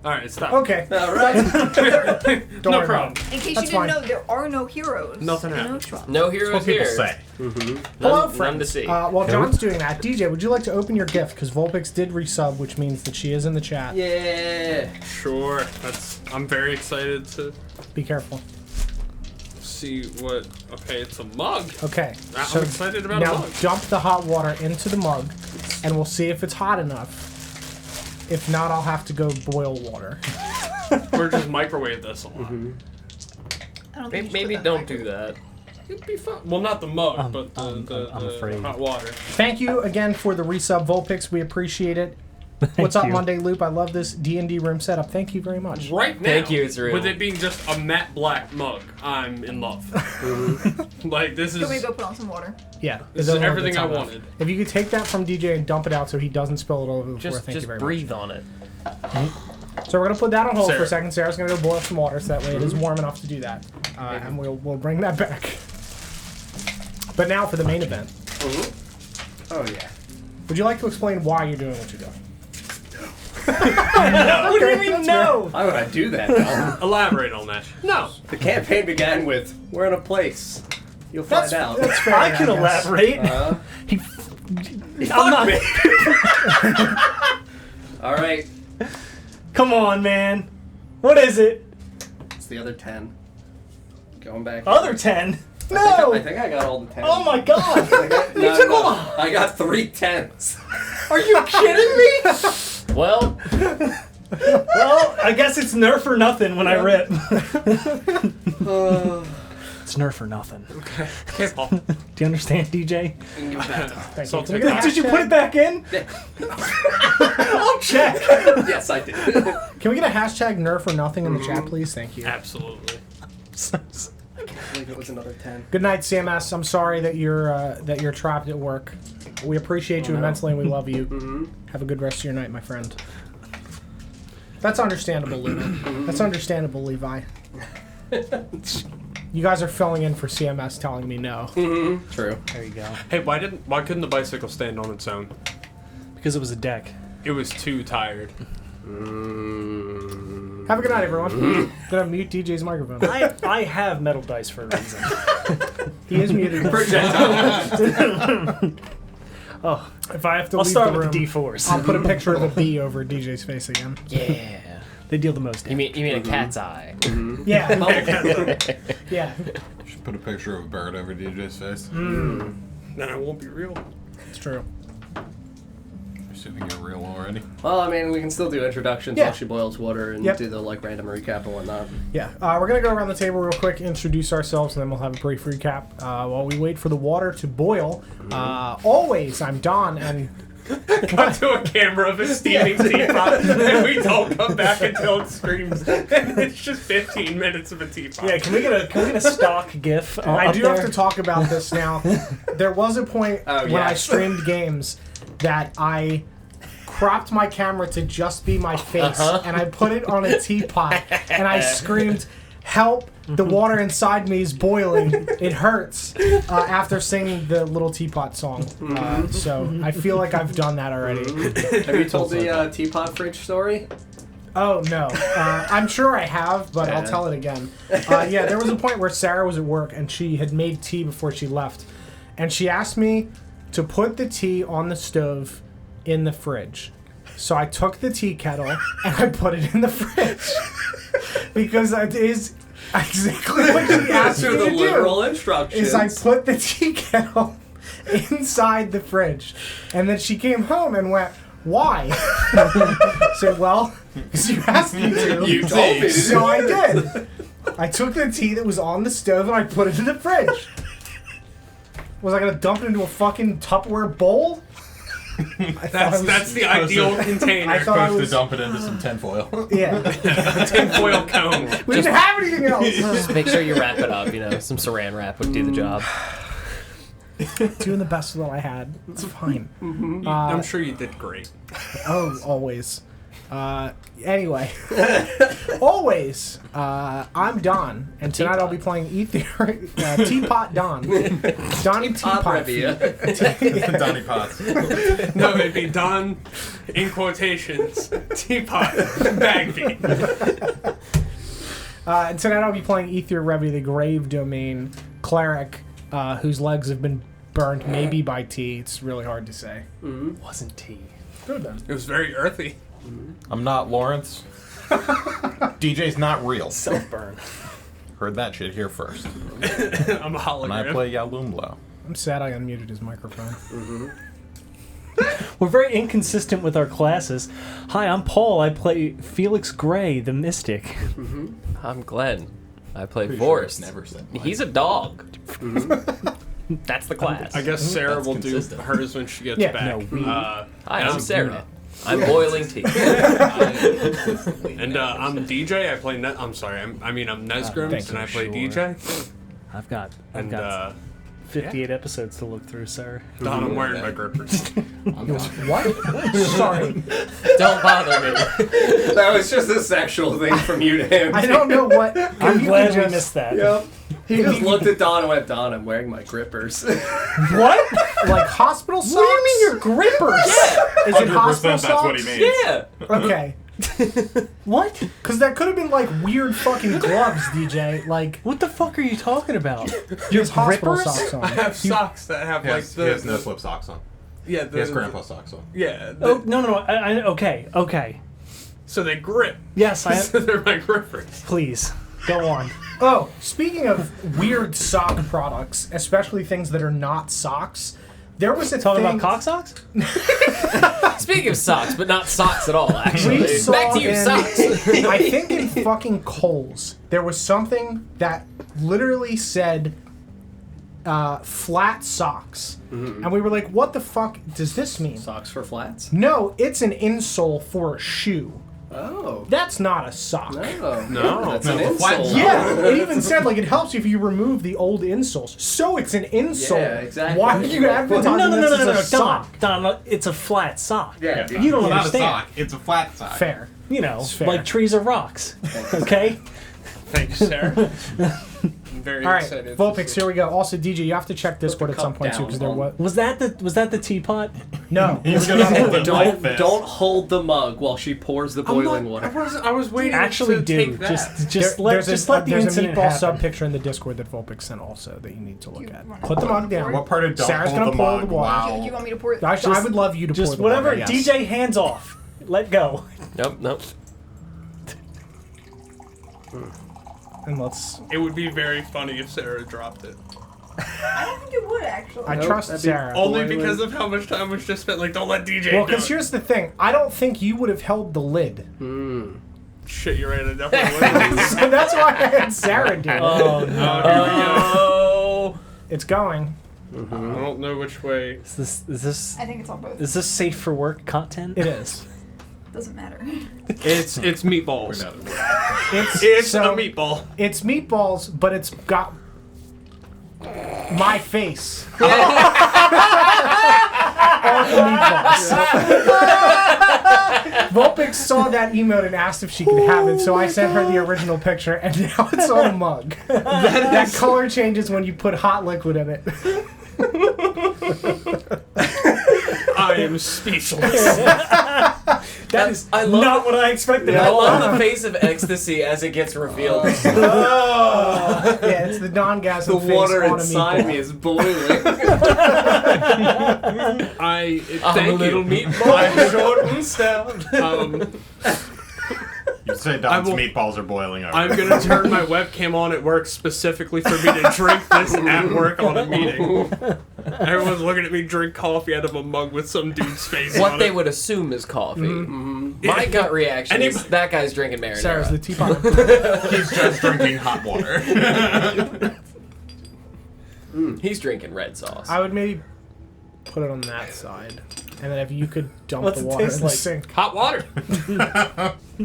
All right, stop. Okay. All right. Don't No worry problem. about it. In case That's you didn't fine. know, there are no heroes. Nothing in happened. Oshuamp. No That's heroes what people here. say. Hello, None friends. to see. While John's doing that, DJ, would you like to open your gift? Because Vulpix did resub, which means that she is in the chat. Yeah. Sure. I'm very excited to Be careful. see what. Okay, it's a mug. Okay. I'm excited about a now mug. dump the hot water into the mug, and we'll see if it's hot enough. If not, I'll have to go boil water. Or just microwave this a lot. I don't think you should Maybe put that don't in do that. It'd be fun. Well, not the mug, but I'm the afraid. hot water. Thank you again for the resub, Vulpix. We appreciate it. What's up, you. Monday Loop? I love this D&D room setup. Thank you very much. Right now, Thank you, it's real. with it being just a matte black mug, I'm in love. Like, this Can we is go put on some water? Yeah, this is doesn't look everything good I enough. wanted. If you could take that from DJ and dump it out so he doesn't spill it all over the floor, thank you very breathe on it. much. So we're gonna put that on hold for a Sarah. second. Sarah's gonna go boil some water so that way it is warm enough to do that, and we'll bring that back. But now for the main event. Oh yeah. Would you like to explain why you're doing what you're doing? What do you mean no? Why would I do that, though? Elaborate on that. No. The campaign began with, we're in a place. You'll find out. That's fair. I can guess. elaborate. He I'm not. me. All right. Come on, man. What is it? It's the other 10. Going back. Other 10? I No. think I got all the 10. Oh my god. You took all the- I got 3 10s. Are you kidding me? Well, Well, I guess it's nerf or nothing when I rip. It's nerf or nothing. Okay, Paul. Do you understand, DJ? Thank So you. I'll Can we take get a that. Did you hashtag- put it back in? I'll check. yes, I did. Can we get a hashtag nerf or nothing in the chat, please? Thank you. Absolutely. I believe it was another 10. Good night, CMS. I'm sorry that you're trapped at work. We appreciate you immensely and we love you. Have a good rest of your night, my friend. That's understandable, Luna. That's understandable, Levi. You guys are filling in for CMS telling me no. True. There you go. Hey, why couldn't the bicycle stand on its own? Because it was a deck. It was too tired. Have a good night, everyone. Gonna mute DJ's microphone. I have metal dice for a reason. He is muted. Oh, If I have to I'll leave start the with room, the D4s. I'll put a picture of a bee over DJ's face again. Yeah. They deal the most You damage. mean a cat's eye? Yeah. Yeah. Should put a picture of a bird over DJ's face. Then it won't be real. It's true. Assuming you're real already. Well, I mean, we can still do introductions Yeah. while she boils water and Yep. do the random recap and whatnot. Yeah. We're going to go around the table real quick, introduce ourselves, and then we'll have a brief recap. While we wait for the water to boil, always, I'm Don, and Cut to a camera of a steaming teapot, and we don't come back until it screams. And it's just 15 minutes of a teapot. Yeah, can we get a stock GIF? I up do there? have to talk about this now. There was a point when yeah. I streamed games that I cropped my camera to just be my face, and I put it on a teapot, and I screamed, "Help! The water inside me is boiling. It hurts." After singing the little teapot song, so I feel like I've done that already. Have you told the teapot fridge story? Oh no, I'm sure I have, but I'll tell it again. Yeah, there was a point where Sarah was at work and she had made tea before she left, and she asked me to put the tea on the stove in the fridge. So I took the tea kettle and I put it in the fridge because it is exactly what she asked me Those are to the literal do. instructions. Is I put the tea kettle inside the fridge, and then she came home and went, "Why?" I said, "Well, because you asked me to." You told me. So I did. I took the tea that was on the stove and I put it in the fridge. Was I gonna dump it into a fucking Tupperware bowl? That's the ideal container. I thought I Supposed was. to dump it into some tinfoil. Yeah. Tinfoil cone. We didn't have anything else. Just make sure you wrap it up, some saran wrap would do the job. Doing the best of what I had. It's fine. I'm sure you did great. Oh, always. Anyway, always, I'm Don, and tonight I'll be playing Teapot Don. Donnie Teapot. Donnie Potts. No, it'd be Don, in quotations, Teapot, Bagby. And tonight I'll be playing Ether Revi, the Grave Domain cleric, whose legs have been burned maybe by tea. It's really hard to say. Wasn't tea. Could have been. It was very earthy. I'm not Lawrence. DJ's not real. Self-burn. Heard that shit here first. I'm a hologram. And I play Yalumlo. I'm sad I unmuted his microphone. We're very inconsistent with our classes. Hi, I'm Paul. I play Felix Gray, the Mystic. I'm Glenn. I play Pretty sure Forrest. it's never said He's a dog. That's the class. I guess Sarah That's will consistent. do hers when she gets Yeah, back. no, we- Hi, I'm I'm Sarah. I'm boiling tea. And I'm DJ. I play. I'm sorry. I'm Nesgrims, thank and you, I play sure. DJ. I've got And 58 episodes to look through, sir. Don, I'm wearing my grippers. What? Sorry. Don't bother me. That was just a sexual thing from you to him. I don't know what. I'm you glad could we just- missed that. Yep. He just looked at Don and went, Don, I'm wearing my grippers. What? Like hospital socks? What do you mean your grippers? Is it 100% hospital that's what he socks? means. Yeah. Okay. What? Because that could have been like weird fucking gloves, DJ. Like, What the fuck are you talking about? he has hospital grippers? socks on. I have socks that have He like has, the. he has no slip socks on. Yeah, He has grandpa socks on. Yeah. Oh, no. Okay. So they grip. Yes, So they're my grippers. Please, go on. Oh, speaking of weird sock products, especially things that are not socks, there was a Talking thing... about cock socks? Speaking of socks, but not socks at all, actually. We saw Back to you, in- socks. I think in fucking Kohl's, there was something that literally said flat socks. And we were like, what the fuck does this mean? Socks for flats? No, it's an insole for a shoe. Oh. That's not a sock. No. No. That's No, an the flat insole. sock. Yeah, it even said like it helps you if you remove the old insoles. So it's an insole. Yeah, exactly. Why are you advertising No, this as a sock? Don, it's a flat sock. Yeah. You don't It's not understand. a sock. It's a flat sock. Fair. You know, fair. like trees are rocks. Okay? Thank you, Sarah. I'm very All right, excited. Vulpix, here we go. Also, DJ, you have to check Discord at some point too, because there was Was that the teapot? no. He's gonna hold the Don't, fist. don't hold the mug while she pours the boiling water. I was waiting Actually, to do take that. just let there's just a, let the there's a incident meatball happen. sub picture in the Discord that Vulpix sent also that you need to look You at. wanna Put the pour mug it? down. What part of don't Sarah's hold gonna the pour mug? the water. Do you want me to pour it? I would love you to pour Just the whatever. water, yes. DJ, hands off. Let go. Nope. And let's. It would be very funny if Sarah dropped it. I don't think it would actually. I Nope, trust that'd be- Sarah. Only Boiling. because of how much time was just spent. Like, don't let DJ Well, do because it. here's the thing. I don't think you would have held the lid. Shit, you're right. I definitely would. So that's why I had Sarah do it. Oh no. Oh. It's going. I don't know which way. Is this I think it's on both. is this safe for work content? It is. Doesn't matter. It's meatballs. It's It's a meatball. It's meatballs, but it's got my face on the meatballs. Vulpix saw that emote and asked if she could have it, so I sent her the original picture, and now it's on a mug. That color changes when you put hot liquid in it. I am speechless. That is I love not what I expected. I love the face of ecstasy as it gets revealed. Yeah, it's the non-gas The face water on a inside meatball. me is boiling. I'm a little meatball, short and stout. You say Don's will- meatballs are boiling over. I'm gonna turn my webcam on at work specifically for me to drink this at work on a meeting. Everyone's looking at me drink coffee out of a mug with some dude's face What on they it. would assume is coffee. My gut reaction is that guy's drinking marinara. Sarah's the teapot. He's just drinking hot water. He's drinking red sauce. I would maybe put it on that side, and then if you could dump What's the it water taste in the like? sink. Hot water.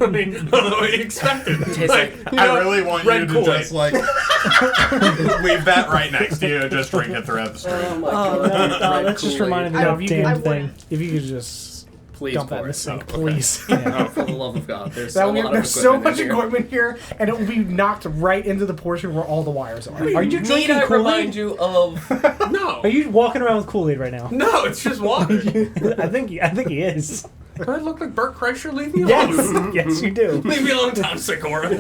I mean, I don't know what you expected. Tastes Like, like- you know, I really want Red you to Kool-Aid. just like leave that right next to you and just drink it throughout the street. Oh my Oh, god. no, that's just reminded me I know, of if that you damn could- thing. If you could just Please dump that in pour the it. sink, Oh, okay. please. Oh, for the love of God. There's That a lot of there's so equipment much in here. equipment here, and it will be knocked right into the portion where all the wires are. Are you Need drinking I Kool-Aid? remind you of? No. Are you walking around with Kool-Aid right now? No, it's just water. I think he is. Do I look like Bert Kreischer? Leave me alone. Yes, yes, you do. Leave me alone, Tom Segura.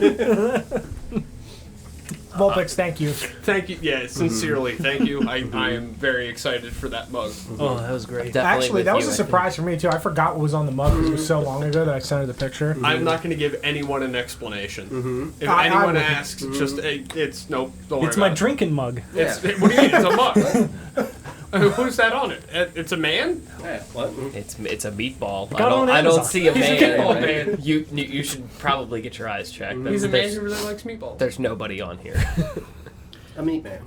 Vulpix, thank you. Thank you. Yeah, sincerely, thank you. I am very excited for that mug. Oh, that was great. Definitely Actually, with that was you, a I think. surprise for me too. I forgot what was on the mug because it was so long ago that I sent her the picture. I'm not going to give anyone an explanation. If I anyone wouldn't. asks, just it's nope. Don't worry It's my about it. drinking mug. It's, what do you mean? It's a mug. Who's that on it? It's a man. Yeah, what? It's a meatball. got on I don't Amazon. see a He's a man. meatball man. You should probably get your eyes checked. He's a man There's, who really likes meatballs. there's nobody on here. A meat man.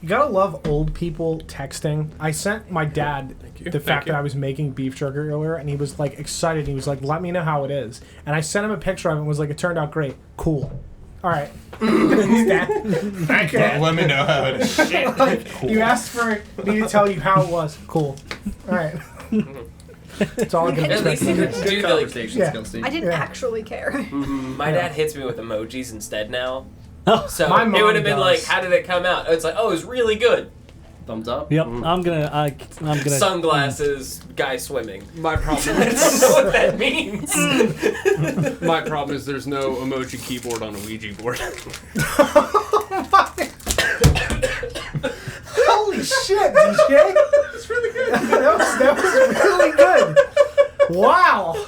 You gotta love old people texting. I sent my dad you. the Thank fact you. that I was making beef jerky earlier, and he was like excited. He was like, "Let me know how it is." And I sent him a picture of it and was like, "It turned out great. Cool. All right." Thanks, Dad. Thank you. Let me know how it is. Like, you asked for me to tell you how it was. Cool. All right. That's all I can At least expect. you from could you. do Good the conversation Yeah. skills, Steve. I didn't Yeah. actually care. My dad hits me with emojis instead now. Oh, So My it mom would have been like, does. how did it come out? It's like, oh, it was really good. Thumbs up. yep. I'm gonna. Sunglasses, guy swimming. My problem. I don't know what that means. My problem is there's no emoji keyboard on a Ouija board. Holy shit, DJ! It's really good. That was really good. Wow.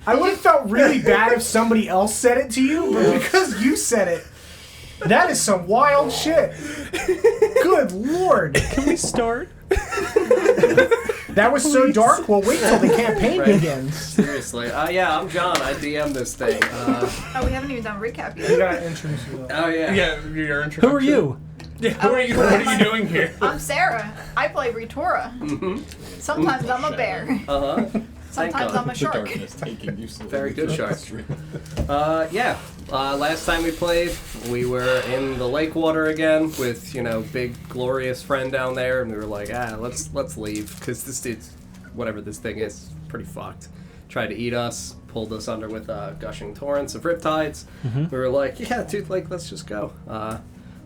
I would have felt really bad if somebody else said it to you, but because you said it, that is some wild shit. Good lord. Can we start? That was so dark. Well, wait till the campaign Right. begins. Seriously. Yeah, I'm John. I DM this thing. Oh, we haven't even done a recap You yet. gotta introduce yourself. Oh, yeah. Yeah, your introduction. Who are you? Yeah, who are you? What are you doing here? I'm Sarah. I play Ritora. Sometimes I'm a bear. Uh-huh. Sometimes God. I'm a shark. taking you slowly. Very good, shark. Yeah. Last time we played, we were in the lake water again with, big glorious friend down there, and we were like, let's leave because this dude's, whatever this thing is, pretty fucked. Tried to eat us, pulled us under with gushing torrents of riptides. We were like, yeah, dude, let's just go.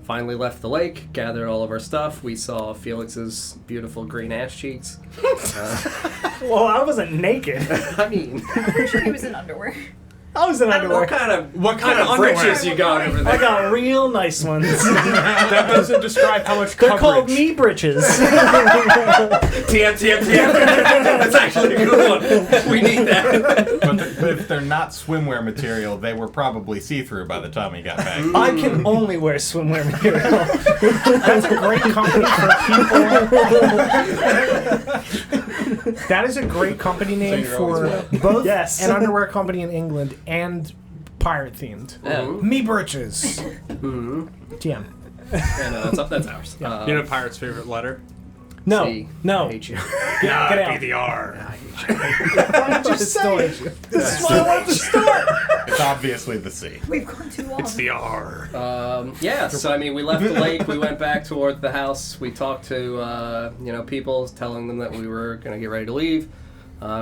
Finally left the lake, gathered all of our stuff. We saw Felix's beautiful green ass cheeks. Well, I wasn't naked. I mean, I'm sure he was in underwear. I was in underwear. What kind of underwear? britches you got over I there? got real nice ones. That doesn't describe how much They're coverage. called knee britches. TM. That's actually a good one. We need that. But if they're not swimwear material, they were probably see-through by the time he got back. I can only wear swimwear material. That's a great company for people. That is a great company name you're always for both Yes. an underwear company in England and pirate themed. Yeah. Me britches. TM. And that's ours. You know Pirate's favorite letter? No, C. no. Hate you. Get out. Be the R. Just say it. This is why I wanted to start. It's obviously the C. We've gone too long. It's the R. Yeah, so I mean, we left the lake, we went back toward the house, we talked to, people, telling them that we were going to get ready to leave.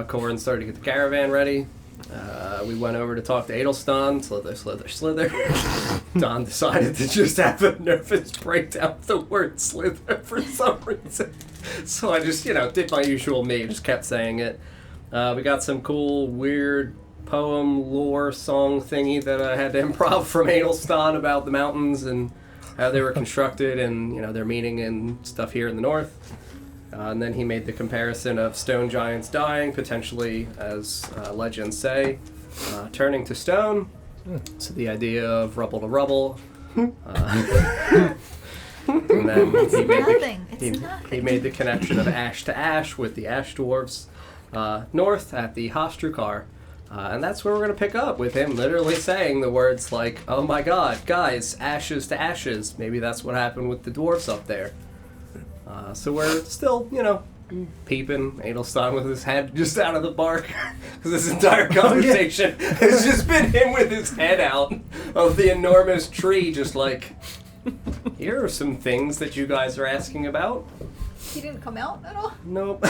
Corin started to get the caravan ready. We went over to talk to Adelstan, slither. Don decided to just have a nervous breakdown with the word slither for some reason. So I just, did my usual me, just kept saying it. We got some cool, weird poem, lore, song thingy that I had to improv from Adelstan about the mountains and how they were constructed and, their meaning and stuff here in the north. And then he made the comparison of stone giants dying, potentially, as legends say, turning to stone. So the idea of rubble to rubble. And then he made nothing. he It's nothing. made the connection of ash to ash with the ash dwarves north at the Hostrukar. And that's where we're going to pick up, with him literally saying the words like, oh my god, guys, ashes to ashes. Maybe that's what happened with the dwarves up there. So we're still, peeping Adelstan with his head just out of the bark. Because this entire conversation has just been him with his head out of the enormous tree, just like, here are some things that you guys are asking about. He didn't come out at all? Nope.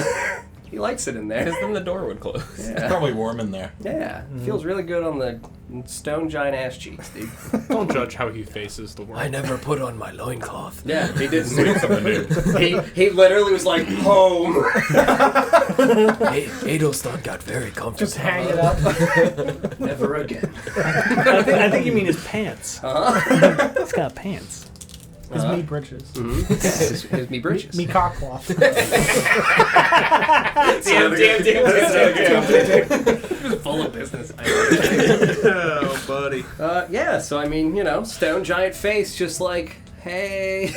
He likes it in Because there. then the door would close. It's Yeah. probably warm in there. Yeah. Feels really good on the stone giant ass cheeks, dude. Don't judge how he faces the world. never put on my loincloth. Yeah, he didn't. Sleeps in the nude. He literally was like, home. Adelstan got very comfortable. Just hang it up. Never again. I think you mean his pants. He's got pants. His me britches. His me britches. Me cockcloth. Damn. Full of business. Oh, buddy. Yeah, so I mean, you know, stone giant face, just like, hey.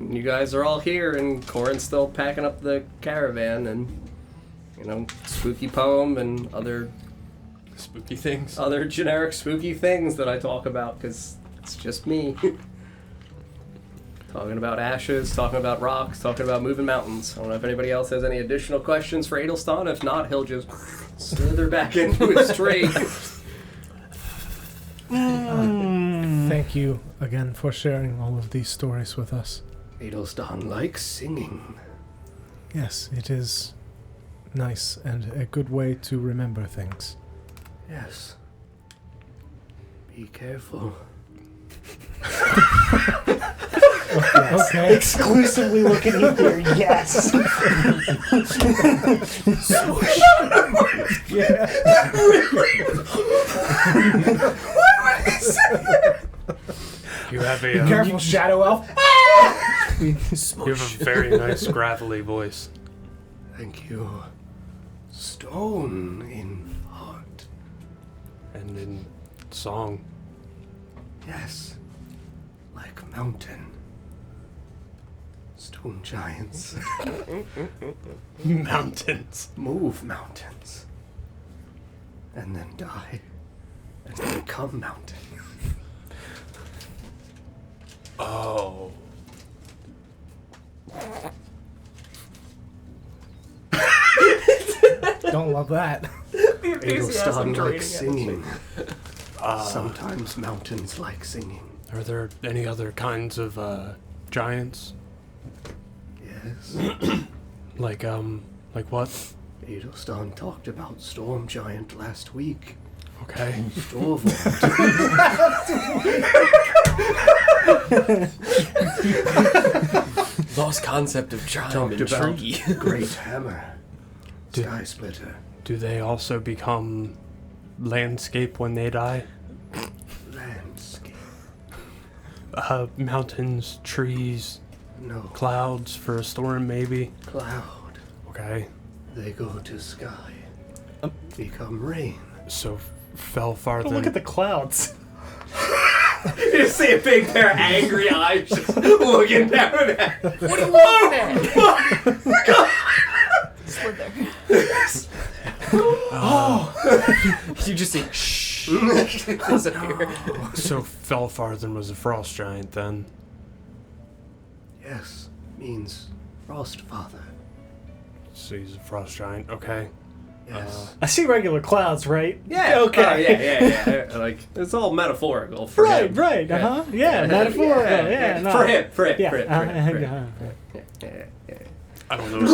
You guys are all here, and Corin's still packing up the caravan, and, you know, spooky poem and other Spooky things. generic spooky things that I talk about, because it's just me. Talking about ashes, talking about rocks, talking about moving mountains. I don't know if anybody else has any additional questions for Adelstan. If not, he'll just slither back into his tree. Thank you again for sharing all of these stories with us. Adelstan likes singing. Yes, it is nice and a good way to remember things. Yes. Be careful. Okay. Exclusively looking at here, yes. You have a Careful, Shadow Elf. you have a very nice gravelly voice. Thank you. Stone in heart. And in song. Yes. Like mountain. Stone giants. Mountains. Move mountains. And then die. And then become mountain. Oh. Don't love that. Adelstan likes singing. Sometimes mountains like singing. Are there any other kinds of giants? Yes. Like what? Adelstan talked about storm giant last week. Okay. Stormwort. Lost concept of time Talked and about tree. great hammer. Did- Sky splitter. Do they also become landscape when they die? Landscape. Mountains, trees, No. clouds for a storm, maybe? Cloud. Okay. They go to sky. Become rain. So fell farther. Look at the clouds. You just see a big pair of angry eyes just looking down at him. What are you looking at? Slither. You just see shh. Disappear. So Felfarthen was a frost giant then. Yes, means frost father. So he's a frost giant. Okay. Yes. I see regular clouds, right? Yeah. Okay. Yeah. Like it's all metaphorical for Right, him. right. Uh huh. Yeah, metaphorical. Yeah, no. For him. For him. Yeah. For him. Yeah. I don't know.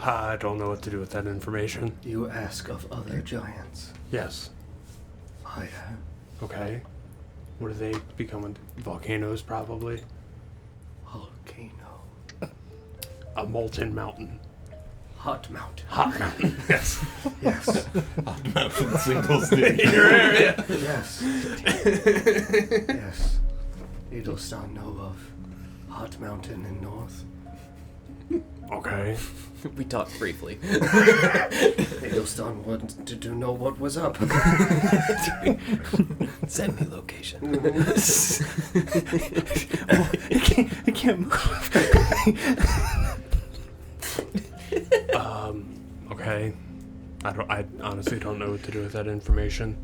I don't know what to do with that information. You ask of other giants. Yes. Fire. Okay. What do they become? Volcanoes, probably. Volcano. A molten mountain. Hot mountain. Hot mountain. Yes. Yes. Mountain singles dude. Your area. Yes. Yes. Adelstan know of Hot Mountain in North. Okay. We talked briefly. Adelstan wanted to know what was up. Send me location. I can't move. Okay. I honestly don't know what to do with that information.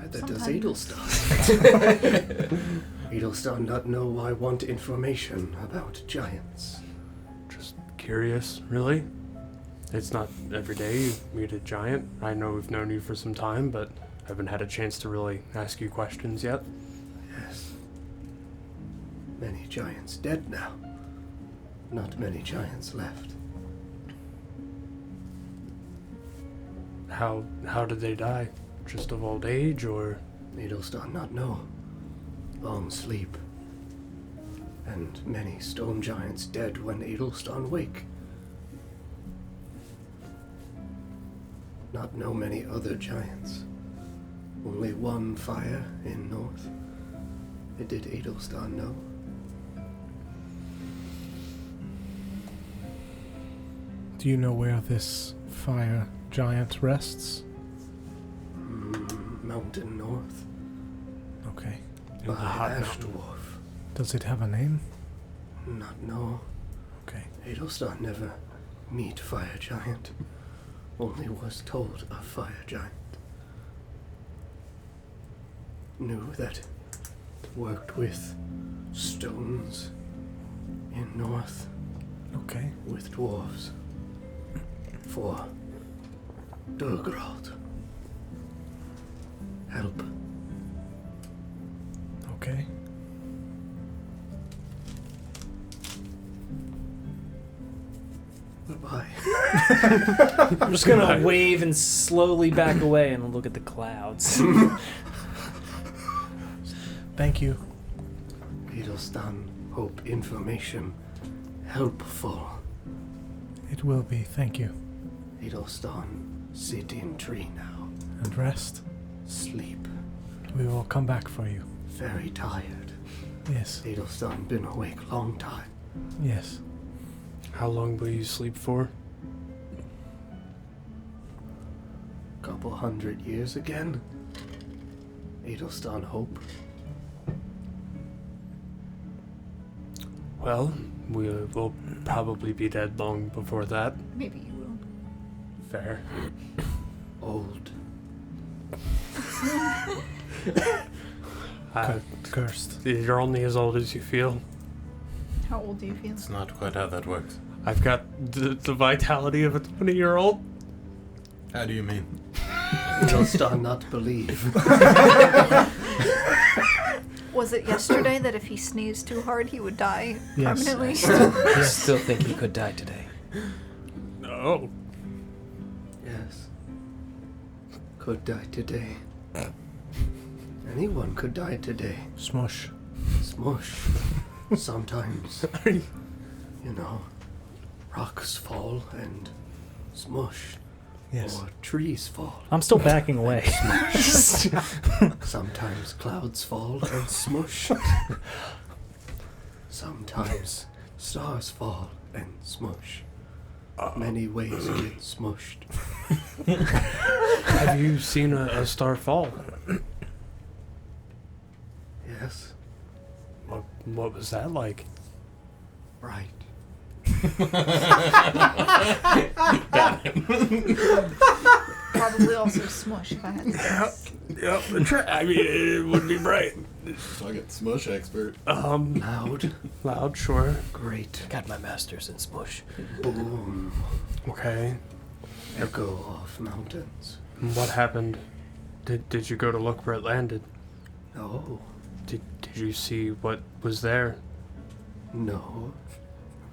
Neither does Adelstan. Adelstan not know I want information about giants. Just curious, really. It's not every day you meet a giant. I know we've known you for some time, but I haven't had a chance to really ask you questions yet. Yes. Many giants dead now. Not many giants left. How did they die? Just of old age, or? Edelstan not know. Long sleep. And many stone giants dead when Edelstan wake. Not know many other giants. Only one fire in north. It did Edelstan know. Do you know where this fire giant rests? Mountain north. Okay. In the hot Ash mountain. dwarf. Does it have a name? Not know. Okay. Edelstan never meet fire giant. Only was told a fire giant. Knew that worked with stones in north Okay. with dwarves for Durgrad. Help. Okay. Goodbye. I'm just gonna wave and slowly back away and look at the clouds. Thank you. Edelstan hope information helpful. It will be. Thank you. Edelstan sit in tree now. And rest. Sleep. We will come back for you. Very tired. Yes. Edelstan been awake long time. Yes. How long will you sleep for? Couple 100 years again. Edelstan hope. Well, we will probably be dead long before that. Maybe you will. Fair. Old. Cursed. You're only as old as you feel. How old do you feel? It's not quite how that works. I've got the vitality of a 20-year-old. How do you mean? Edelstan not believe. Was it yesterday that if he sneezed too hard, he would die Yes. permanently? I still think he could die today. No. Yes. Could die today. Anyone could die today. Smush. Smush. Sometimes, you know, rocks fall and smush. Yes. Or trees fall. I'm still backing away. Sometimes clouds fall and smush. Sometimes stars fall and smush. Many ways to get smushed. Have you seen a star fall? Yes, What was that like? right. Probably also smush if I had to guess. Yep. I mean, it would be bright. So I get smush expert. Loud, Loud, sure. great, Got my master's in smush. boom, Okay. echo off mountains. What happened? Did you go to look where it landed? No, Did you see what was there? no,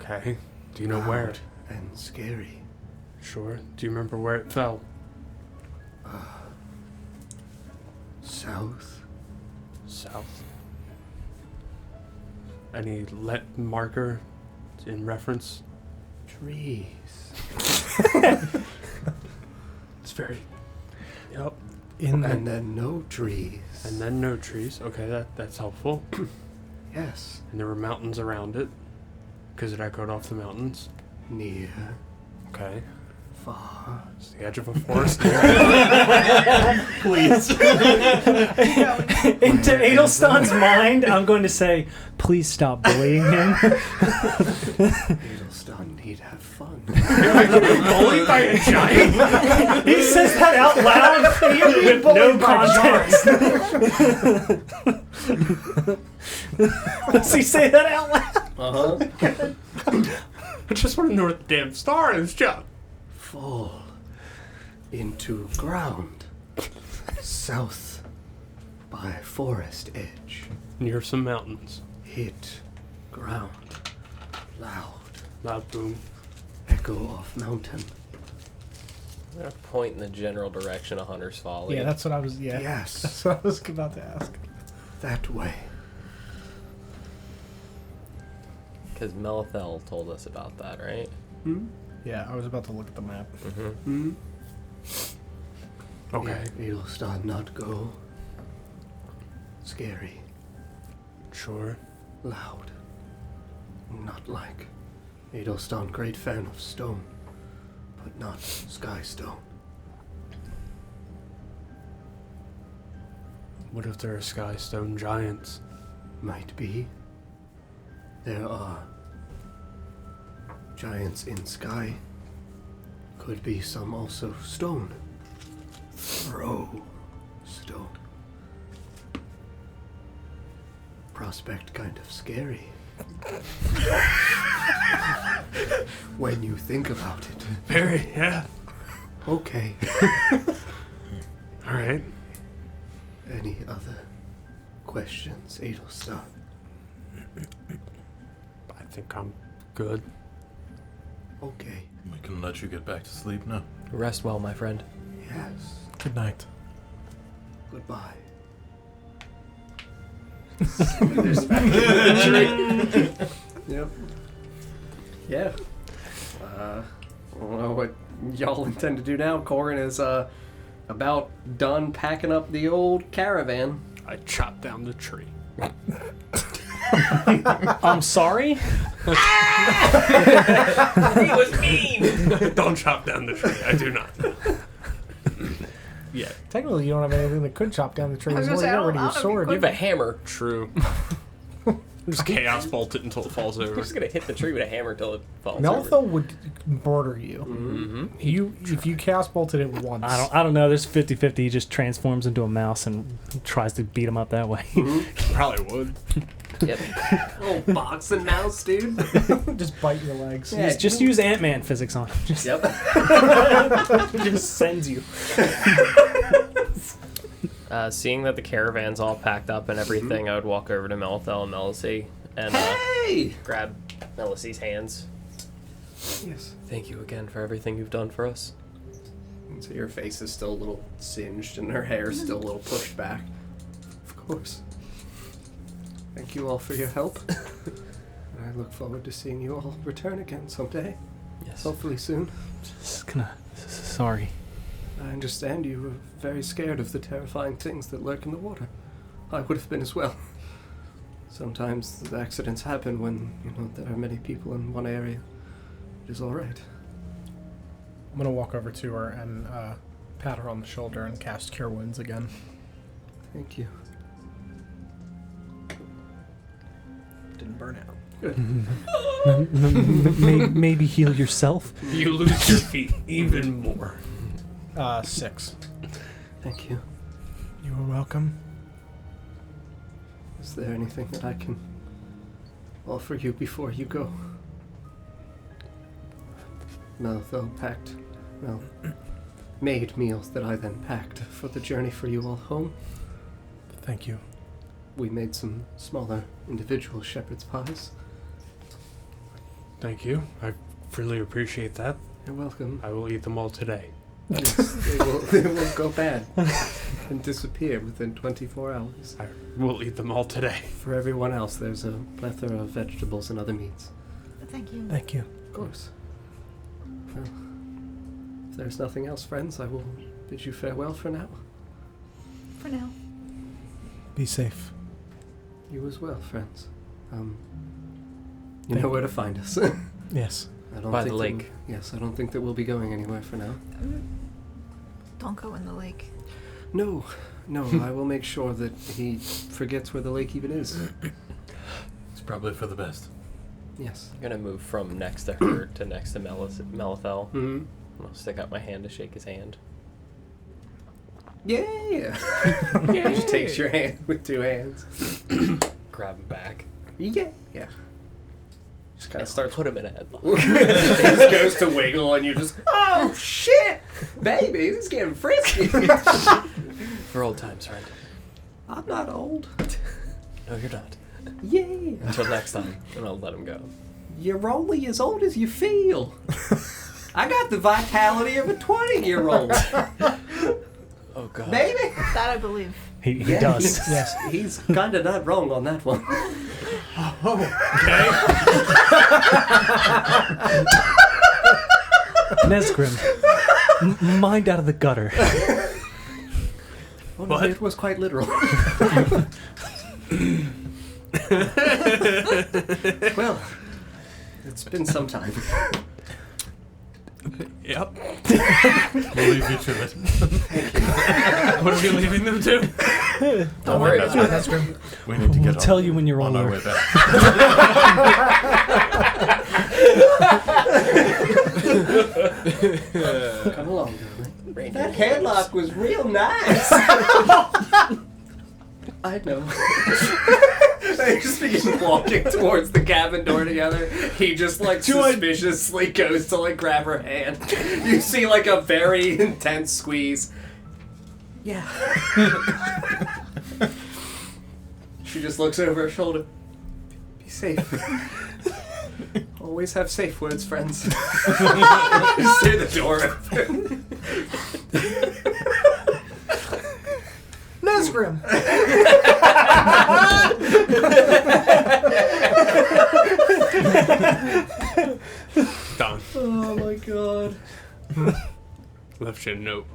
Okay. Do you know where? loud and scary. Sure. Do you remember where it fell? South, South. Any marker in reference? trees. It's very. Yep. In And then no trees. And then no trees. Okay, that's helpful. Yes, And there were mountains around it, because it echoed off the mountains. near, Okay. far. It's the edge of a forest. Please. Into Edelstan's mind, I'm going to say, please stop bullying him. Edelstan need have fun. Bullied by a giant? He says that out loud with no context. Does he say that out loud? I just want to know where the damn star is, Chuck. Fall into ground. South by forest edge. Near some mountains. Hit ground. Loud. Loud boom. Echo of mountain. I'm gonna point in the general direction of Hunter's Folly. Yeah, that's what I was. Yeah, Yes. that's what I was about to ask. That way. Because Melithel told us about that, right? Yeah, I was about to look at the map. Okay. It'll start not go. Scary. Sure. Loud. Not like. Adelstan, great fan of stone, but not sky stone. What if there are sky stone giants? Might be. There are giants in sky. Could be some also stone. Throw stone. Prospect kind of scary. When you think about it. Very, yeah. Okay. Alright. Any other questions, Adelstan? I think I'm good. Okay. We can let you get back to sleep now. Rest well, my friend. Yes. Good night. Goodbye. Yep. Yeah. I don't know what y'all intend to do now. Corin is about done packing up the old caravan. I chopped down the tree. I'm sorry? He was mean! Don't chop down the tree. I do not. Yeah. Technically, you don't have anything that could chop down the tree. I was As long gonna as say, you get rid of I your don't sword. You have a hammer. True. Just chaos bolt it until it falls You're over. just gonna hit the tree with a hammer till it falls Melthel over. would murder you. If you cast bolted it once. I don't know. There's 50-50. He just transforms into a mouse and tries to beat him up that way. Probably would. Yep. Oh, boxing mouse, dude. Just bite your legs. Yeah. Just use Ant-Man physics on him. Just, Yep. just sends you. Seeing that the caravan's all packed up and everything, I would walk over to Melithel and Melicy and Hey! grab Melicy's hands. Yes. Thank you again for everything you've done for us. So your face is still a little singed and her hair is still a little pushed back. Of course. Thank you all for your help. And I look forward to seeing you all return again someday. Yes. Hopefully soon. Just gonna. Sorry. I understand you were very scared of the terrifying things that lurk in the water. I would have been as well. Sometimes the accidents happen when, there are many people in one area. It is alright. I'm gonna walk over to her and pat her on the shoulder and cast Cure Wounds again. Thank you. Didn't burn out. Good. Maybe heal yourself. You lose your feet even more. 6. Thank you. You are welcome. Is there anything that I can offer you before you go? Melithel made meals that I then packed for the journey for you all home. Thank you. We made some smaller individual shepherd's pies. Thank you. I really appreciate that. You're welcome. I will eat them all today. Yes, they will go bad and disappear within 24 hours. I will eat them all today. For everyone else, there's a plethora of vegetables and other meats. Thank you. Thank you. Of course. Well, if there's nothing else, friends, I will bid you farewell for now. For now. Be safe. You as well, friends. You Thank know where to find us. Yes. I don't By think the that lake. Yes, I don't think that we'll be going anywhere for now. Don't go in the lake. No, I will make sure that he forgets where the lake even is. It's probably for the best. Yes. I'm gonna move from next to her to next to Melithel. Mm-hmm. I'll stick out my hand to shake his hand. Yeah. He just takes your hand with 2 hands. Grab him back. Yeah. Just kind And of starts. put him in a headlock. He just goes to wiggle, and you just, oh shit, baby, this is getting frisky. For old times, friend. I'm not old. No, you're not. Yay! Until next time, and I'll let him go. You're only as old as you feel. I got the vitality of a 20-year-old. Oh God. Baby. That I believe. He does. Yes. He's kind of not wrong on that one. Nesgrim, mind out of the gutter. Well, it was quite literal. Well, it's been some time. Yep. We'll leave you to it. What are we leaving them to? Don't worry about it. That's grim. We need to get We'll tell you when you're on our older. way back. Come along, darling. That headlock was real nice. I know. They just begin walking towards the cabin door together. He just like suspiciously goes to like grab her hand. You see like a very intense squeeze. Yeah. She just looks over her shoulder. Be safe. Always have safe words, friends. Just hear the door open. Nesgrim. Done. Oh my god. Left you a note.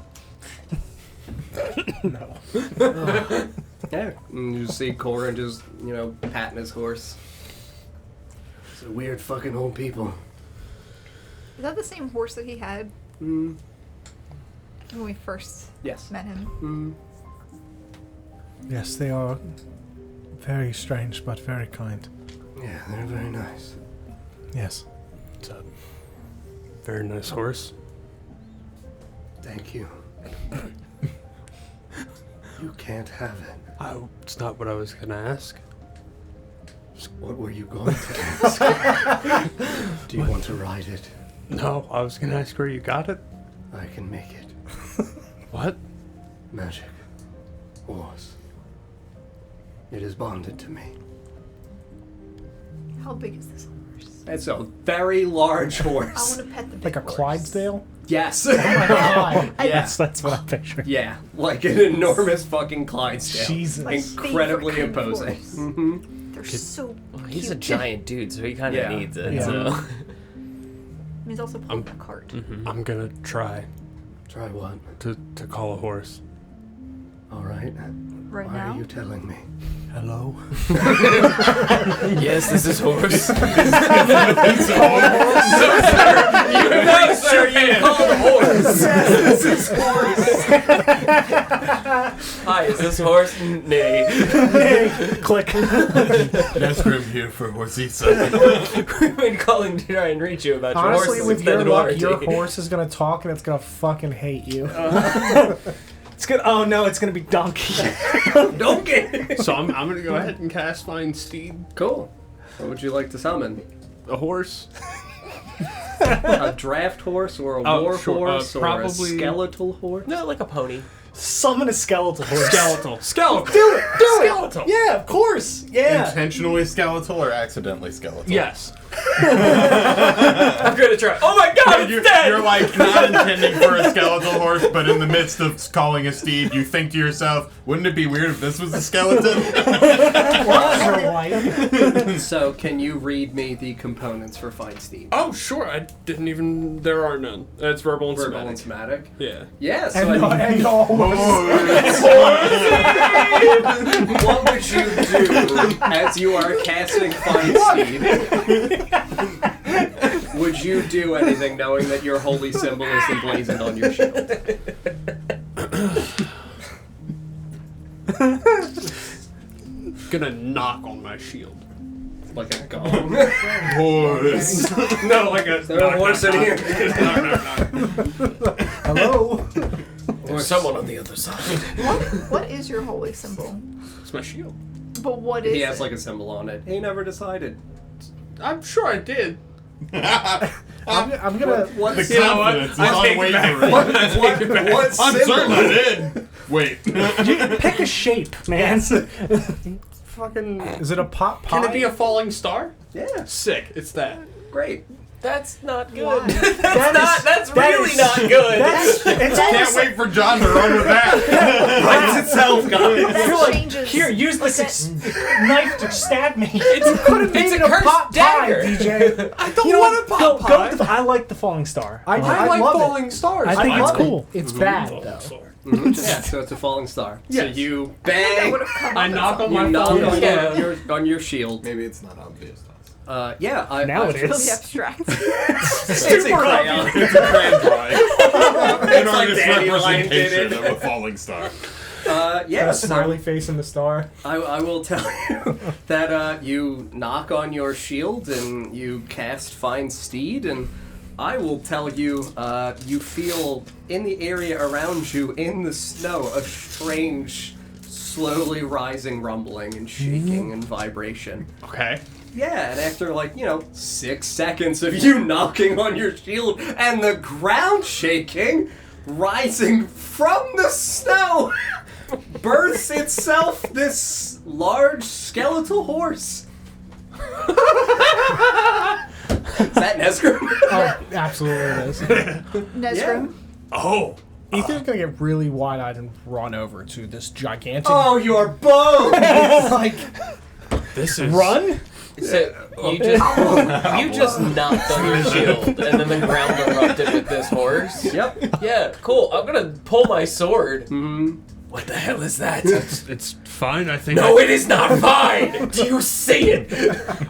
Yeah, and you see Corin just, patting his horse. It's a weird fucking old people. Is that the same horse that he had when we first Yes. met him? Yes, they are very strange, but very kind. Yeah, they're very nice. Yes. It's a very nice horse. Thank you. You can't have it. It's not what I was gonna ask. What were you going to ask? Do you want to ride it? No, I was gonna ask where you got it. I can make it. What? Magic. Horse. It is bonded to me. How big is this horse? It's a very large I horse. want to pet the big Like a horse. Clydesdale? Yes. Oh my god. Yes. That's what I picture. Yeah, like an enormous fucking Clydesdale. Jesus. My Incredibly favorite kind of imposing. horse. Mm-hmm. They're so Well, he's a cute. giant dude, so he kind of Yeah. needs it. Yeah. So. He's also pulling a cart. I'm gonna try Try what? to call a horse. All right. Right Why now? are you telling me? Hello? Yes, this is horse. No, sir, you called a horse. This is horse. Hi, is this horse? Nay. Click. Nesgrim here for Horsisa. We've been calling to try and reach you about your Honestly, horse's with your extended luck, warranty. your horse is gonna talk and it's gonna fucking hate you. It's gonna. Oh no, it's gonna be donkey. Donkey. So I'm gonna go ahead and cast Find Steed. Cool. What would you like to summon? A horse. A draft horse or a Oh, war sure, horse or a probably- skeletal horse? No, like a pony. Summon a skeletal horse. Skeletal. Skeletal. Do it. Do Skeletal. it. Yeah, of course. Yeah. Intentionally skeletal or accidentally skeletal? Yes. I'm gonna try. Oh my god, it's dead! You're like not intending for a skeletal horse, but in the midst of calling a steed, you think to yourself, wouldn't it be weird if this was a skeleton? So, can you read me the components for Find Steed? Oh, sure. I didn't even. There are none. It's verbal and Verbal and somatic. somatic? Yeah. Yeah, so And, I mean, all what would you do as you are casting Find Steed? Would you do anything knowing that your holy symbol is emblazoned on your shield? Gonna knock on my shield. Like a gong? Horse. No, like a. there a horse in here? Hello? Or someone on the other side. What is your holy symbol? It's my shield. But what is He has it? like a symbol on it. He never decided. I'm sure I did. I'm gonna. What The You know what? confidence is I take it back. unwavering. what I'm symbol? certain I did. Wait. Pick a shape, man. fucking. Is it a pot pie? Can it be a falling star? Yeah, Sick. It's that. great. That's not good. Why? That's really not good. It's Can't almost wait for John to run with that. Writes itself, guys. I feel That like, changes. Here, use this knife to stab me. it's It's a a cursed pot dagger. pie, DJ. I don't You know want what? a pot Go pie. with the, I like the falling star. I like love falling it. stars. I think it's love cool. it. It's bad though. Yeah, so it's a falling star. So Yes. you That bang, would have come I up knock with on my you knock falling on star. on your shield. Maybe it's not obvious. Yeah, Now it something really is. abstract. It's in crayon. It's a crayon drawing. An like artist's dandelion did representation it. of a falling star. Yeah, A so smiley face in the star. I will tell you that you knock on your shield and you cast Find Steed, and I will tell you you feel in the area around you in the snow a strange, slowly rising rumbling and shaking and vibration. Okay. Yeah, and after 6 seconds of you knocking on your shield and the ground shaking, rising from the snow, births itself this large skeletal horse. Is that Nesgrim? Oh, absolutely it is. Nesgrim. Oh. Ethan's gonna get really wide-eyed and run over to this gigantic. Oh, your bones! like This is. Run? So you just knocked on your shield, and then the ground erupted with this horse. Yep. Yeah, cool. I'm gonna pull my sword. Mm-hmm. What the hell is that? It's fine. I think. No, it is not fine. Do you see it?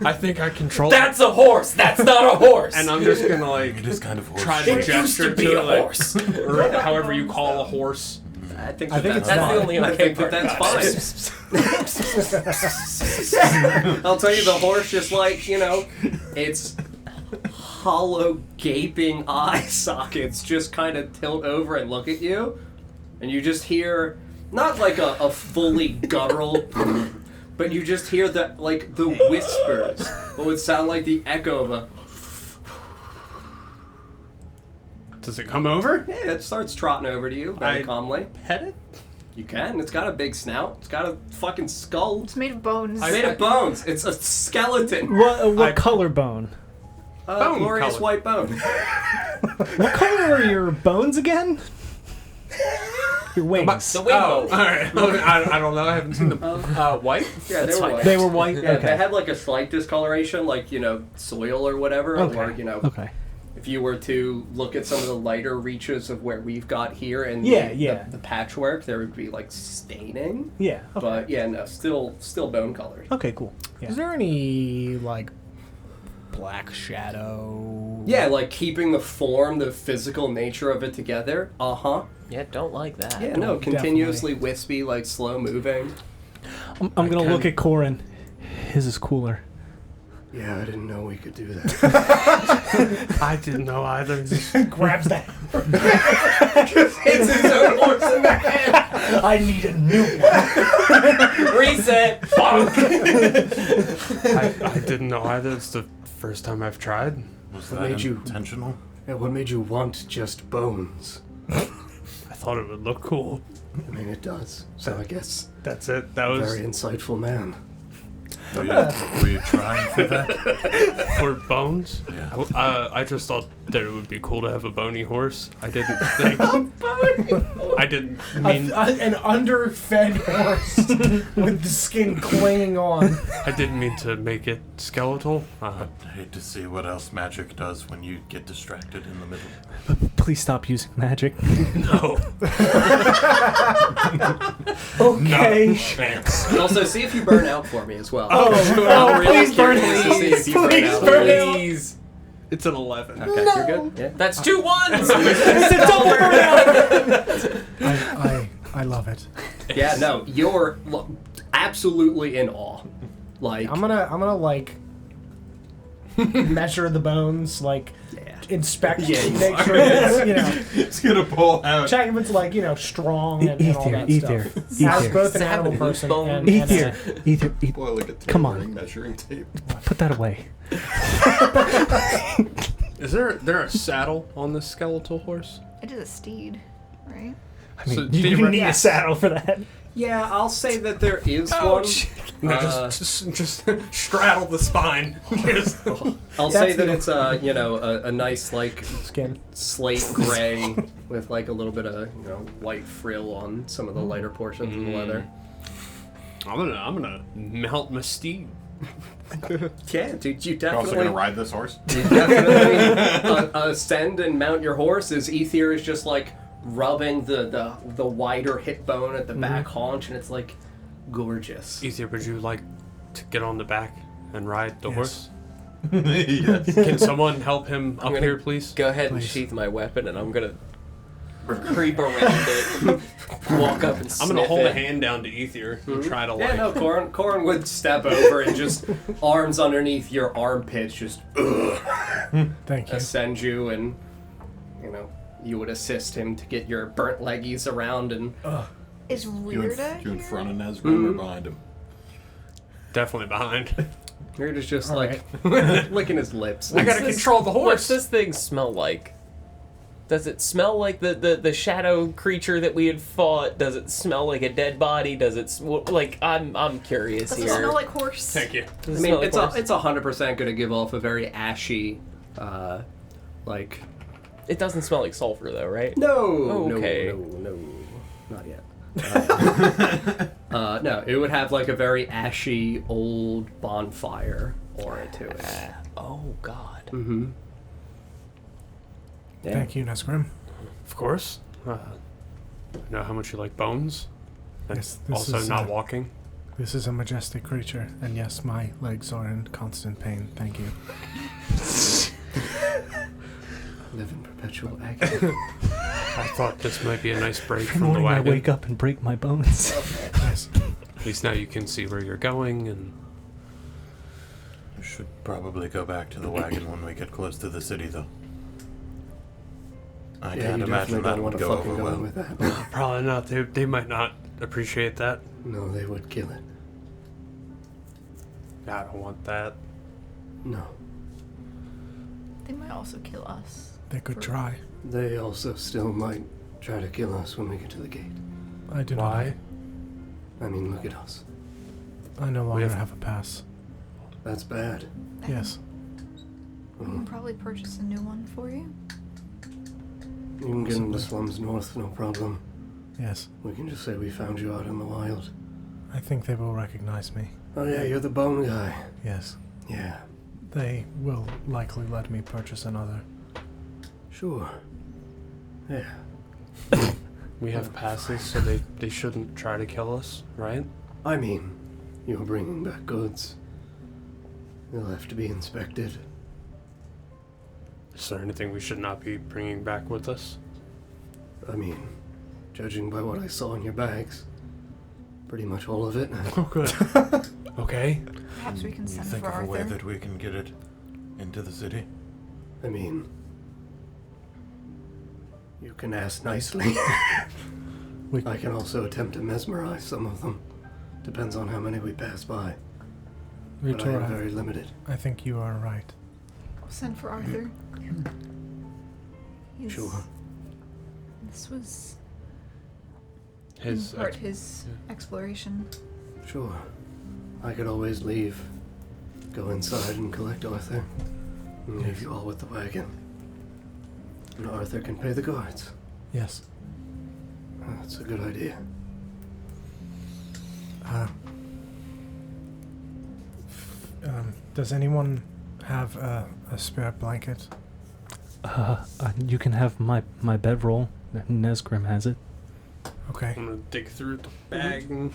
I think I control. That's a horse. That's not a horse. And I'm just gonna It is kind of horse. try to It used gesture to be a it, horse. or however you call a horse. I think I think that's it's That's fine. the only I okay think part that's about fine. I'll tell you, the horse just its hollow, gaping eye sockets just kind of tilt over and look at you, and you just hear not like a fully guttural, but you just hear the whispers, what would sound like the echo of a. Does it come over? Yeah, it starts trotting over to you very I- calmly. Pet it? You can. It's got a big snout. It's got a fucking skull. It's made of bones. It's made of bones. It's a skeleton. What color bone? Bone Glorious colour. white bone. What color are your bones again? Your wings. The wing Oh, bone. all right. I don't know. I haven't seen them. White? Yeah, they were white. They were white? Yeah, Okay. they had a slight discoloration, soil or whatever. Okay. Or, Okay. if you were to look at some of the lighter reaches of where we've got here and the patchwork, there would be staining. Yeah. Okay. But yeah, no, still bone colored. Okay, cool. Yeah. Is there any black shadow? Yeah, keeping the form, the physical nature of it together. Uh-huh. Yeah, don't like that. Yeah, no, continuously wispy, slow moving. I'm gonna look at Corin. His is cooler. Yeah, I didn't know we could do that. I didn't know either. Grabs that. Hits his own horse in the head. I need a new one. Reset. Fuck. I didn't know either. It's the first time I've tried. Was What that made you- intentional? Yeah, what made you want just bones? I thought it would look cool. I mean, it does. So I guess That's it. That was very insightful man. Were you trying for that? for bones. Yeah. Well, I just thought that it would be cool to have a bony horse. I didn't think. I didn't mean. An underfed horse with the skin clinging on. I didn't mean to make it skeletal. I hate to see what else magic does when you get distracted in the middle. Please stop using magic. No. Okay. Thanks. Also, see if you burn out for me as well. Oh, I'm really please burn curious to see if you burn out. Please. It's an 11. Okay, you're good. Yeah. That's 2 ones. It's a double burnout. I love it. Yeah, no, you're absolutely in awe. I'm gonna measure the bones, inspect, make sure it's, It's gonna pull out. check if it's strong and all that stuff. As both an animal person and Ether. Ether. Boy, like a Come on. measuring tape. Put that away. Is there a saddle on this skeletal horse? It is a steed, right? I mean, So you they were- need a saddle for that. Yeah, I'll say that there is No, just straddle the spine. I'll say that it's a nice like Skin. slate gray with like a little bit of white frill on some of the lighter portions of the leather. I'm gonna melt my steed. Yeah, dude, you You're also definitely gonna ride this horse? you definitely ascend and mount your horse as Ether is just like rubbing the wider hip bone at the back haunch, and it's like gorgeous. Easier, would you like to get on the back and ride the horse? Yes. Can someone help him up gonna here, please? Go ahead and sheath my weapon, and I'm gonna creep around it, walk up and I'm sniff gonna hold it. a hand down to Ether and try to Yeah, no, Corin would step over and just arms underneath your armpits, just Thank you. ascend you, and you would assist him to get your burnt leggies around and. Is Weirda You in here? front of Nesgrim or behind him? Definitely behind. Weird is just All like licking his lips. I gotta control the What's horse. this thing smell like? Does it smell like the shadow creature that we had fought? Does it smell like a dead body? Does it I'm curious Does it here. smell like horse? Thank you. Does I it mean, smell like horse? it's 100% going to give off a very ashy, like. It doesn't smell like sulfur though, right? No, Okay. no, not yet. No, it would have like a very ashy old bonfire aura to it. Oh God. Mm-hmm. Yeah. Thank you, Nesgrim. Of course. I know how much you like bones. And Yes, this also is, not walking. This is a majestic creature, and yes, my legs are in constant pain. Thank you. Live in perpetual agony. I thought this might be a nice break Every from the morning I wagon. wake up and break my bones. Yes. At least now you can see where you're going, and We should probably go back to the wagon when we get close to the city, though. I Yeah, can't you imagine definitely that don't want would to go fucking over go well. in with that. probably not. They might not appreciate that. No, they would kill it. I don't want that. No. They might also kill us. They could try. They also still might try to kill us when we get to the gate. I do Why? I mean, look at us. not. I no longer have- have a pass. That's bad. Yes. We can probably purchase a new one for you. You can get in the slums north, no problem. Yes. We can just say we found you out in the wild. I think they will recognize me. Oh yeah, you're the bone guy. Yes. Yeah, They will likely let me purchase another. sure. Yeah. We have passes, so they shouldn't try to kill us, right? I mean, you're bringing back goods. They'll have to be inspected. Is there anything we should not be bringing back with us? I mean, judging by what I saw in your bags, pretty much all of it. Oh, good. Okay. Perhaps we can You send think for of a way Arthur. that we can get it into the city? I mean, you can ask nicely. We- I can also attempt to mesmerize some of them. Depends on how many we pass by. But I am Ritora, very limited. I think you are right. Send for Arthur. He's- Sure. This was His in part his exploration. Sure. I could always leave. Go inside and collect Arthur. And leave you all with the wagon. And Arthur can pay the guards. Yes. That's a good idea. Does anyone have a spare blanket? You can have my bedroll. Nesgrim has it. Okay. I'm gonna dig through the bag and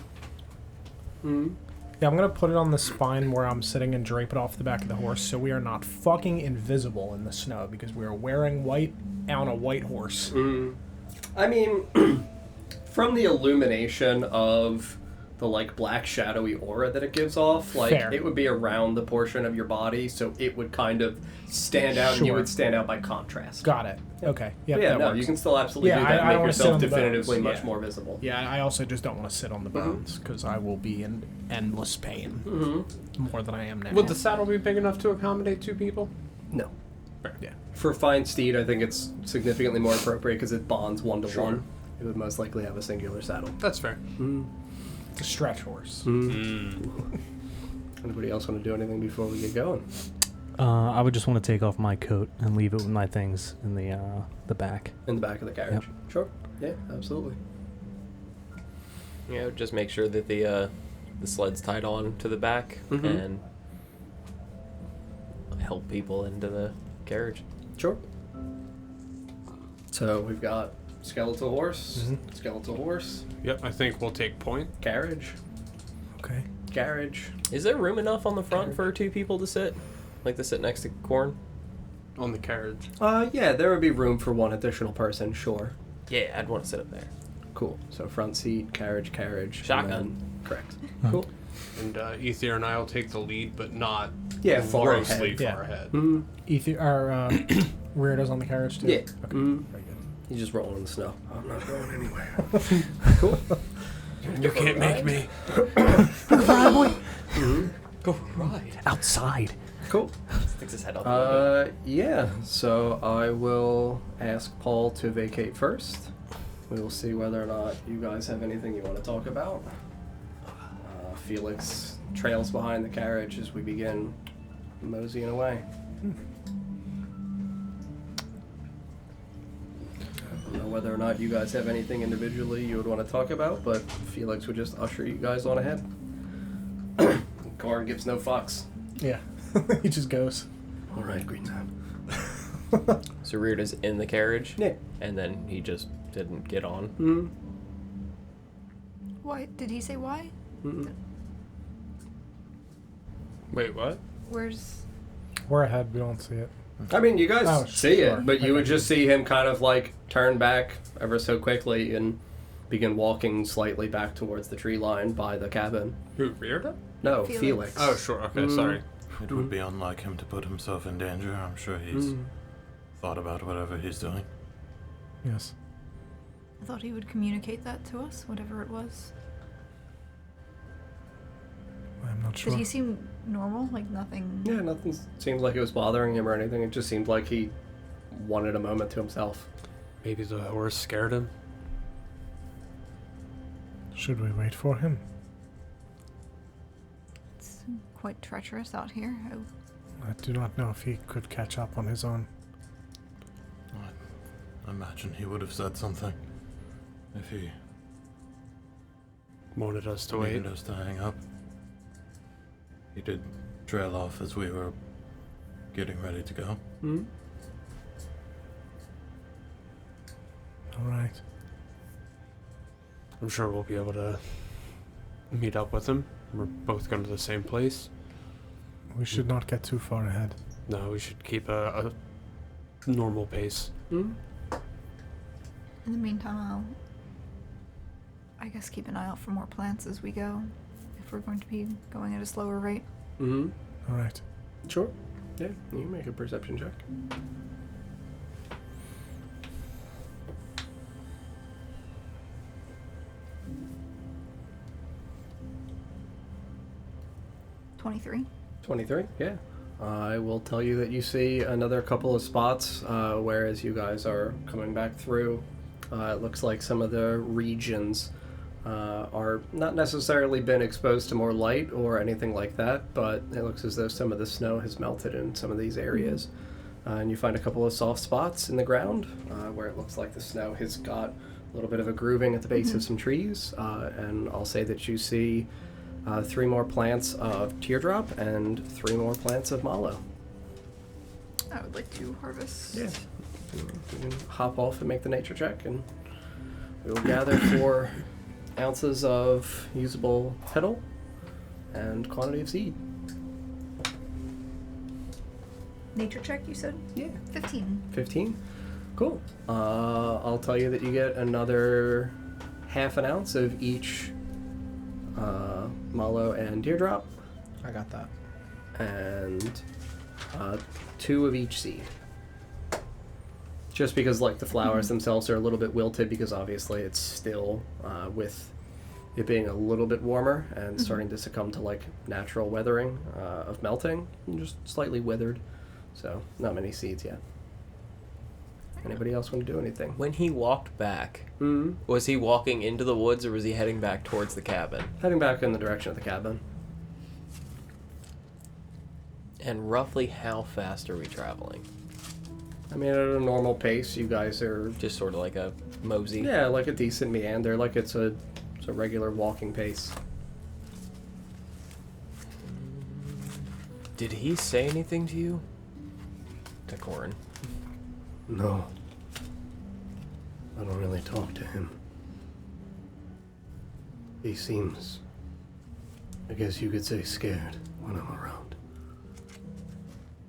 Yeah, I'm gonna put it on the spine where I'm sitting and drape it off the back of the horse so we are not fucking invisible in the snow because we are wearing white on a white horse. I mean, from the illumination of the like black shadowy aura that it gives off, like Fair. it would be around the portion of your body, so it would kind of stand out, and you Sure. would stand out by contrast. Got it. Okay. Yep, But yeah, that no, works. you can still absolutely Yeah, do that. I And don't make wanna sit yourself on the definitively bones, much yeah. more visible. Yeah, I also just don't want to sit on the bones because I will be in endless pain. More than I am now. would the saddle be big enough to accommodate two people? No. Yeah. For fine steed, I think it's significantly more appropriate because it bonds 1 to 1. it would most likely have a singular saddle. That's fair. The stretch horse. Anybody else want to do anything before we get going? I would just want to take off my coat and leave it with my things in the back. In the back of the carriage. Sure. Yeah, absolutely. Yeah, just make sure that the sled's tied on to the back and help people into the carriage. Sure. So we've got skeletal horse, skeletal horse, Yep, I think we'll take point. carriage, Okay. carriage. Is there room enough on the front for 2 people to sit? Like to sit next to Corn? On the carriage. Yeah, there would be room for one additional person, sure. Yeah, I'd want to sit up there. Cool. So front seat, carriage, carriage. and Shotgun. then- Correct. Cool. And Ether and I will take the lead, but not Yeah, far grossly ahead. far ahead. Weirdos on the carriage too. Yeah. Okay. Mhm. Very good. He's just rolling in the snow. I'm not going anywhere. You can't make me. Go right. Outside. Cool. Sticks his head out. Yeah. So I will ask Paul to vacate first. We will see whether or not you guys have anything you want to talk about. Felix trails behind the carriage as we begin moseying away. I don't know whether or not you guys have anything individually you would want to talk about, but Felix would just usher you guys on ahead. Corn gives no fucks. Yeah. He just goes. All right, Green Man. So Rearda's in the carriage? Yeah. And then he just didn't get on? Mm-hmm. Why? Did he say why? Mm-mm. Wait, what? Where's... We're ahead. We don't see it. I mean, you guys Oh, see sure. it, but you Okay. would just see him kind of like turn back ever so quickly and begin walking slightly back towards the tree line by the cabin. Who, Rearda? No, Felix. Felix. Oh, sure. Okay, sorry. It would be unlike him to put himself in danger. I'm sure he's thought about whatever he's doing. Yes. I thought he would communicate that to us, whatever it was. I'm not sure. Did he seem normal? Like nothing... Yeah, nothing seemed like it was bothering him or anything. It just seemed like he wanted a moment to himself. Maybe the horse scared him. Should we wait for him? It's quite treacherous out here. I do not know if he could catch up on his own. I imagine he would have said something if he Wanted us to wait. needed us to hang up. He did trail off as we were getting ready to go. Hmm? All right. I'm sure we'll be able to meet up with him. We're both going to the same place. We should not get too far ahead. No, we should keep a normal pace. Hmm? In the meantime, I'll... I guess keep an eye out for more plants as we go. If we're going to be going at a slower rate. Mm-hmm. All right. Sure. Yeah, you can make a perception check. $23. 23, yeah. I will tell you that you see another couple of spots where, as you guys are coming back through, it looks like some of the regions are not necessarily been exposed to more light or anything like that, but it looks as though some of the snow has melted in some of these areas. And you find a couple of soft spots in the ground where it looks like the snow has got a little bit of a grooving at the base of some trees. And I'll say that you see 3 more plants of teardrop and 3 more plants of mallow. I would like to harvest. Yeah. You can hop off and make the nature check, and we will gather 4 ounces of usable petal and quantity of seed. Nature check, you said? Yeah. 15. 15? Cool. I'll tell you that you get another half an ounce of each mallow and teardrop, I got that. and 2 of each seed. Just because, like, the flowers themselves are a little bit wilted because obviously it's still with it being a little bit warmer and starting to succumb to, like, natural weathering of melting, and just slightly withered. So, not many seeds yet. Anybody else want to do anything? When he walked back, Mm-hmm. was he walking into the woods or was he heading back towards the cabin? Heading back in the direction of the cabin. And roughly how fast are we traveling? I mean, at a normal pace, you guys are... Just sort of like a mosey? Yeah, like a decent meander, like it's a regular walking pace. Did he say anything to you? To Corin. No. I don't really talk to him. He seems, I guess you could say, scared when I'm around.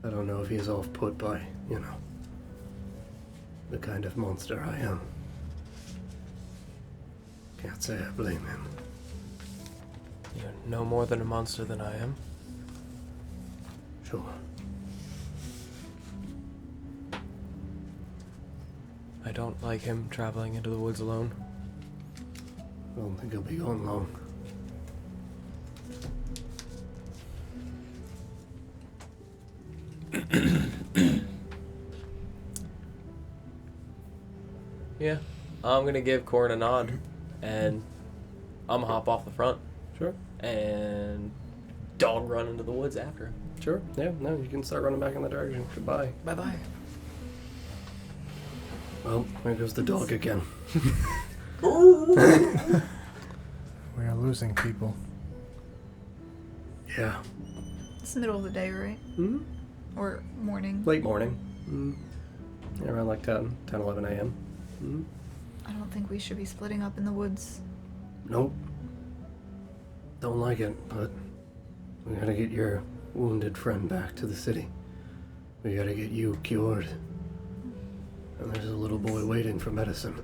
I don't know if he's off put by, you know, the kind of monster I am. Can't say I blame him. You're no more than a monster than I am. Sure. I don't like him traveling into the woods alone. I don't think he'll be gone long. Yeah. I'm gonna give Corin a nod, and I'm gonna hop off the front Sure. and dog run into the woods after him. Sure. Yeah, no, you can start running back in that direction. Goodbye. Bye-bye. Well, there goes the dog again. We are losing people. Yeah. It's the middle of the day, right? Hmm? Or morning. Late morning. Yeah, around like 10, 11 a.m. I don't think we should be splitting up in the woods. Nope. Don't like it, but we gotta get your wounded friend back to the city. We gotta get you cured. And there's a little boy waiting for medicine.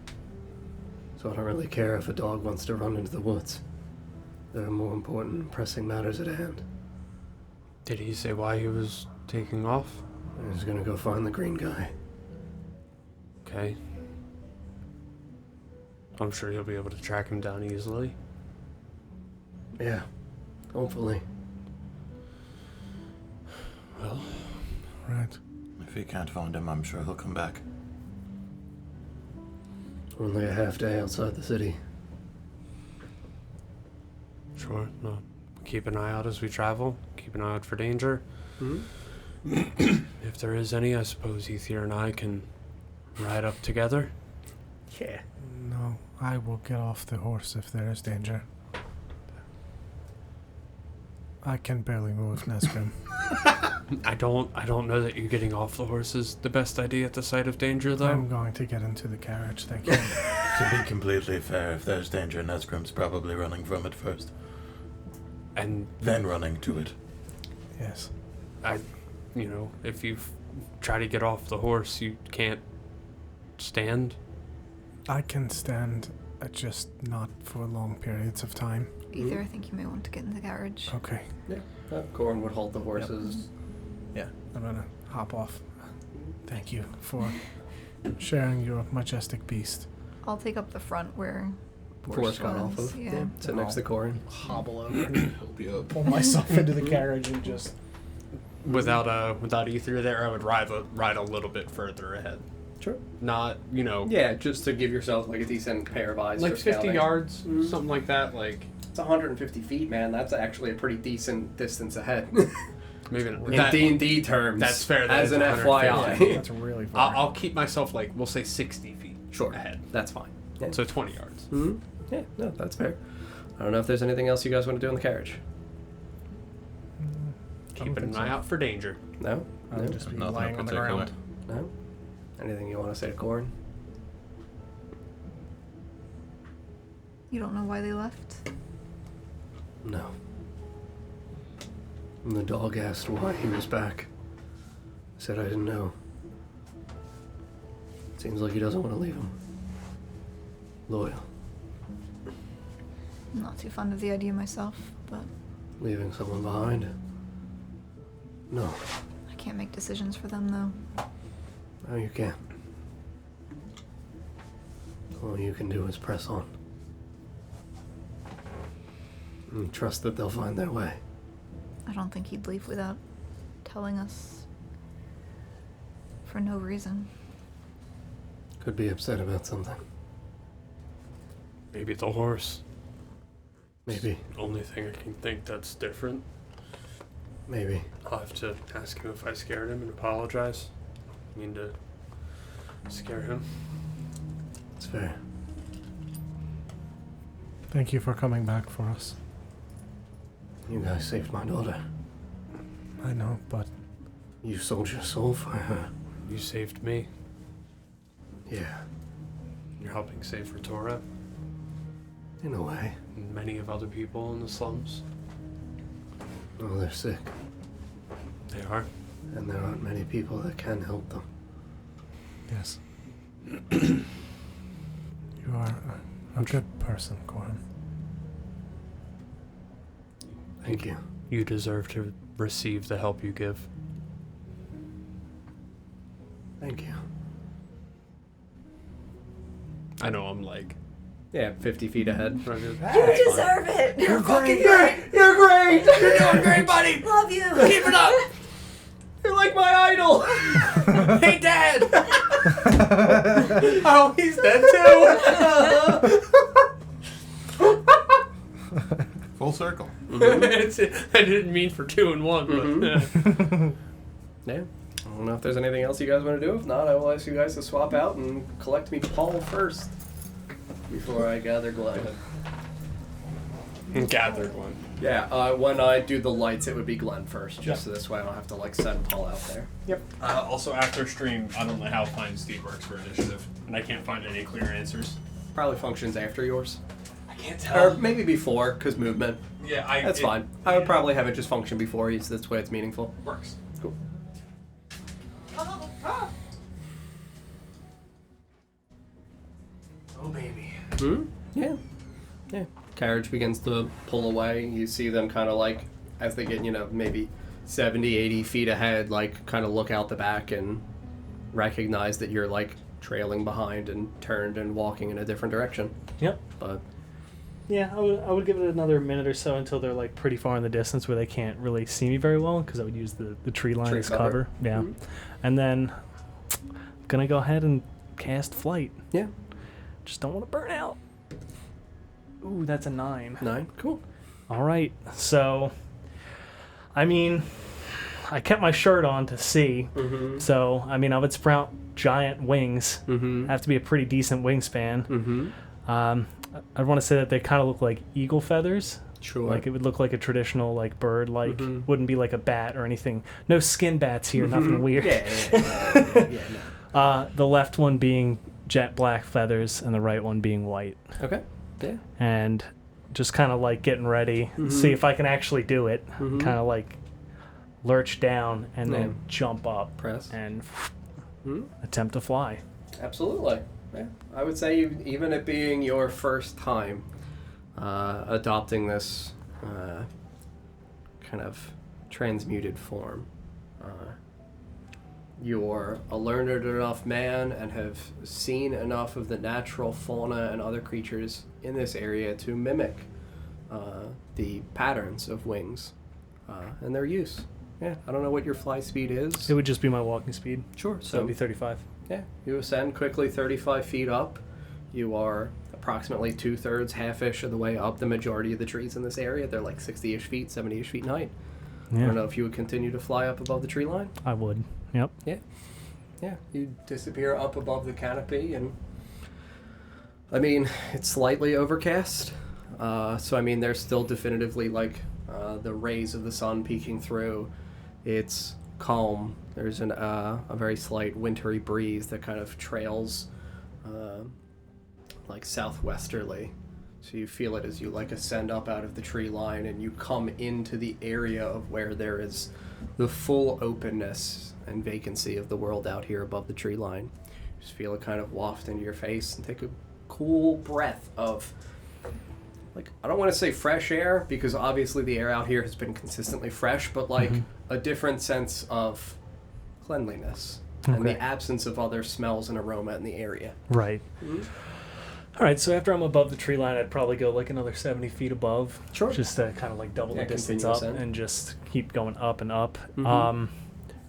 So I don't really care if a dog wants to run into the woods. There are more important and pressing matters at hand. Did he say why he was taking off? He's gonna go find the green guy. Okay. I'm sure he'll be able to track him down easily. Yeah, hopefully. Well, Right. If he can't find him, I'm sure he'll come back. Only a half day outside the city. sure. No. Keep an eye out as we travel. Keep an eye out for danger. If there is any, I suppose Ethier and I can ride up together. Yeah. No, I will get off the horse if there is danger. I can barely move, Nesgrim. I don't know that you getting off the horse is the best idea at the sight of danger, though. I'm going to get into the carriage, thank you. To be completely fair, if there's danger, Nesgrim's probably running from it first. And Then running to it. Yes. if you try to get off the horse, you can't stand. I can stand, just not for long periods of time. Either I think you may want to get in the carriage. Okay. Yeah. Corin would hold the horses. Yeah, I'm gonna hop off. Thank you for sharing your majestic beast. I'll take up the front where Forrest got off was, of. yeah. Sit next to Corin. Hobble over and pull myself into the carriage and just... Without Ether there, I would ride a little bit further ahead. Sure. Not, Yeah, just to give yourself like a decent pair of eyes. like for 50 scouting. yards, Mhm. something like that. Like It's 150 feet, man. That's actually a pretty decent distance ahead. maybe In D&D terms. That's fair, that As is an 150. FYI. That's really far. I'll keep myself like we'll say 60 feet Sure. ahead, That's fine. Yeah. so 20 yards. Hmm. Yeah, no, that's fair. I don't know if there's anything else you guys want to do in the carriage. Keep think an so. eye out for danger. No? I No? would just be Nothing lying on the particular. ground. No? Anything you want to say to Corin? You don't know why they left? No. When the dog asked why he was back, I said I didn't know. Seems like he doesn't want to leave him. Loyal. I'm not too fond of the idea myself, but Leaving someone behind? No. I can't make decisions for them, though. No, you can't. All you can do is press on. And trust that they'll find their way. I don't think he'd leave without telling us for no reason. Could be upset about something. Maybe the horse. Maybe. Only thing I can think that's different. Maybe. I'll have to ask him if I scared him and apologize. I mean to scare him. It's fair. Thank you for coming back for us. You guys saved my daughter. I know, but You sold your soul for her. You saved me. Yeah, You're helping save Retora in a way. and many of other people in the slums. Oh, they're sick. They are. And there aren't many people that can help them. yes. You are a good person, Goran. Thank you. You deserve to receive the help you give. Thank you. I know I'm like... Yeah, 50 feet ahead. You deserve it. You're fucking great. You're great. You're doing great, buddy. Love you. Keep it up. You're like my idol. Hey, Dad. Oh, he's dead too! Full circle. I didn't mean for 2 and 1, but... Yeah. I don't know if there's anything else you guys want to do. If not, I will ask you guys to swap out and collect me Paul first. Before I gather Glenn. Gathered one. Yeah, when I do the lights, it would be Glenn first. Just so this way I don't have to, like, send Paul out there. Yep. Also, after stream, I don't know how Find Steve works for initiative, and I can't find any clear answers. Probably functions after yours. I can't Or tell. maybe before, because movement. Yeah, That's fine. I would probably have it just function before he's. That's the way it's meaningful. Works. Cool. Oh, baby. Yeah. Yeah. Carriage begins to pull away. You see them kind of like, as they get, maybe 70, 80 feet ahead, like kind of look out the back and recognize that you're like trailing behind and turned and walking in a different direction. Yep. But Yeah, I would give it another minute or so until they're like pretty far in the distance where they can't really see me very well because I would use the tree line Tree as cover. cover. Yeah. And then I'm gonna go ahead and cast flight. yeah, Just don't want to burn out. Ooh, that's a 9. 9. Cool. All right. So, I mean, I kept my shirt on to see. Mm-hmm. So, I mean, I would sprout giant wings. Mm-hmm. Have to be a pretty decent wingspan. Mm-hmm. I'd want to say that they kind of look like eagle feathers. Sure. Like it would look like a traditional like bird. Like Mhm. wouldn't be like a bat or anything. No skin bats here. Nothing weird. Yeah. The left one being jet black feathers and the right one being white. Okay. Yeah. And just kind of like getting ready, Mhm. see if I can actually do it. Mhm. Kind of like lurch down and Yeah. then jump up Press. and Hmm? attempt to fly. Absolutely. Yeah. I would say even it being your first time adopting this kind of transmuted form, you're a learned enough man and have seen enough of the natural fauna and other creatures in this area to mimic the patterns of wings and their use. Yeah, I don't know what your fly speed is. It would just be my walking speed. Sure. So it'd be 35. Yeah, you ascend quickly 35 feet up. You are approximately 2/3, half-ish of the way up the majority of the trees in this area. They're like 60-ish feet, 70-ish feet in height. I don't know if you would continue to fly up above the tree line. I would. Yep. Yeah, you disappear up above the canopy, and I mean, it's slightly overcast. So I mean, there's still definitively like the rays of the sun peeking through. It's calm. There's a very slight wintry breeze that kind of trails like southwesterly. So you feel it as you like ascend up out of the tree line and you come into the area of where there is the full openness and vacancy of the world out here above the tree line. Just feel it kind of waft into your face and take a cool breath of, like, I don't want to say fresh air because obviously the air out here has been consistently fresh, but like a different sense of cleanliness and Okay. the absence of other smells and aroma in the area. Right. All right, so after I'm above the tree line, I'd probably go like another 70 feet above. Sure. Just to kind of like double Yeah, the distance continue up ascent. and just keep going up and up. Mhm.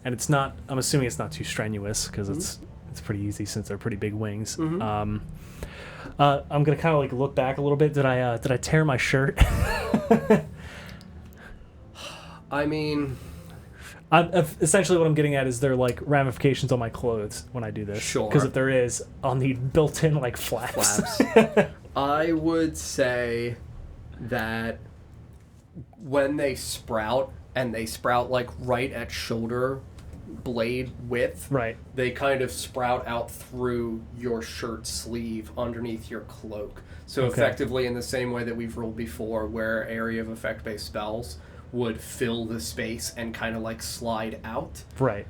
And it's not, I'm assuming it's not too strenuous because it's it's pretty easy since they're pretty big wings. Mm-hmm. I'm gonna kind of like look back a little bit. Did I tear my shirt? I mean, Essentially what I'm getting at is there like ramifications on my clothes when I do this. Sure. Because if there is, I'll need built-in like flaps. I would say that when they sprout, and they sprout like right at shoulder blade width, Right. they kind of sprout out through your shirt sleeve underneath your cloak. So Okay. effectively in the same way that we've ruled before, where area of effect based spells would fill the space and kind of like slide out, Right.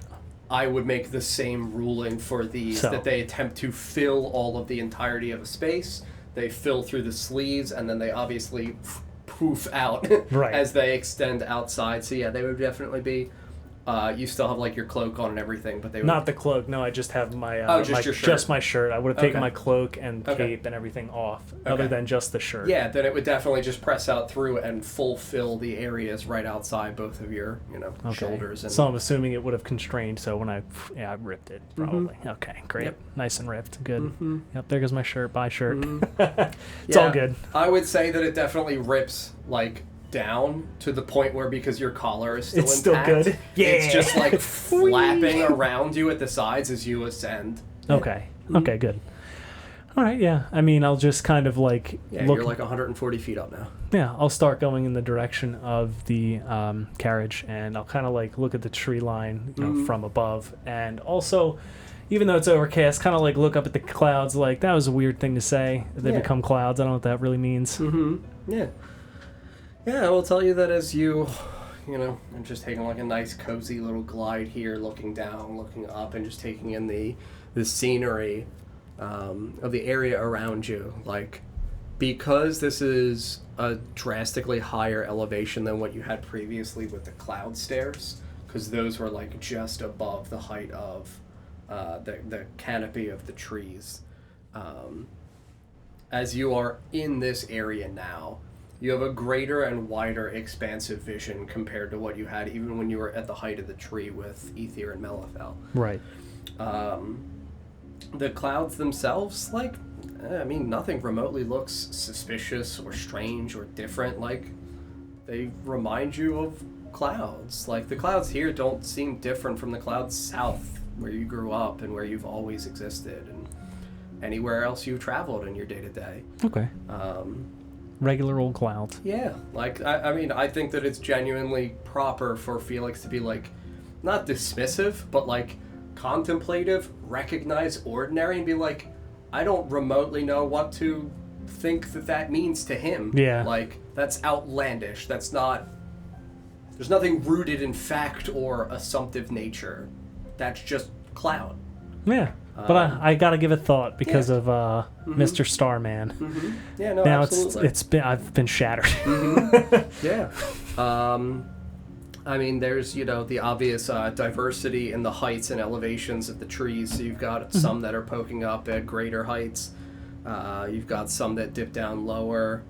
I would make the same ruling for these, So- that they attempt to fill all of the entirety of a space. They fill through the sleeves, and then they obviously poof out Right. as they extend outside. So yeah, they would definitely be. You still have like your cloak on and everything, but they would Not the cloak. No, I just have my Oh, just your shirt. just my shirt. I would have taken Okay. my cloak and Okay. cape and everything off, other Okay. than just the shirt. Yeah, then it would definitely just press out through and fulfill the areas right outside both of your, Okay. shoulders. And So I'm assuming it would have constrained. So when I ripped it probably. Okay, great, Yep. nice and ripped, good. Mhm. Yep, there goes my shirt. Bye shirt. It's Yeah, all good. I would say that it definitely rips like down to the point where, because your collar is still It's still intact, good. Yeah. it's just like flapping around you at the sides as you ascend. Okay. Mm-hmm. Okay, good. All right, yeah. I mean, I'll just kind of like Yeah, look. you're like 140 feet up now. Yeah, I'll start going in the direction of the carriage, and I'll kind of like look at the tree line, from above, and also, even though it's overcast, kind of like look up at the clouds. Like, that was a weird thing to say. They Yeah. become clouds. I don't know what that really means. Mm-hmm. Yeah. Yeah, I will tell you that as you, I'm just taking like a nice cozy little glide here, looking down, looking up, and just taking in the scenery of the area around you. Like, because this is a drastically higher elevation than what you had previously with the cloud stairs, because those were like just above the height of the canopy of the trees. As you are in this area now, you have a greater and wider expansive vision compared to what you had even when you were at the height of the tree with Ether and Melifel. Right. The clouds themselves, nothing remotely looks suspicious or strange or different. Like, they remind you of clouds. Like, the clouds here don't seem different from the clouds south, where you grew up and where you've always existed, and anywhere else you've traveled in your day-to-day. Okay. Regular old clouds. Yeah, I think that it's genuinely proper for Felix to be, not dismissive, but, contemplative, recognize ordinary, and be like, I don't remotely know what to think that means to him. Yeah. That's outlandish. There's nothing rooted in fact or assumptive nature. That's just cloud. Yeah. But I gotta give it thought because of Mr. Starman. Mm-hmm. Yeah, no, Now absolutely. I've been shattered. Yeah. There's, the obvious diversity in the heights and elevations of the trees. So you've got some that are poking up at greater heights. You've got some that dip down lower.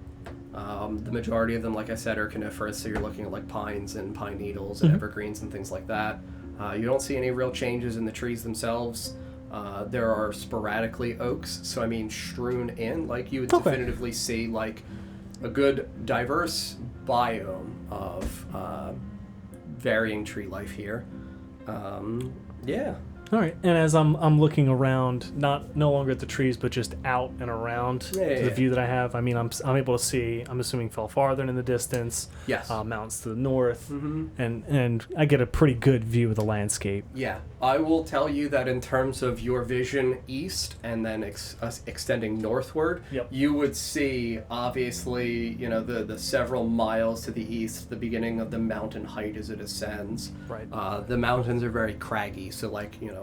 The majority of them, like I said, are coniferous. So you're looking at pines and pine needles and evergreens and things like that. You don't see any real changes in the trees themselves. There are sporadically oaks, so strewn in, you would definitively see a good diverse biome of varying tree life here. Yeah. All right. And as I'm looking around, no longer at the trees, but just out and around the view that I have, I'm able to see. I'm assuming fell farther in the distance. Yes. Mountains to the north, Mm-hmm. and I get a pretty good view of the landscape. Yeah, I will tell you that in terms of your vision east and then extending northward, Yep. you would see, obviously, the several miles to the east, the beginning of the mountain height as it ascends. Right. The mountains are very craggy, so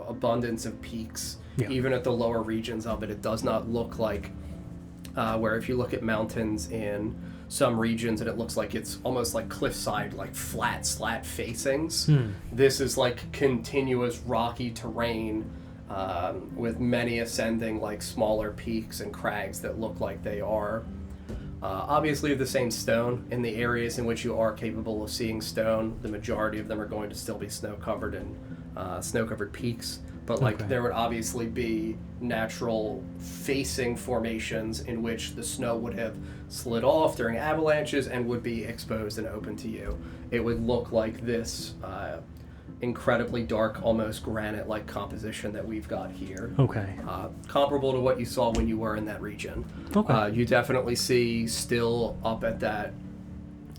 abundance of peaks. Yeah. Even at the lower regions of it, it does not look like where if you look at mountains in some regions and it looks like it's almost like cliffside, flat slat facings. This is continuous rocky terrain with many ascending smaller peaks and crags that look like they are obviously of the same stone. In the areas in which you are capable of seeing stone, the majority of them are going to still be snow covered and snow covered peaks. But like Okay. there would obviously be natural facing formations in which the snow would have slid off during avalanches and would be exposed and open to you. It would look like this incredibly dark, almost granite-like composition that we've got here. Okay. Comparable to what you saw when you were in that region. Okay. You definitely see still up at that,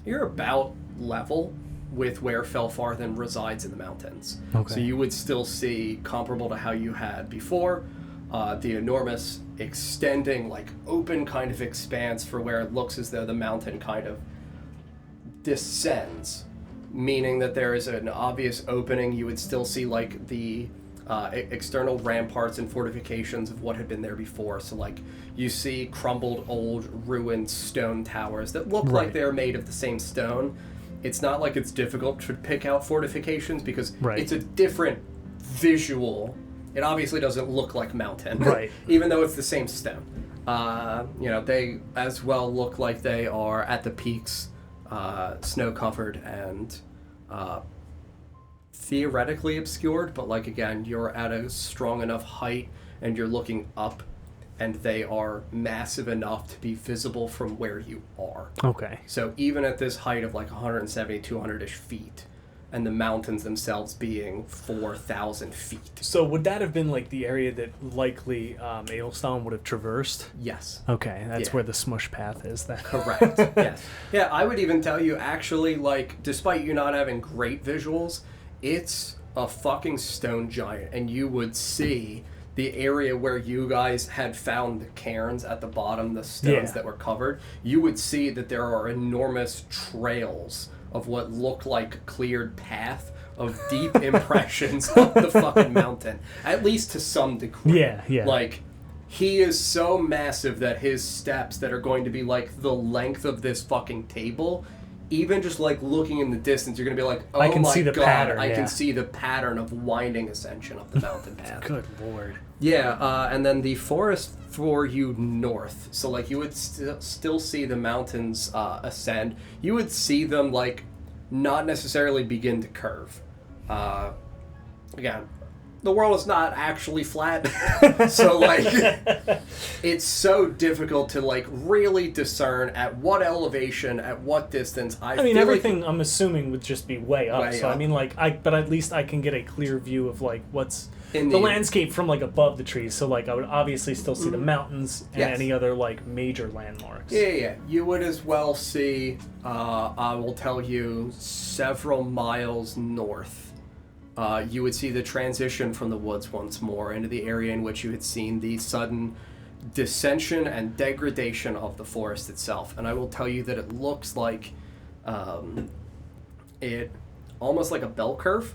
you're about level with where Felfarthen resides in the mountains. Okay. So you would still see, comparable to how you had before, the enormous extending, like open kind of expanse for where it looks as though the mountain kind of descends, meaning that there is an obvious opening. You would still see like the external ramparts and fortifications of what had been there before. So like you see crumbled old ruined stone towers that look like Right. they're made of the same stone. It's not like it's difficult to pick out fortifications because Right. it's a different visual. It obviously doesn't look like mountain, Right. even though it's the same stone. They as well look like they are at the peaks, snow covered and theoretically obscured, but like again, you're at a strong enough height and you're looking up and they are massive enough to be visible from where you are. Okay. So even at this height of like 170, 200-ish feet, and the mountains themselves being 4,000 feet. So would that have been like the area that likely Aelstone would have traversed? Yes. Okay, that's Yeah. where the smush path is then. Correct. Yes. Yeah, I would even tell you actually, like, despite you not having great visuals, it's a fucking stone giant, and you would see the area where you guys had found the cairns at the bottom, the stones Yeah. that were covered. You would see that there are enormous trails of what look like cleared path of deep impressions of the fucking mountain, at least to some degree. Yeah, yeah. Like, he is so massive that his steps that are going to be like the length of this fucking table, even just like looking in the distance, you're going to be like, oh I can my see the god, pattern, I yeah. can see the pattern of winding ascension of the mountain path. Good lord. Yeah, and then the forest for you north. So, like, you would still see the mountains ascend. You would see them, like, not necessarily begin to curve. Again, the world is not actually flat. So, like, it's so difficult to, like, really discern at what elevation, at what distance. I mean, feel everything I'm assuming would just be way up. Way so I up. mean, like, but at least I can get a clear view of like what's In the the- landscape from like above the trees. So like, I would obviously still see the mountains and Yes. any other like major landmarks. Yeah. You would as well see, I will tell you, several miles north. You would see the transition from the woods once more into the area in which you had seen the sudden dissension and degradation of the forest itself. And I will tell you that it looks like it almost like a bell curve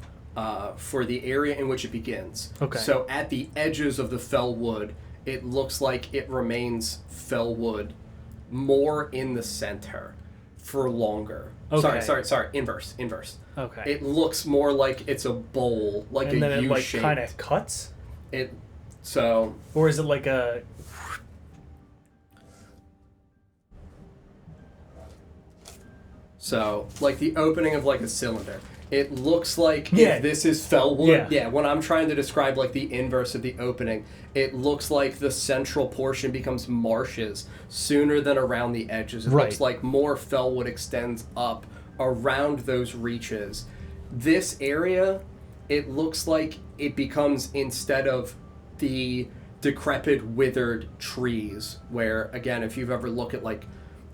for the area in which it begins. Okay. So at the edges of the fell wood, it looks like it remains fell wood more in the center for longer. Okay. Sorry. Inverse. Okay. It looks more like it's a bowl, like and a then it like U-shaped. kind of cuts, So or is it like a? like the opening of like a cylinder. It looks like Yeah. if this is fellwood. Yeah. When I'm trying to describe like the inverse of the opening, it looks like the central portion becomes marshes sooner than around the edges. It Right. looks like more fellwood extends up around those reaches. This area, it looks like it becomes, instead of the decrepit, withered trees, where, again, if you've ever looked at like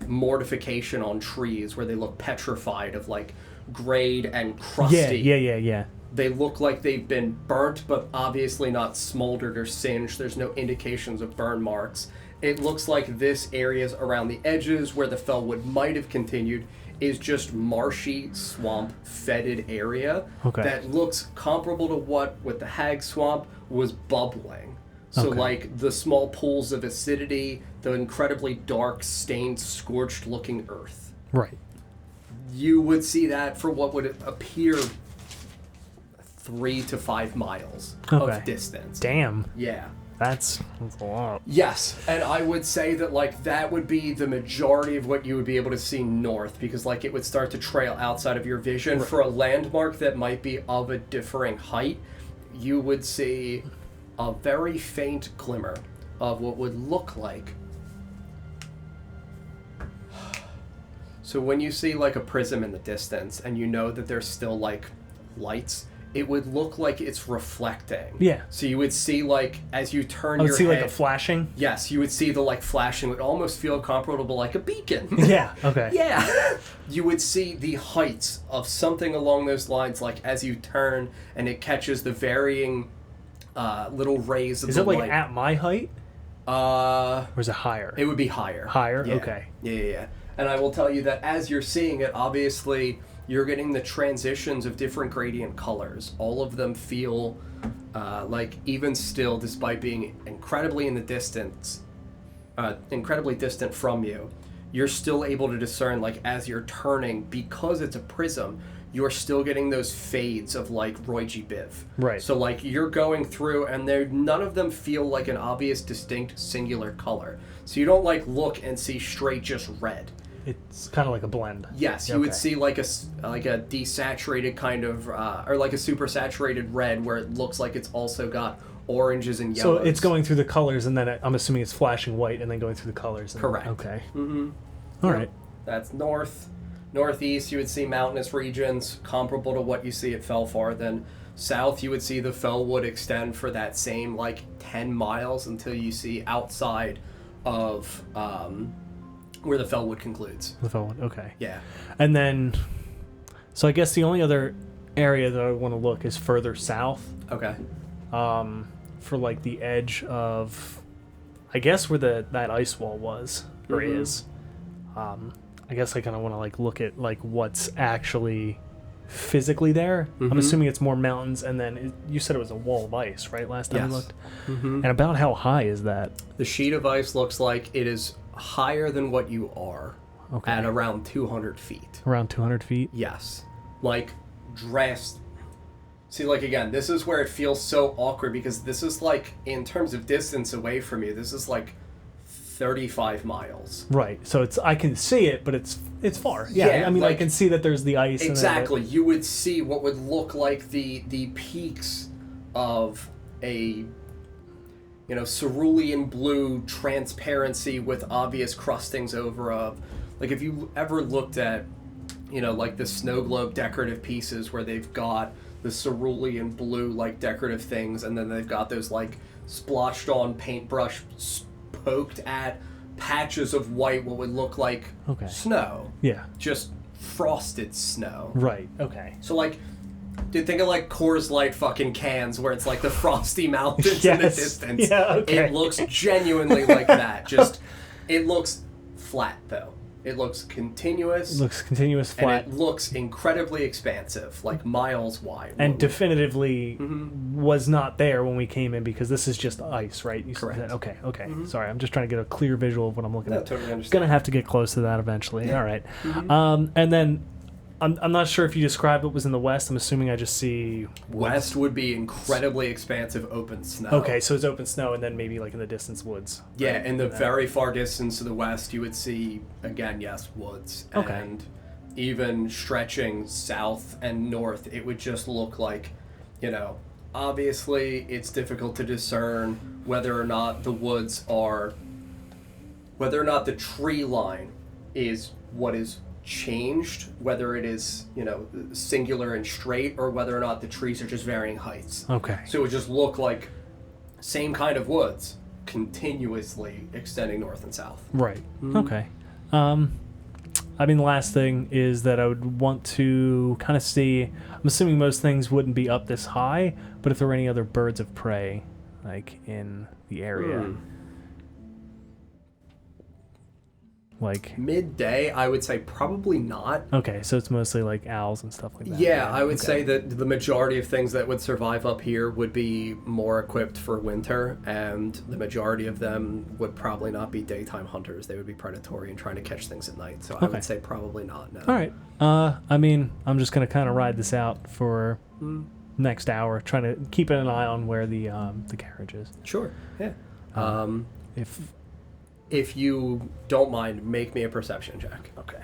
mortification on trees where they look petrified of like grayed and crusty. Yeah. They look like they've been burnt, but obviously not smoldered or singed. There's no indications of burn marks. It looks like this areas around the edges where the fellwood might have continued is just marshy, swamp, fetid area Okay. that looks comparable to what with the hag swamp was bubbling. So Okay. like the small pools of acidity, the incredibly dark, stained, scorched-looking earth. Right. You would see that for what would appear 3 to 5 miles Okay. of distance. Damn. Yeah. That's a lot. Yes, and I would say that like that would be the majority of what you would be able to see north, because like it would start to trail outside of your vision for a landmark that might be of a differing height. you would see a very faint glimmer of what would look like. So when you see like a prism in the distance and you know that there's still like lights, it would look like it's reflecting. Yeah. So you would see like as you turn I would your see head, like a flashing. yes, you would see the like flashing. It would almost feel comparable like a beacon. Yeah. Okay. Yeah. You would see the heights of something along those lines, like as you turn and it catches the varying little rays of Is the it like light. at my height, or is it higher? It would be higher. Higher? Yeah. Okay. Yeah. And I will tell you that as you're seeing it, obviously, you're getting the transitions of different gradient colors. All of them feel like, even still, despite being incredibly in the distance, incredibly distant from you, you're still able to discern, like, as you're turning, because it's a prism, you're still getting those fades of, like, Roy G. Biv. Right. So, like, you're going through, and none of them feel like an obvious, distinct, singular color. So you don't, like, look and see straight just red. It's kind of like a blend. Yes, you would see like a desaturated kind of, or like a super saturated red where it looks like it's also got oranges and yellows. So it's going through the colors, and then I'm assuming it's flashing white, and then going through the colors. Correct. Okay. Mm-hmm. All right. That's northeast. You would see mountainous regions comparable to what you see at Felfar. Then south, you would see the fell would extend for that same like 10 miles until you see outside of where the Fellwood concludes. The Fellwood, okay. Yeah. And then, so I guess the only other area that I want to look is further south. Okay. For like the edge of, I guess where that ice wall was or is. I guess I kind of want to like look at like what's actually physically there. I'm assuming it's more mountains, and then you said it was a wall of ice, right? Last time we looked. And about how high is that? The sheet of ice looks like it is higher than what you are at around 200 feet. Around 200 feet? Yes. Like, dressed. See, like, again, this is where it feels so awkward because this is, like, in terms of distance away from you, this is, like, 35 miles. Right. So I can see it, but it's far. Yeah. I mean, like, I can see that there's the ice. Exactly. You would see what would look like the peaks of a, you know, cerulean blue transparency with obvious crustings over of, like, if you ever looked at, you know, like the snow globe decorative pieces where they've got the cerulean blue, like, decorative things, and then they've got those, like, splotched on paintbrush poked at patches of white, what would look like snow. Yeah. Just frosted snow. Right. Okay. So, like, dude, think of like Coors Light fucking cans where it's like the frosty mountains in the distance. Yeah, okay. It looks genuinely like that. Just, it looks flat though. It looks continuous. It looks continuous, flat. And it looks incredibly expansive, like miles wide. And definitively was not there when we came in because this is just ice, right? You Correct. Said, okay. Sorry, I'm just trying to get a clear visual of what I'm looking at. Totally understand. Gonna have to get close to that eventually. Yeah. All right. And then I'm not sure if you described what was in the west. I'm assuming I just see west would be incredibly expansive open snow. Okay, so it's open snow, and then maybe like in the distance woods. Yeah, right? in the very far distance to the west, you would see again, yes, woods, and even stretching south and north, it would just look like, you know, obviously it's difficult to discern whether or not the woods are, whether or not the tree line is what is changed, whether it is, you know, singular and straight, or whether or not the trees are just varying heights. Okay. So it would just look like same kind of woods continuously extending north and south. Right. Okay. I mean, the last thing is that I would want to kind of see, I'm assuming most things wouldn't be up this high, but if there were any other birds of prey, like, in the area. Like midday, I would say probably not. Okay, so it's mostly like owls and stuff like that. Yeah, I would say that the majority of things that would survive up here would be more equipped for winter, and the majority of them would probably not be daytime hunters. They would be predatory and trying to catch things at night. So I would say probably not. No. All right. I mean, I'm just gonna kind of ride this out for next hour, trying to keep an eye on where the carriage is. Sure. Yeah. If you don't mind, make me a perception check. Okay.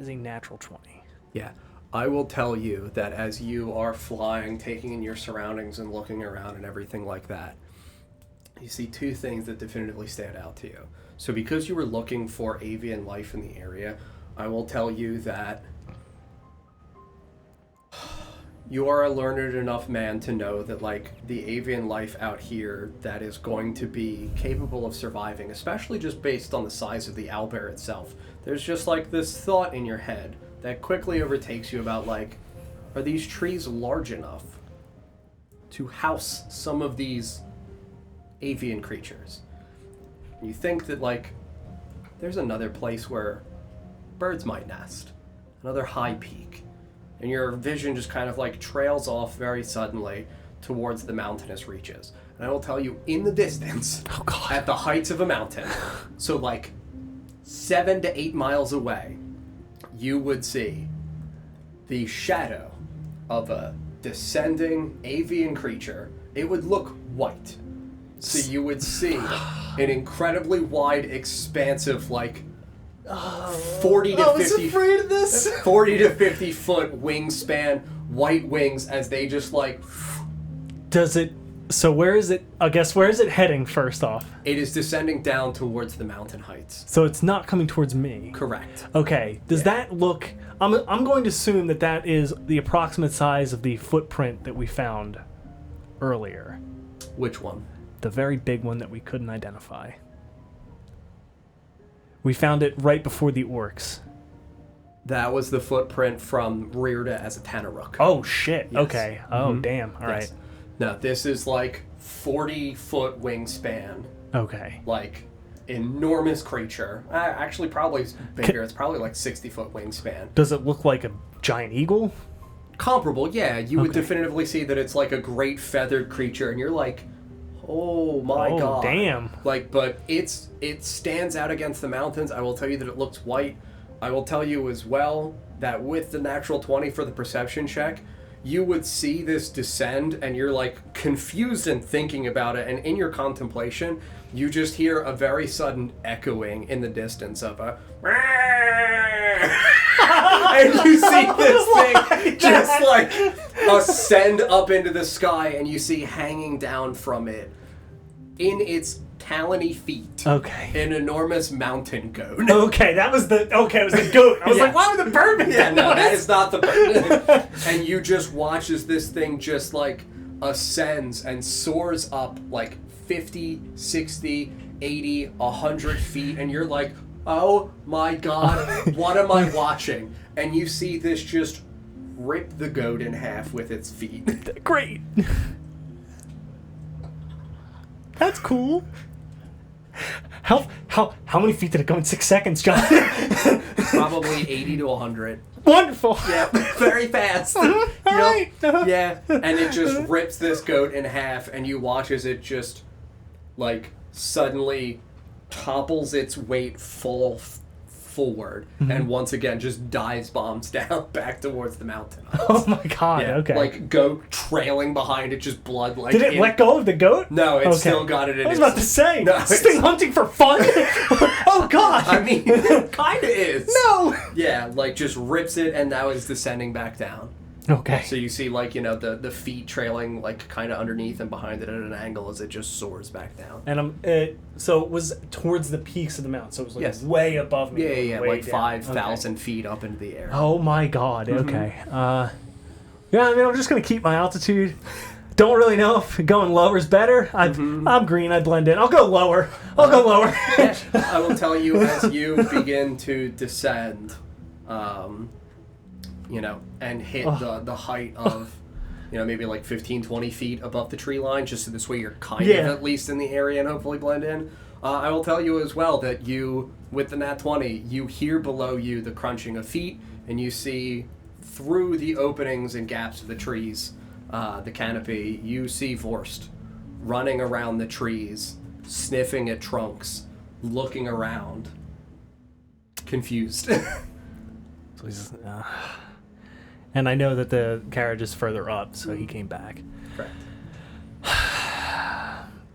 is a natural 20. Yeah. I will tell you that as you are flying, taking in your surroundings and looking around and everything like that, you see two things that definitively stand out to you. So because you were looking for avian life in the area, I will tell you that you are a learned enough man to know that, like, the avian life out here that is going to be capable of surviving, especially just based on the size of the owlbear itself, there's just, like, this thought in your head that quickly overtakes you about, like, are these trees large enough to house some of these avian creatures? And you think that, like, there's another place where birds might nest, another high peak. And your vision just kind of like trails off very suddenly towards the mountainous reaches. And I will tell you, in the distance, at the heights of a mountain, so like 7 to 8 miles away, you would see the shadow of a descending avian creature. It would look white. So you would see an incredibly wide, expansive, like 40 to 50. I was afraid of this. 40 to 50 foot wingspan, white wings as they just like. Does it? So where is it? I guess where is it heading first off? It is descending down towards the mountain heights. So it's not coming towards me. Correct. Okay. Does that look? I'm going to assume that that is the approximate size of the footprint that we found earlier. Which one? The very big one that we couldn't identify. We found it right before the orcs. That was the footprint from Rearda as a Tanaruk. Oh, shit. Yes. Okay. Oh, damn. All right. No, this is like 40-foot wingspan. Okay. Like, enormous creature. Actually, probably bigger. It's probably like 60-foot wingspan. Does it look like a giant eagle? Comparable, yeah. You would Okay. definitively see that it's like a great feathered creature, and you're like, oh my god. Oh, damn. Like, but it stands out against the mountains. I will tell you that it looks white. I will tell you as well that with the natural 20 for the perception check, you would see this descend, and you're like confused and thinking about it, and in your contemplation, you just hear a very sudden echoing in the distance of a and you see this thing just like ascend up into the sky, and you see hanging down from it in its talony feet Okay. an enormous mountain goat. Okay, that was the... Okay, it was the goat. I was Yeah. like, why would the bird make Yeah, that no, that noise? is not the bird. And you just watch as this thing just like ascends and soars up like 50, 60, 80, 100 feet, and you're like, oh my god, what am I watching? And you see this just rip the goat in half with its feet. Great. That's cool. How many feet did it go in 6 seconds, John? Probably 80 to 100. Wonderful. Yeah, very fast. Alright. Yeah, and it just rips this goat in half, and you watch as it just, like, suddenly topples its weight forward, and once again just dives bombs down back towards the mountain. Oh my god, Yeah, okay. like goat trailing behind it, just blood like. Did it let go of the goat? No, it Okay. still got it in I was its. about to say, No, this thing hunting for fun? Oh god. I mean, it kinda is. No. Yeah, like just rips it, and now it's descending back down. Okay. So you see, like, you know, the feet trailing, like, kind of underneath and behind it at an angle as it just soars back down. And so it was towards the peaks of the mountain, so it was like Yes. way above me. Yeah, way like down. 5,000 feet up into the air. Oh my god, okay. Yeah, I mean, I'm just gonna keep my altitude. Don't really know if going lower is better. I'm green, I blend in. I'll go lower. I'll go lower. Yeah, I will tell you as you begin to descend, you know, and hit the height of, you know, maybe like 15, 20 feet above the tree line, just so this way you're kind of at least in the area and hopefully blend in. I will tell you as well that you, with the nat 20, you hear below you the crunching of feet, and you see through the openings and gaps of the trees, the canopy, you see Vorst running around the trees, sniffing at trunks, looking around, confused. So he's, and I know that the carriage is further up, so he came back. Correct.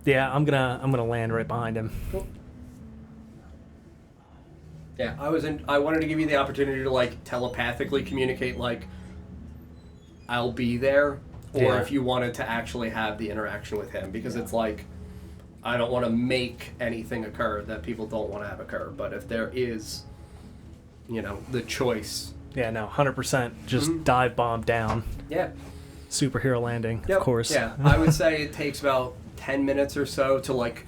Yeah, I'm gonna land right behind him. Yeah, I wanted to give you the opportunity to like telepathically communicate, like, I'll be there, or Yeah. if you wanted to actually have the interaction with him, because it's like, I don't want to make anything occur that people don't want to have occur, but if there is, you know, the choice. Yeah, no, 100%. Just dive bomb down. Yeah. Superhero landing, Yep. of course. Yeah, I would say it takes about 10 minutes or so to like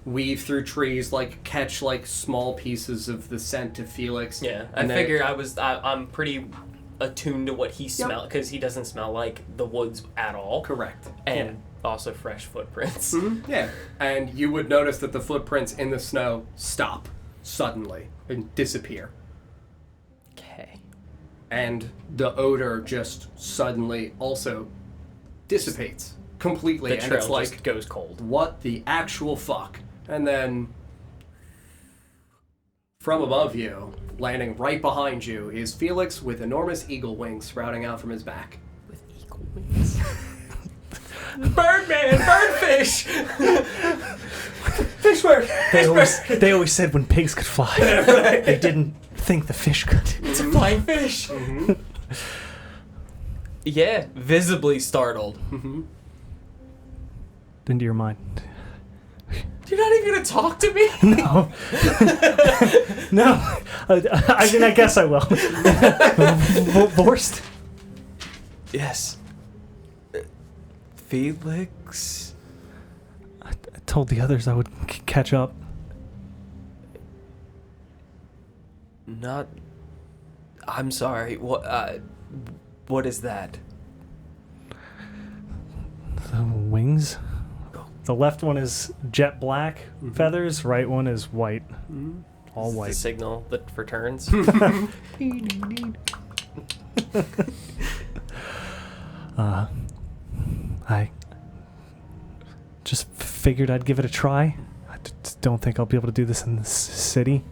weave through trees, like catch like small pieces of the scent of Felix. Yeah, I and then- figure I'm pretty attuned to what he smells, because he doesn't smell like the woods at all. Correct. And also fresh footprints. Yeah, and you would notice that the footprints in the snow stop suddenly and disappear. Okay. And the odor just suddenly also dissipates completely. The And trail it's like, just goes cold. what the actual fuck? And then from above you, landing right behind you, is Felix with enormous eagle wings sprouting out from his back. With eagle wings. Birdman! Birdfish! Fish bird! They always said when pigs could fly. They didn't think the fish could. It's a flying fish! Yeah, visibly startled. Into your mind. You're not even gonna talk to me? No. No. I mean, I guess I will. Vorst? Yes. Felix? I told the others I would catch up. Not... I'm sorry, what is that? The wings? The left one is jet black feathers, right one is white. All The white. signal that for turns? I just figured I'd give it a try. I don't think I'll be able to do this in this city.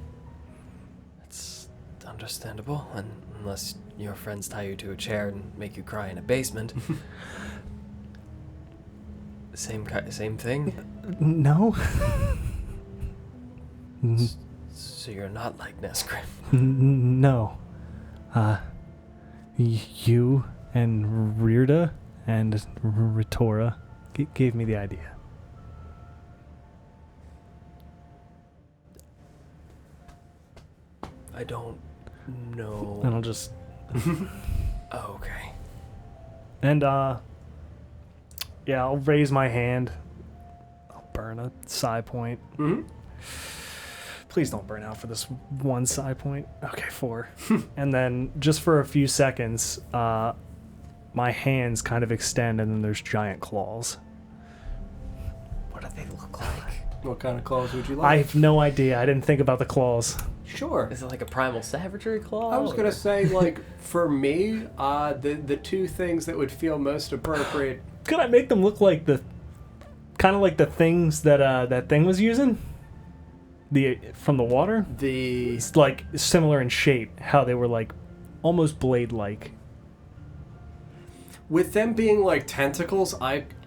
It's understandable, unless your friends tie you to a chair and make you cry in a basement. Same thing? No. So you're not like Nesgrim. No. You and Rirda and Ritora gave me the idea. I don't know. And I'll just... Oh, okay. And, yeah, I'll raise my hand. I'll burn a psi point. Please don't burn out for this one psi point. Okay, 4. And then, just for a few seconds, my hands kind of extend, and then there's giant claws. What do they look like? What kind of claws would you like? I have no idea. I didn't think about the claws. Sure. Is it like a primal savagery claw? I was gonna say, like, for me, the two things that would feel most appropriate. Could I make them look like the... kind of like the things that that thing was using? From the water? It's like similar in shape, how they were like almost blade-like. With them being like tentacles,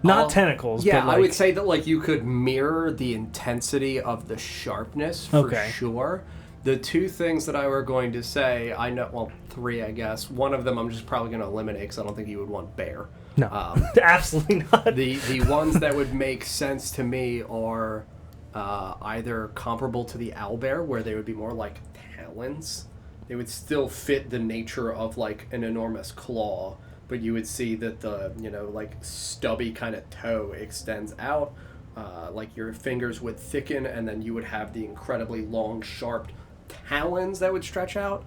Not tentacles, Yeah, but like... I would say that like you could mirror the intensity of the sharpness for sure. The two things that I were going to say, I know, well, 3, I guess. One of them I'm just probably going to eliminate because I don't think you would want bear. No, absolutely not. The ones that would make sense to me are either comparable to the owlbear, where they would be more like talons. They would still fit the nature of like an enormous claw, but you would see that the, you know, like stubby kind of toe extends out. Like your fingers would thicken, and then you would have the incredibly long, sharp talons that would stretch out.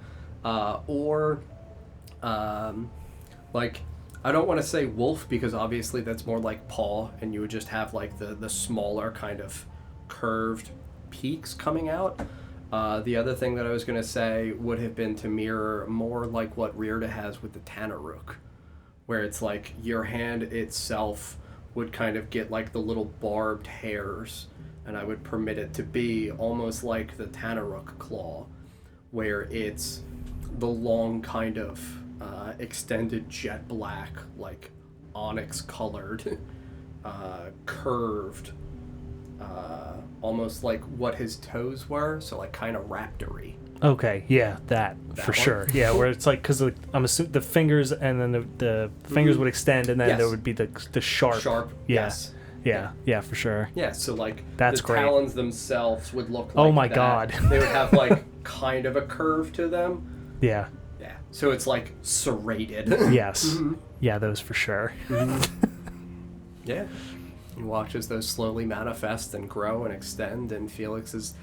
Like, I don't want to say wolf, because obviously that's more like paw, and you would just have like the smaller kind of curved peaks coming out. The other thing that I was going to say would have been to mirror more like what Rirda has with the Tanaruk, where it's like your hand itself would kind of get like the little barbed hairs, and I would permit it to be almost like the Tanaruk claw, where it's the long kind of extended jet black, like onyx colored, curved, almost like what his toes were, so like kind of raptor-y. Okay, yeah, that for one? sure. Yeah, where it's like because I'm assuming the fingers and then the fingers would extend and then Yes. there would be the sharp. Sharp. Yeah. Yes. Yeah, for sure. Yeah, so like That's the great. talons themselves would look like Oh my that. God. They would have like kind of a curve to them. Yeah. Yeah. So it's like serrated. Yes. Yeah, those for sure. Yeah. You watch as those slowly manifest and grow and extend, and Felix's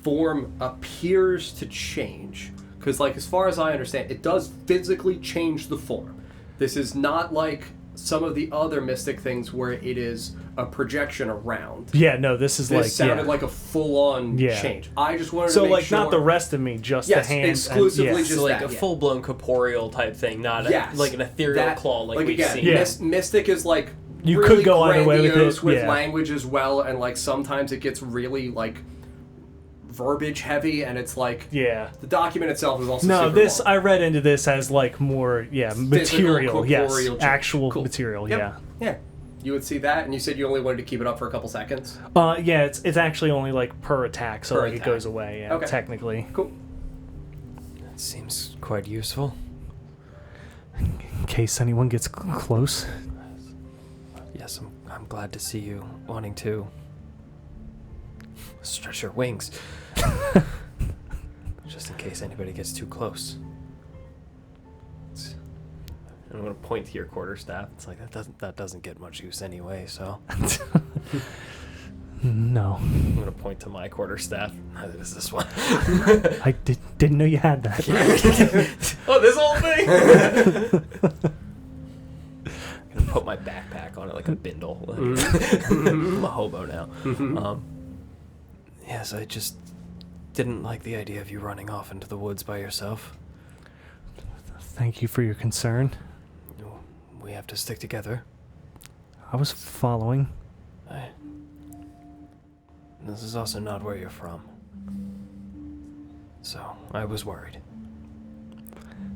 form appears to change. Because, like, as far as I understand, it does physically change the form. This is not like some of the other mystic things where it is a projection around. Yeah, no, this is This sounded yeah. like a full-on Yeah. change. I just wanted So to make like sure. not the rest of me, just Yes, the hands. exclusively and, just So like that, a yeah. full-blown corporeal type thing, not Yes. like an ethereal claw like we've again, seen. Yeah. Mystic is like You really could go either way with grandiose it, with yeah. language as well, and like sometimes it gets really like verbiage heavy, and it's like Yeah. the document itself is also No, super this long. I read into this as like more material, yes, corporeal change. actual Cool. material, Yep. yeah. Yeah, you would see that, and you said you only wanted to keep it up for a couple seconds. Yeah, it's actually only like per attack, so Per like attack. it goes away. Yeah, Okay. technically. Cool. That seems quite useful. In case anyone gets close. Yes, I'm glad to see you wanting to stretch your wings. Just in case anybody gets too close. I'm gonna point to your quarterstaff. It's like that doesn't get much use anyway, so No, I'm gonna point to my quarterstaff. Neither does this one. I didn't know you had that. Oh, this whole thing! I'm gonna put my backpack on it like a bindle. I'm a hobo now. Yes, I just didn't like the idea of you running off into the woods by yourself. Thank you for your concern. We have to stick together. I was following. This is also not where you're from. So, I was worried.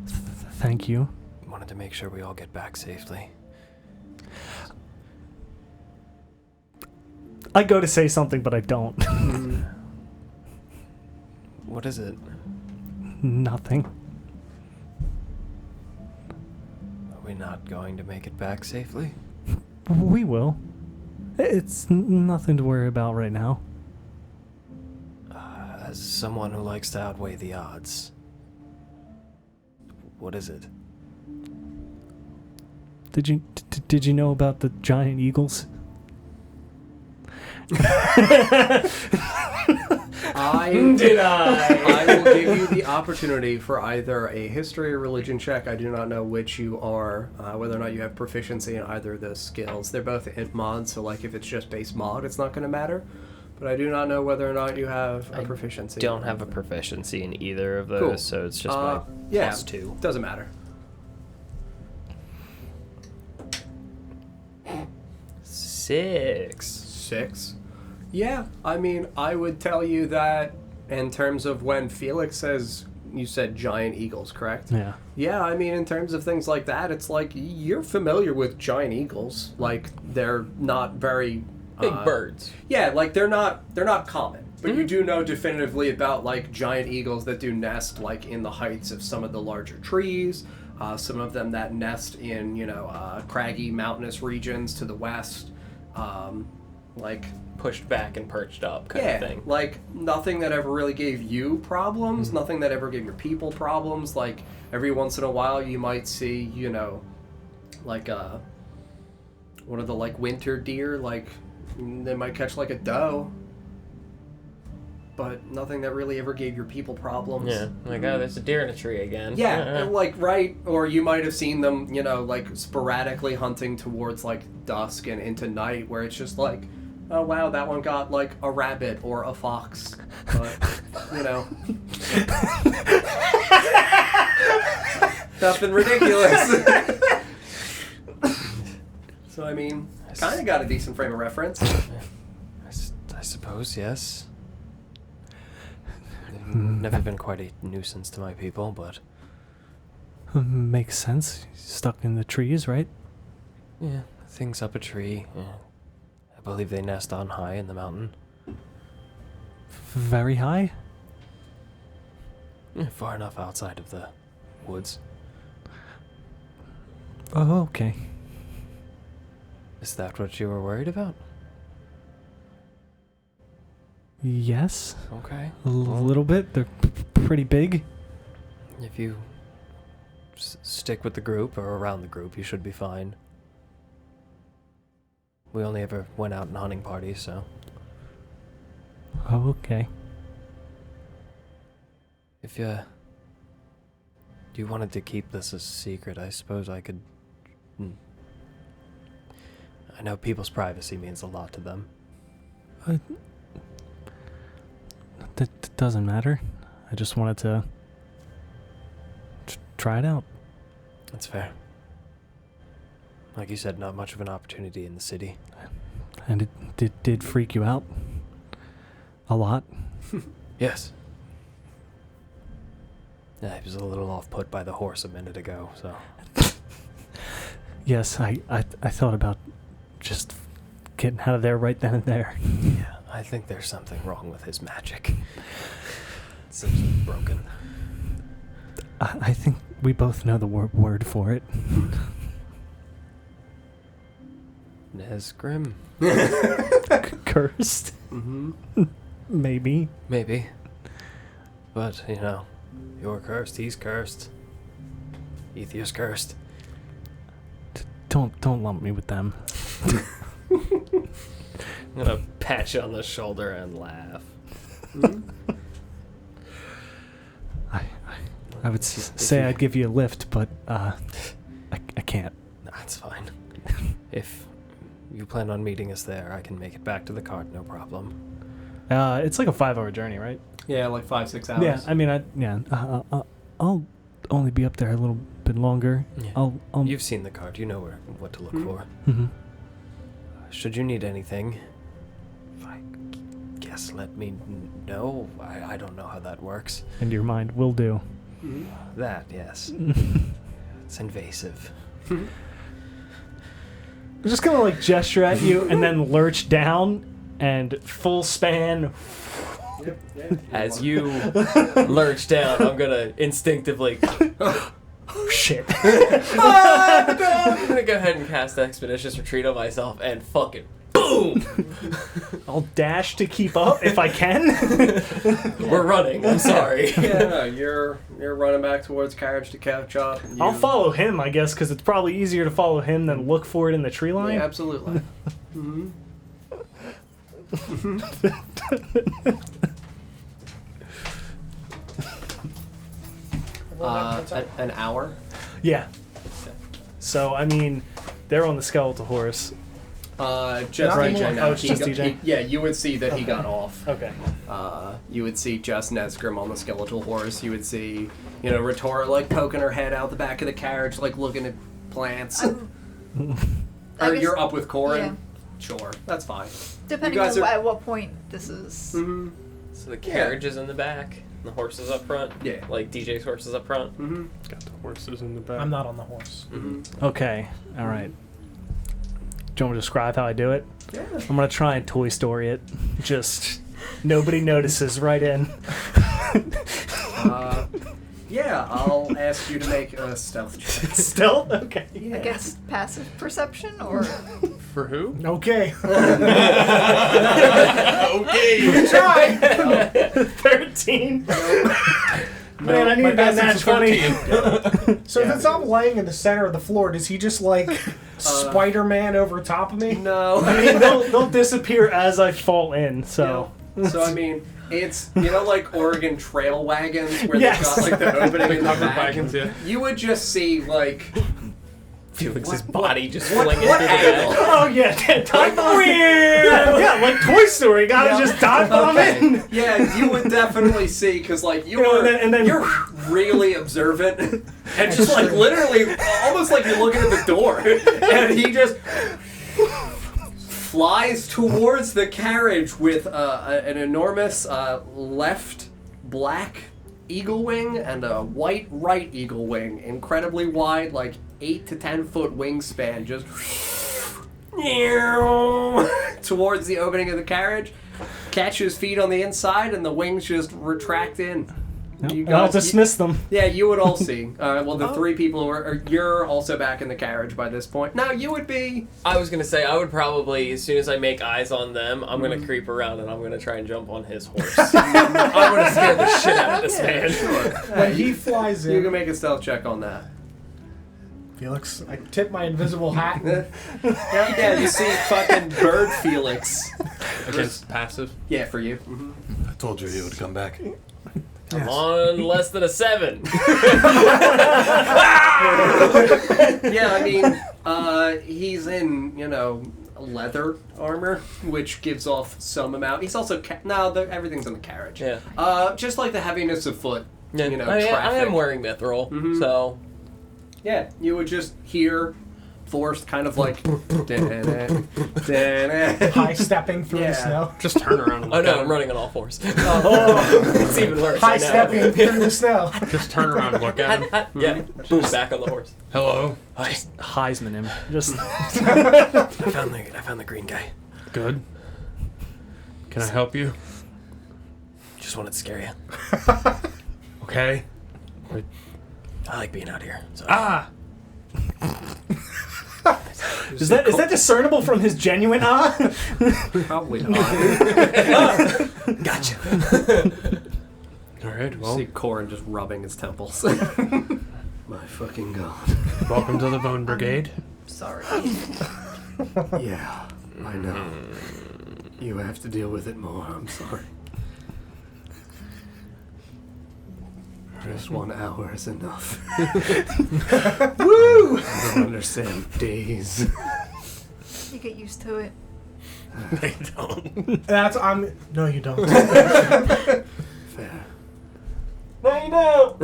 Thank you. Wanted to make sure we all get back safely. I go to say something, but I don't. What is it? Nothing. Are we not going to make it back safely? We will. It's nothing to worry about right now. As someone who likes to outweigh the odds, what is it? Did you know about the giant eagles? I will give you the opportunity for either a history or religion check. I do not know which you are, whether or not you have proficiency in either of those skills. They're both int mod, so like if it's just base mod, it's not going to matter. But I do not know whether or not you have a proficiency. Don't have a proficiency in either of those, Cool. so it's just my yeah, +2. Doesn't matter. 6. 6. Yeah, I mean, I would tell you that in terms of when Felix says, you said giant eagles, correct? Yeah. Yeah, I mean, in terms of things like that, it's like you're familiar with giant eagles. Like they're not very Big birds. Yeah, like they're not common. But you do know definitively about like giant eagles that do nest like in the heights of some of the larger trees. Some of them that nest in craggy mountainous regions to the west. Like Pushed back and perched up kind of thing. like nothing that ever really gave you problems, nothing that ever gave your people problems. Like every once in a while you might see, like one of the like winter deer, like they might catch like a doe. But nothing that really ever gave your people problems. Yeah, like, oh, there's a deer in a tree again. Yeah, and, like, right, or you might have seen them, like, sporadically hunting towards, like, dusk and into night, where it's just like, oh, wow, that one got, like, a rabbit or a fox. But, nothing ridiculous. So, I mean, kind of got a decent frame of reference. I suppose, yes. They've never been quite a nuisance to my people, but... Makes sense. Stuck in the trees, right? Yeah, things up a tree. Yeah. I believe they nest on high in the mountain. Very high? Far enough outside of the woods. Oh, okay. Is that what you were worried about? Yes, Okay. a little bit. They're pretty big. If you stick with the group or around the group, you should be fine. We only ever went out in hunting parties, so Oh, okay. if you wanted to keep this a secret, I suppose I could. I know people's privacy means a lot to them. That doesn't matter. I just wanted to try it out. That's fair. Like you said, not much of an opportunity in the city. And it did freak you out a lot. Yes. Yeah, I was a little off put by the horse a minute ago, so. Yes, I thought about just getting out of there right then and there. Yeah, I think there's something wrong with his magic. It seems broken. I think we both know the word for it. Nesgrim? Cursed? Mm-hmm. Maybe. Maybe. But, you're cursed, he's cursed. Ethia's cursed. Don't lump me with them. I'm gonna pat you on the shoulder and laugh. I would say I'd give you a lift, but I can't. That's fine. If you plan on meeting us there, I can make it back to the cart, no problem. It's like a 5-hour journey, right? Yeah, like 5-6 hours. Yeah, I mean, I'll only be up there a little bit longer. Yeah. I'll You've seen the cart, you know what to look for. Mhm. Should you need anything, I guess let me know. I don't know how that works. Into your mind, will do. That, yes. It's invasive. I'm just gonna like gesture at you and then lurch down and full span. As you lurch down, I'm gonna instinctively. Shit. I'm gonna go ahead and cast Expeditious Retreat on myself and fucking boom! I'll dash to keep up if I can. We're running. I'm sorry. Yeah, no, you're running back towards carriage to catch up. I'll follow him, I guess, because it's probably easier to follow him than look for it in the tree line. Yeah, absolutely. An hour. Yeah. So I mean, they're on the skeletal horse. Just Not DJ anymore. now. Oh, it's just DJ? Yeah, you would see that he got off. Okay. You would see just Nesgrim on the skeletal horse. You would see, Retora like poking her head out the back of the carriage, like looking at plants. I Or guess- you're up with Corin? yeah. Sure, that's fine. Depending You guys on are- at what point this is. So the carriage is in the back, and the horse is up front. Yeah. Like DJ's horse is up front. Got the horses in the back. I'm not on the horse. Okay. All right. Do you want me to describe how I do it? Yeah. I'm gonna try and Toy Story it. Just nobody notices. Right in. Yeah, I'll ask you to make a stealth check. Stealth. Okay. Yeah. Against passive perception or For who? Okay. Okay. Good try. 13. Man, I need that nat 20. So if it's not laying in the center of the floor, does he just like Spider-Man over top of me? No. I mean, they'll disappear as I fall in. So. So I mean, it's like Oregon Trail wagons where Yes. they've got like the opening in the Covered back. wagons, yeah. You would just see like Felix's What- body just what- flinging what through the angle? back. Oh yeah, dive bomb. Yeah, like Toy Story. Gotta Yeah. just dive bomb in. yeah, you would definitely see because like You know, and then you're really observant and just like literally almost like you're looking at the door and he just flies towards the carriage with an enormous left black eagle wing and a white right eagle wing, incredibly wide, like 8 to 10 foot wingspan, just towards the opening of the carriage, catches feet on the inside, and the wings just retract in. You I'll guys, dismiss them. yeah, you would all see. Well, the three people you're also back in the carriage by this point. No, you would be. I was gonna say I would probably, as soon as I make eyes on them, I'm gonna creep around and I'm gonna try and jump on his horse. I'm gonna scare the shit out of this man. Sure. When he flies You in, can make a stealth check on that. Felix, I tip my invisible hat. Yeah, you see fucking Bird Felix. Against passive. Yeah, for you. I told you he would come back. I'm on less than a 7. Yeah, I mean, he's in, leather armor, which gives off some amount. He's also everything's in the carriage. Yeah. Just like the heaviness of foot. Yeah, Traffic. I am wearing mithril, so Yeah, you would just hear Forrest kind of like High stepping through the Yeah. snow. Just turn around and oh look no, at I'm him. running on all fours. Oh, It's even worse. high I know. stepping through the snow. Just turn around and look at him. Yeah, boom, back on the horse. Hello. Hi. Heisman him. Just I found the green guy. Good. Can I help you? Just wanted to scare you. Okay. I like being out here. So. Ah! is that discernible from his genuine Probably not. Gotcha. All right, You well, see Corin just rubbing his temples. My fucking god. welcome to the Bone Brigade. Sorry. Yeah, I know. You have to deal with it more. I'm sorry. Just 1 hour is enough. Woo! I don't understand days. You get used to it. They don't. No, you don't. Fair. No, you don't.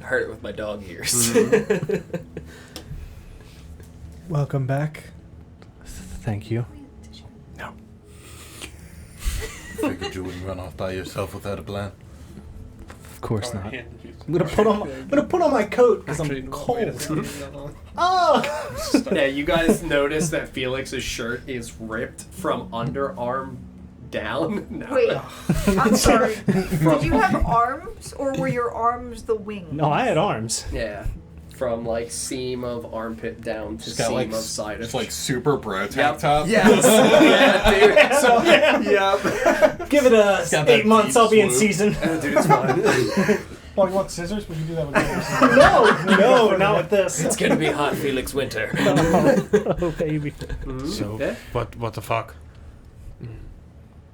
Heard it with my dog ears. welcome back. Thank you. No. Figured you wouldn't run off by yourself without a plan. Of course not. I'm gonna put on my coat because I'm cold. Oh! Yeah, you guys notice that Felix's shirt is ripped from underarm down. No. Wait, I'm sorry. Did you have arms, or were your arms the wings? No, I had arms. Yeah. From like seam of armpit down to Just got seam like of side of just like super bro tank Yep. top. Yes. Yeah, dude. Yep. Give it got that 8 months. deep I'll be in swoop. season. Dude, it's fine. Oh, you want scissors? We can do that with yours. No, not with this. It's gonna be hot, Felix Winter. Oh, baby. So, Yeah. what the fuck?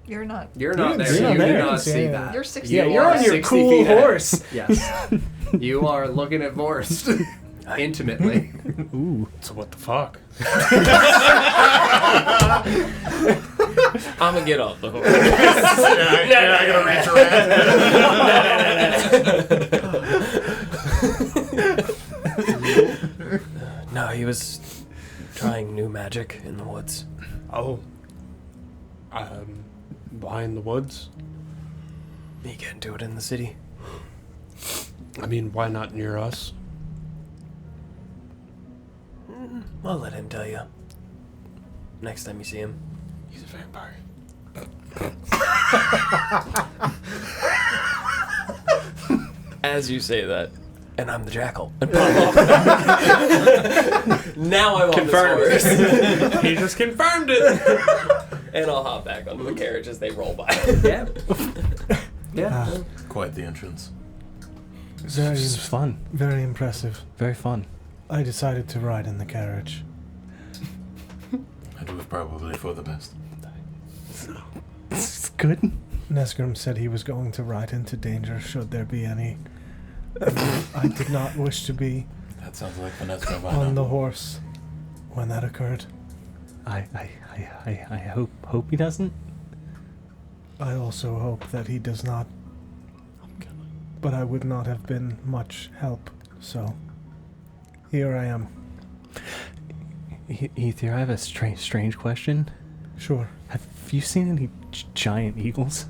You're not. You're not there. see You him do there. not You see can that. You're 60. Yeah, You you're are on your 60 cool feet ahead. horse. Yes. You are looking at Vorst intimately. Ooh. So what the fuck? I'm gonna get off the horse. yeah, I gotta reach around. No, he was trying new magic in the woods. Oh. Why in the woods? He can't do it in the city. I mean, why not near us? I'll let him tell you. Next time you see him. He's a vampire. As you say that, and I'm the jackal. And pop off. Now I'm on this horse. He just confirmed it. And I'll hop back onto the carriage as they roll by. Yeah. Yeah. Quite the entrance. This is fun. Very impressive. Very fun. I decided to ride in the carriage. It was probably for the best. It's good. Nesgrim said he was going to ride into danger should there be any. I did not wish to be That sounds like Vanessa on the horse when that occurred. I hope he doesn't. I also hope that he does not. But I would not have been much help, so here I am. Ether, I have a strange question. Sure. Have you seen any giant eagles?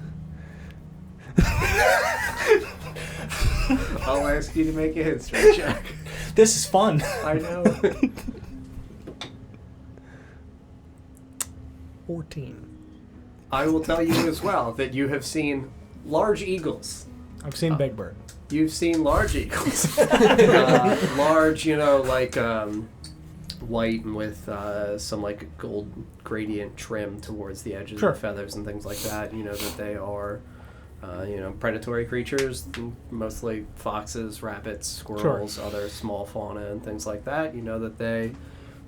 I'll ask you to make a history check. This is fun. I know. 14. I will tell you as well that you have seen large eagles. I've seen Big Bird. You've seen large eagles. Large, like white and with some like gold gradient trim towards the edges of the feathers and things like that. You know that they are, predatory creatures, mostly foxes, rabbits, squirrels, other small fauna and things like that. You know that they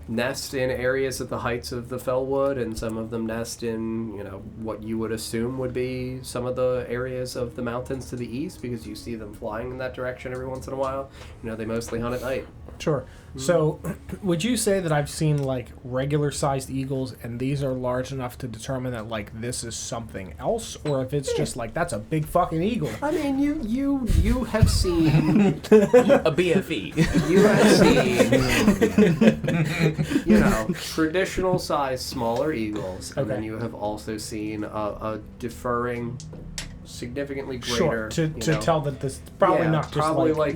nest in areas at the heights of the Fellwood, and some of them nest in, what you would assume would be some of the areas of the mountains to the east, because you see them flying in that direction every once in a while. They mostly hunt at night. Sure. So, would you say that I've seen like regular-sized eagles, and these are large enough to determine that like this is something else, or if it's just like that's a big fucking eagle? I mean, you have seen A BFE. you have seen traditional size smaller eagles, and then you have also seen a differing, significantly greater. Sure. To tell that this probably not just probably like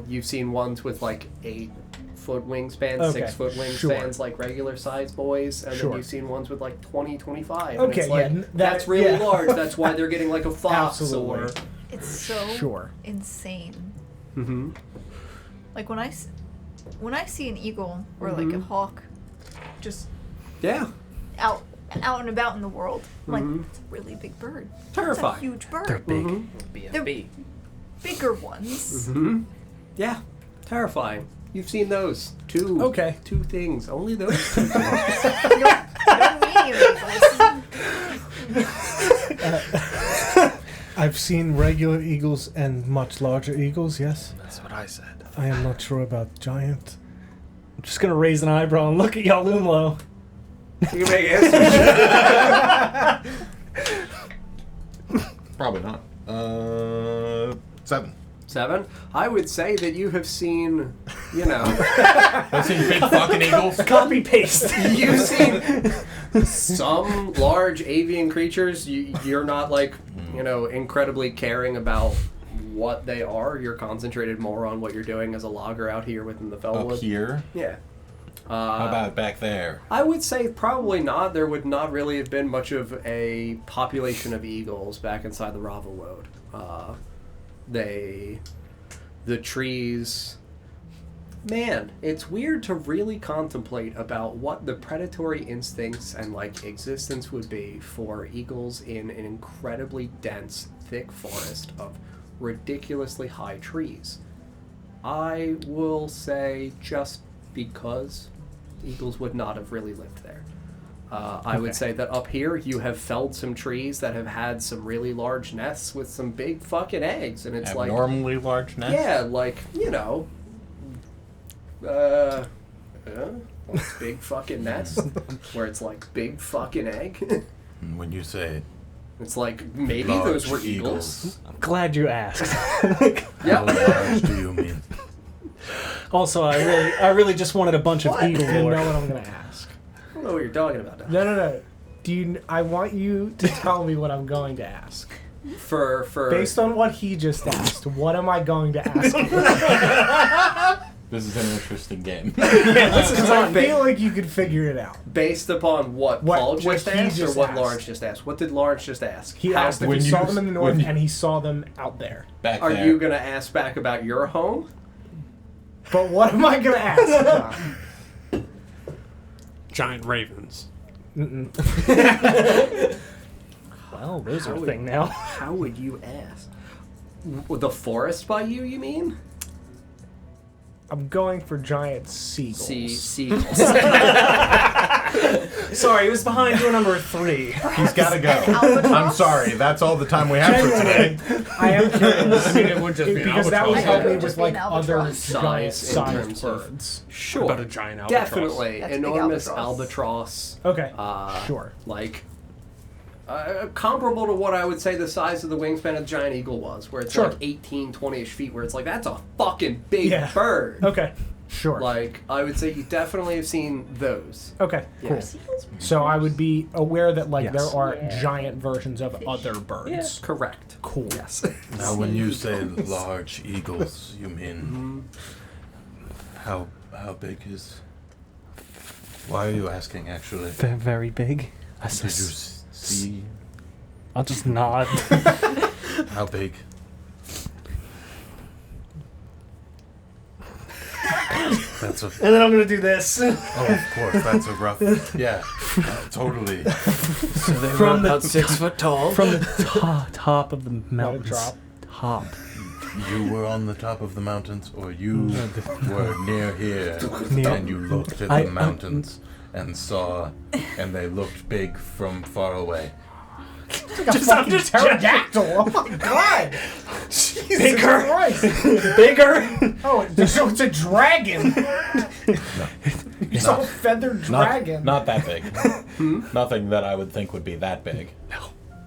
you've seen ones with like 8-foot wingspans, 6-foot wingspans, like regular sized boys, and then you've seen ones with like 20, 25. Okay, and it's like, that's really large. That's why they're getting like a fox. Absolutely. Or It's so insane. Mm-hmm. Like when I see an eagle or like a hawk, just out and about in the world, I'm like, it's a really big bird. Terrifying. It's a huge bird. They're big. Mm-hmm. They're bigger ones. Mm-hmm. Yeah, terrifying. You've seen those two things. Only those two things. I don't mean eagles. I've seen regular eagles and much larger eagles, yes. That's what I said. I am not sure about giant. I'm just gonna raise an eyebrow and look at y'all, Umlo. You can make answers. Probably not. 7. 7. I would say that you have seen, I've seen big fucking eagles. Copy paste. you've seen some large avian creatures. You're not like, incredibly caring about what they are. You're concentrated more on what you're doing as a logger out here within the Fellwood. Up here? Yeah. How about back there? I would say probably not. There would not really have been much of a population of eagles back inside the Ravelwood. The trees... Man, it's weird to really contemplate about what the predatory instincts and, existence would be for eagles in an incredibly dense, thick forest of ridiculously high trees. I will say just because eagles would not have really lived there. I would say that up here you have felled some trees that have had some really large nests with some big fucking eggs, and it's abnormally large nests? Yeah, big fucking nest where it's like big fucking egg. When you say it's like maybe large those were eagles. I'm glad you asked. how large do you mean? Also, I really just wanted a bunch of eagle You lore. know what I'm gonna ask. I don't know what you're talking about now. No. I want you to tell me what I'm going to ask. For Based on what he just asked, what am I going to ask you? This is an interesting game. Because I feel like you could figure it out. based upon what Paul just he asked, just or what asked. Lawrence just asked? What did Lawrence just ask? He How- asked if when he you- saw them in the north, when you- and he saw them out there. Back Are there. you going to ask back about your home? But what am I going to ask? Giant ravens. Well, those are a How thing now. How would you ask? The forest by you mean? I'm going for giant seagulls. Seagulls. Sorry, it was behind door number 3. He's got to go. I'm sorry. That's all the time we have for today. I am curious. I mean, it would just be an Because that would albatross. help me Just with be an other albatross. giant Size in sized terms of- birds. Sure. About a giant albatross. Definitely. That's a big Enormous albatross. albatross. Okay. Sure. Comparable to what I would say the size of the wingspan of the giant eagle was, where it's Sure. like 18, 20-ish feet, where it's like, that's a fucking big Yeah. bird. Okay. Sure. I would say you definitely have seen those. Okay. Cool. Yes. So I would be aware that Yes. there are giant versions of other birds. Correct. Cool. Yes. Now, when you say large eagles, you mean how big is? Why are you asking? Actually, They're very big. did you see? I'll just nod. How big? That's a. And then I'm gonna do this. Oh, of course. That's a rough. Yeah. Totally. So they From were the about 6 foot tall. From the top of the mountains. drop. Top. You were on the top of the mountains, or you were near here, Near- and you looked at the mountains and saw, and they looked big from far away. It's like a fucking pterodactyl. Oh my god. Bigger. Christ. Bigger. Oh, so it's a dragon. You saw a feathered dragon. Not that big. Nothing that I would think would be that big.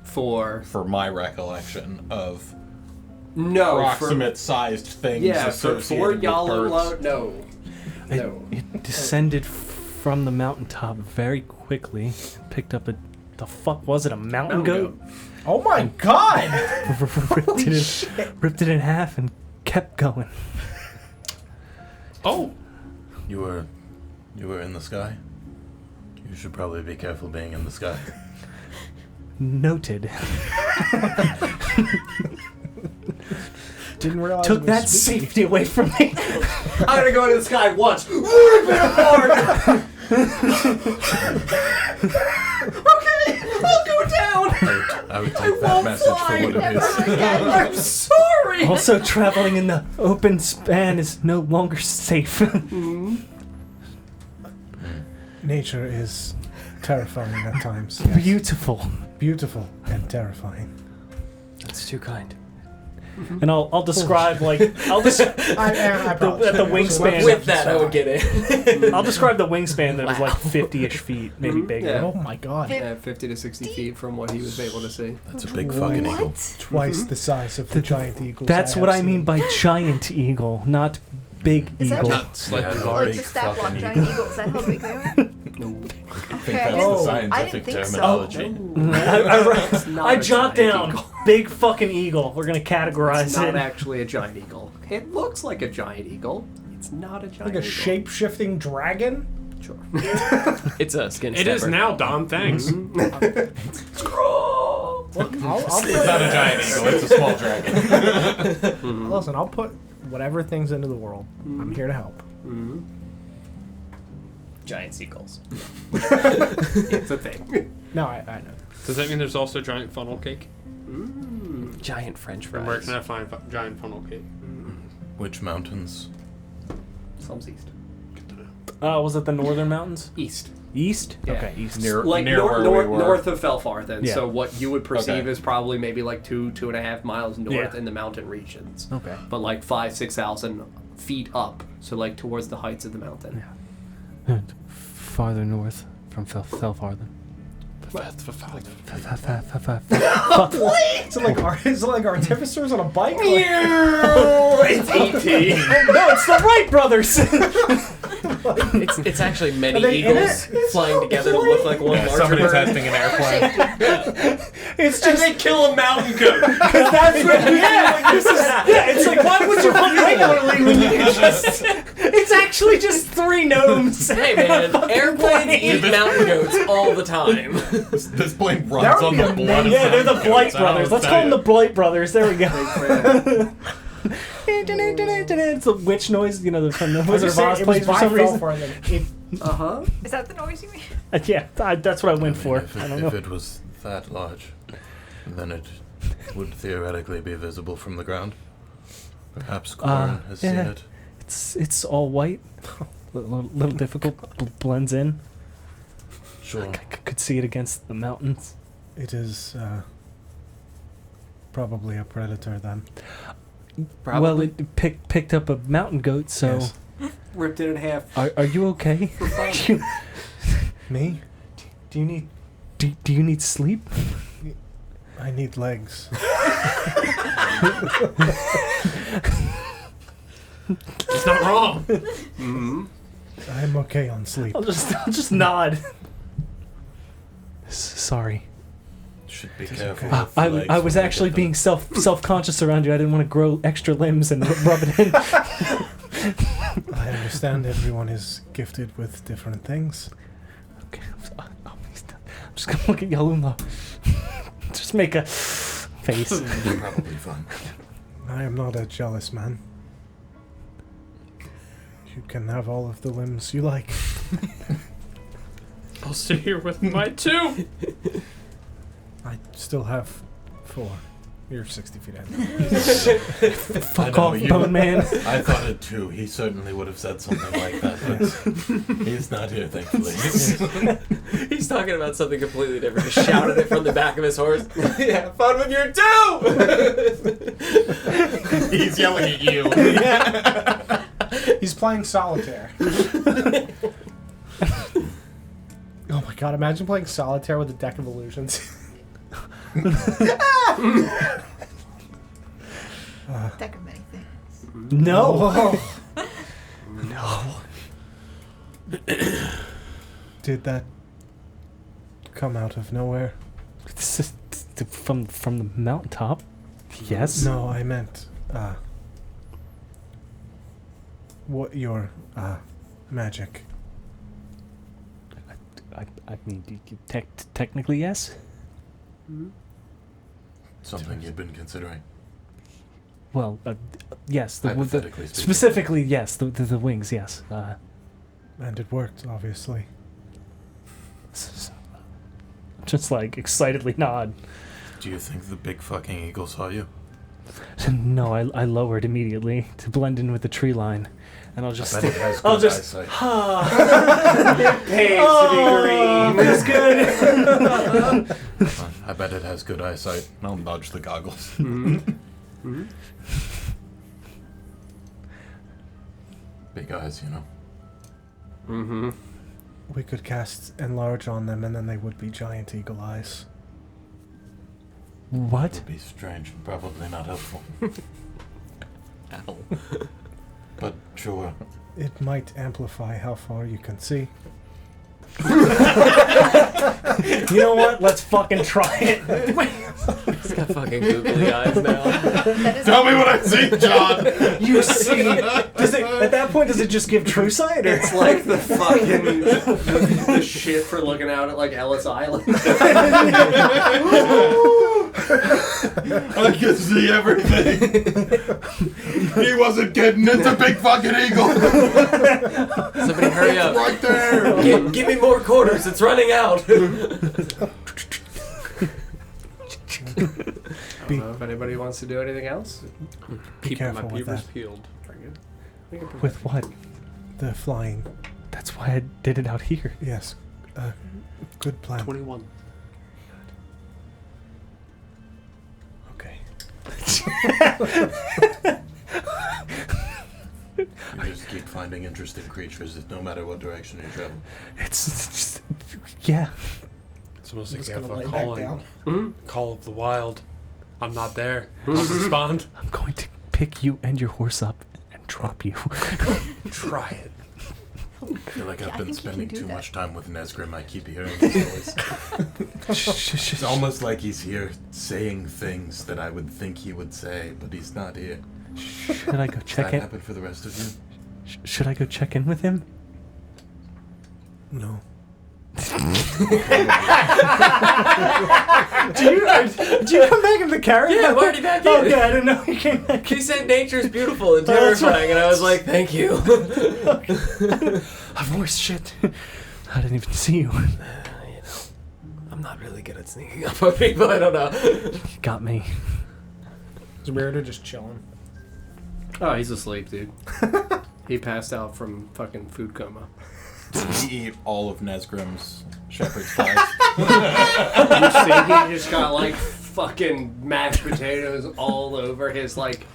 For My recollection of no, approximate-sized things for associated with Yalala, birds. no. It descended from the mountaintop very quickly. Picked up the fuck was it? A mountain goat? Oh my god. ripped it in half and kept going. Oh, You were in the sky. You should probably be careful being in the sky. Noted. Didn't realize Took it was that spooky. safety away from me. I'm gonna go into the sky once. Rip it apart. Okay, I'll go down. I would take that message for what it is. I'm sorry. Also, traveling in the open span is no longer safe. Nature is terrifying at times. Yes. Beautiful. Beautiful and terrifying. That's too kind. And I'll describe like I the, at the wingspan. With that, I would get it. I'll describe the wingspan that was like 50-ish feet, maybe bigger. Yeah. Oh my god. Yeah, 50 to 60 feet from what he was able to see. That's a big fucking eagle. What? Twice the size of the giant eagles. That's what have I mean seen. by giant eagle, not big Is that eagle. not slightly Yeah, large. Like the stat block fucking giant eagle. Is that how big they are? I think Okay, that's I the didn't scientific think so. terminology. I jot down big fucking eagle. We're gonna categorize It's not it. actually a giant eagle. It looks like a giant eagle. It's not a giant Like a eagle. shape-shifting dragon? Sure. It's a skin It is snapper. now, Don. Thanks. Look, I'll It's not a giant eagle, it's a small dragon. listen, I'll put whatever things into the world. I'm here to help. Giant seagulls. It's a thing. No, I know. Does that mean there's also giant funnel cake? Giant French And where fries. can I find giant funnel cake? Which mountains? Some's east. Was it the northern mountains? East. East? Yeah. Okay, east. Near Like where we were. north of Felfarthen. Yeah. So what you would perceive Okay. is probably maybe like 2.5 miles north Yeah. in the mountain regions. Okay. But like 5,000-6,000 feet up. So like towards the heights of the mountain. Farther north from Felfarthen. Is it like artificers on a bike? It's E.T. No, it's the Wright brothers. It's actually many Are they in eagles flying together to look like one larger Somebody bird. testing an airplane. It's And just they kill a mountain goat. that's what it's like. Why would you hunt regularly when you can just? It's actually just 3 gnomes. Hey man, airplanes eat mountain goats all the time. This plane That runs would on be the blood of Yeah, they're the mountain Blight goats, I don't brothers. know Let's what call to them the Blight brothers. There we go. Uh It's a witch noise, you know, from the Wizard of Saying Oz it was plays for by some reason. Felfarthen. huh. Is that the noise you mean? Yeah, that's what I went for. If I it, don't if know. it was that large, then it would theoretically be visible from the ground. Perhaps Corin has seen yeah. it. It's all white. Little difficult. Blends in. Sure. Could see it against the mountains. It is probably a predator then. Well, it picked up a mountain goat. So, Yes. Ripped it in half. are you okay? Me? Do you need do you need sleep? I need legs. It's not wrong. I'm okay on sleep. I'll just nod. Sorry. Should be It is careful. okay. with the I legs was when you actually get being them. self-conscious around you. I didn't want to grow extra limbs and rub it in. I understand everyone is gifted with different things. Okay, I'm just gonna look at Yaluma. Just make a face. Probably fun. I am not a jealous man. You can have all of the limbs you like. I'll sit here with my 2. I still have 4. You're 60 feet ahead. Fuck off, Bone Man. I thought it too. He certainly would have said something like that, but he's not here, thankfully. He's talking about something completely different. Just shouted it from the back of his horse. Yeah, fun with your 2! He's yelling at you. He's playing solitaire. Oh my god, imagine playing solitaire with a deck of illusions. Deck of many things. No. No. Did that come out of nowhere? This is from the mountaintop. Yes. No, I meant, what your, magic. I mean, technically yes. Something you've been considering. Well, yes. Hypothetically speaking. Specifically, yes. The wings, yes. And it worked, obviously. Just like excitedly nod. Do you think the big fucking eagle saw you? No, I lowered immediately to blend in with the tree line, and I'll just. I bet it has I'll good just. eyesight. It pays to be green. That's good. I bet it has good eyesight. I'll dodge the goggles. Big eyes, you know. Mm-hmm. We could cast enlarge on them, and then they would be giant eagle eyes. What? Would be strange and probably not helpful. Ow. But sure. It might amplify how far you can see. You know what? Let's fucking try it. He's got fucking googly eyes now. Tell me what I see, John! You see? Does it? At that point, does it just give true sight? Or? It's like the fucking the shit for looking out at like Ellis Island. I can see everything! He wasn't kidding, it's a big fucking eagle! Somebody hurry up. Right there! Give me more quarters. It's running out. I don't know if anybody wants to do anything else. Be Keeping my careful with beavers that. peeled. With what? The flying. That's why I did it out here. Yes. Good plan. 21. Okay. You just keep finding interesting creatures no matter what direction you travel. It's just, yeah. It's almost I'm like just you have gonna a lay back calling. down. Call of the wild. I'm not there. I'll respond. I'm going to pick you and your horse up and drop you. Try it. I feel like Yeah, I've I been think you spending can do too that. much time with Nesgrim. I keep hearing his voice. It's almost like he's here saying things that I would think he would say, but he's not here. Should I go Does check that in? happen for the rest of you? Should I go check in with him? No. Do you come back in the carriage? Yeah, I'm already back in. Okay, I didn't know you came back. He said nature's beautiful and Oh, that's terrifying, and I was like, thank you. I've worse shit. I didn't even see you. I'm not really good at sneaking up on people. I don't know. You got me. Is Weirder just chilling? Oh, he's asleep, dude. He passed out from fucking food coma. He eat all of Nesgrim's shepherd's pies. You see, he just got like fucking mashed potatoes all over his like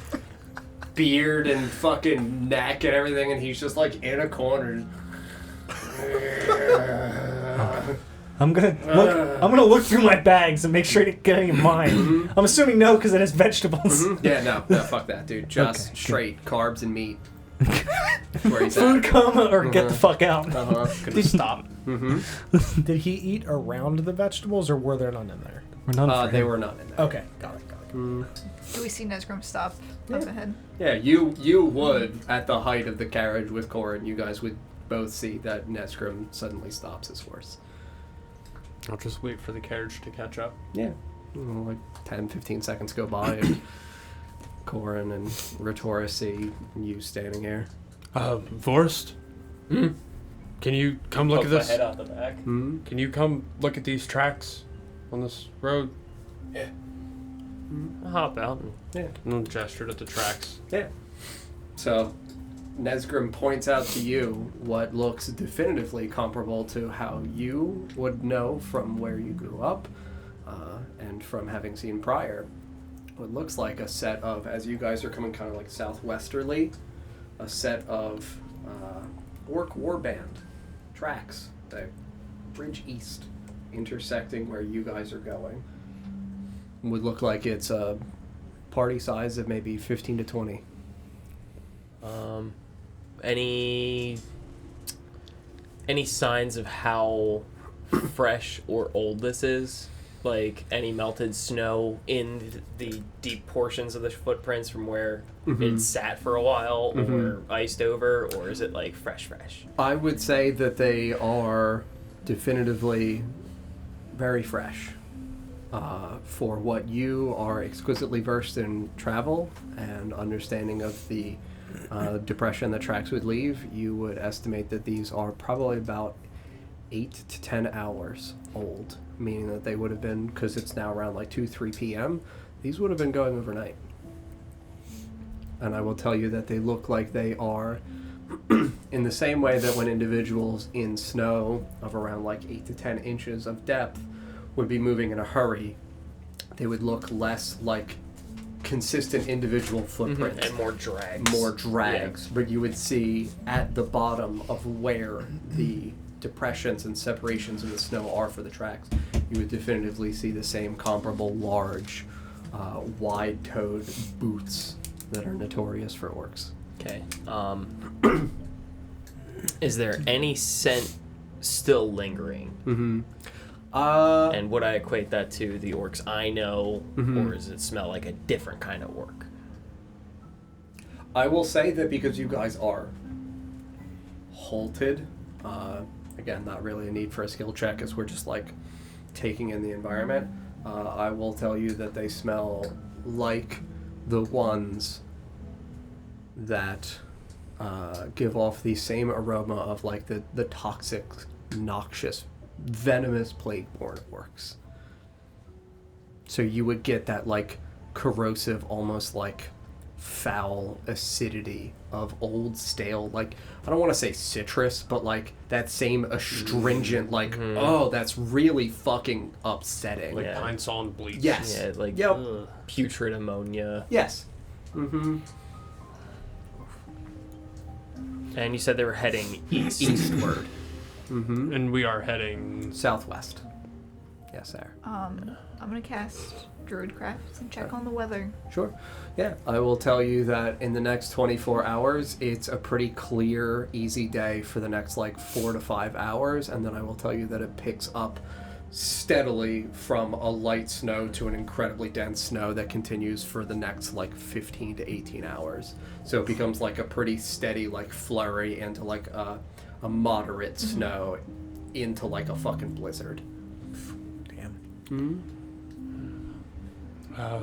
beard and fucking neck and everything, and he's just like in a corner. I'm gonna look through my bags and make sure to get any of mine. I'm assuming no, because it has vegetables. Yeah, no, fuck that, dude. Just Okay, straight carbs and meat. Where he's Food at. coma or get the fuck out. Gonna stop. Did he eat around the vegetables, or were there none in there? We're none for They him. were not in there. Okay, got it. Do we see Nesgrim stop up ahead? Yeah, you would at the height of the carriage with Corin, you guys would both see that Nesgrim suddenly stops his horse. I'll just wait for the carriage to catch up. Yeah. like 10, 15 seconds go by, and Corin and Retora see you standing here. Vorst? Can you come look at this? Head out the back. Hmm? Can you come look at these tracks on this road? I'll hop out. Yeah. And I'll gesture to the tracks. Yeah. So, Nesgrim points out to you what looks definitively comparable to how you would know from where you grew up, and from having seen prior. What looks like a set of, as you guys are coming kind of like southwesterly, a set of orc warband tracks that bridge east, intersecting where you guys are going. Would look like it's a party size of maybe 15 to 20. Any signs of how fresh or old this is? Like any melted snow in the deep portions of the footprints from where it sat for a while, or iced over, or is it like fresh? I would say that they are definitively very fresh. For what you are exquisitely versed in travel and understanding of the depression that tracks would leave, you would estimate that these are probably about 8 to 10 hours old, meaning that they would have been, because it's now around like 2-3 p.m., these would have been going overnight. And I will tell you that they look like they are in the same way that when individuals in snow of around like 8 to 10 inches of depth would be moving in a hurry, they would look less like consistent individual footprints and more drags. But you would see at the bottom of where the depressions and separations in the snow are for the tracks, you would definitively see the same comparable large wide-toed boots that are notorious for orcs. Okay. Is there any scent still lingering? And would I equate that to the orcs I know, or does it smell like a different kind of orc? I will say that because you guys are halted, again, not really a need for a skill check as we're just like taking in the environment, I will tell you that they smell like the ones that give off the same aroma of like the toxic, noxious, venomous plague-borne orcs. So you would get that like corrosive, almost like foul acidity of old stale, like I don't want to say citrus, but like that same astringent, like oh, that's really fucking upsetting. Like pine sol and bleach. Yes. Yeah, like putrid ammonia. Yes. And you said they were heading Eastward. And we are heading Southwest. Yes, sir. I'm gonna cast Druidcraft and check on the weather. Sure. Yeah, I will tell you that in the next 24 hours, it's a pretty clear, easy day for the next like 4 to 5 hours, and then I will tell you that it picks up steadily from a light snow to an incredibly dense snow that continues for the next like 15 to 18 hours. So it becomes like a pretty steady like flurry into like a moderate snow into like a fucking blizzard.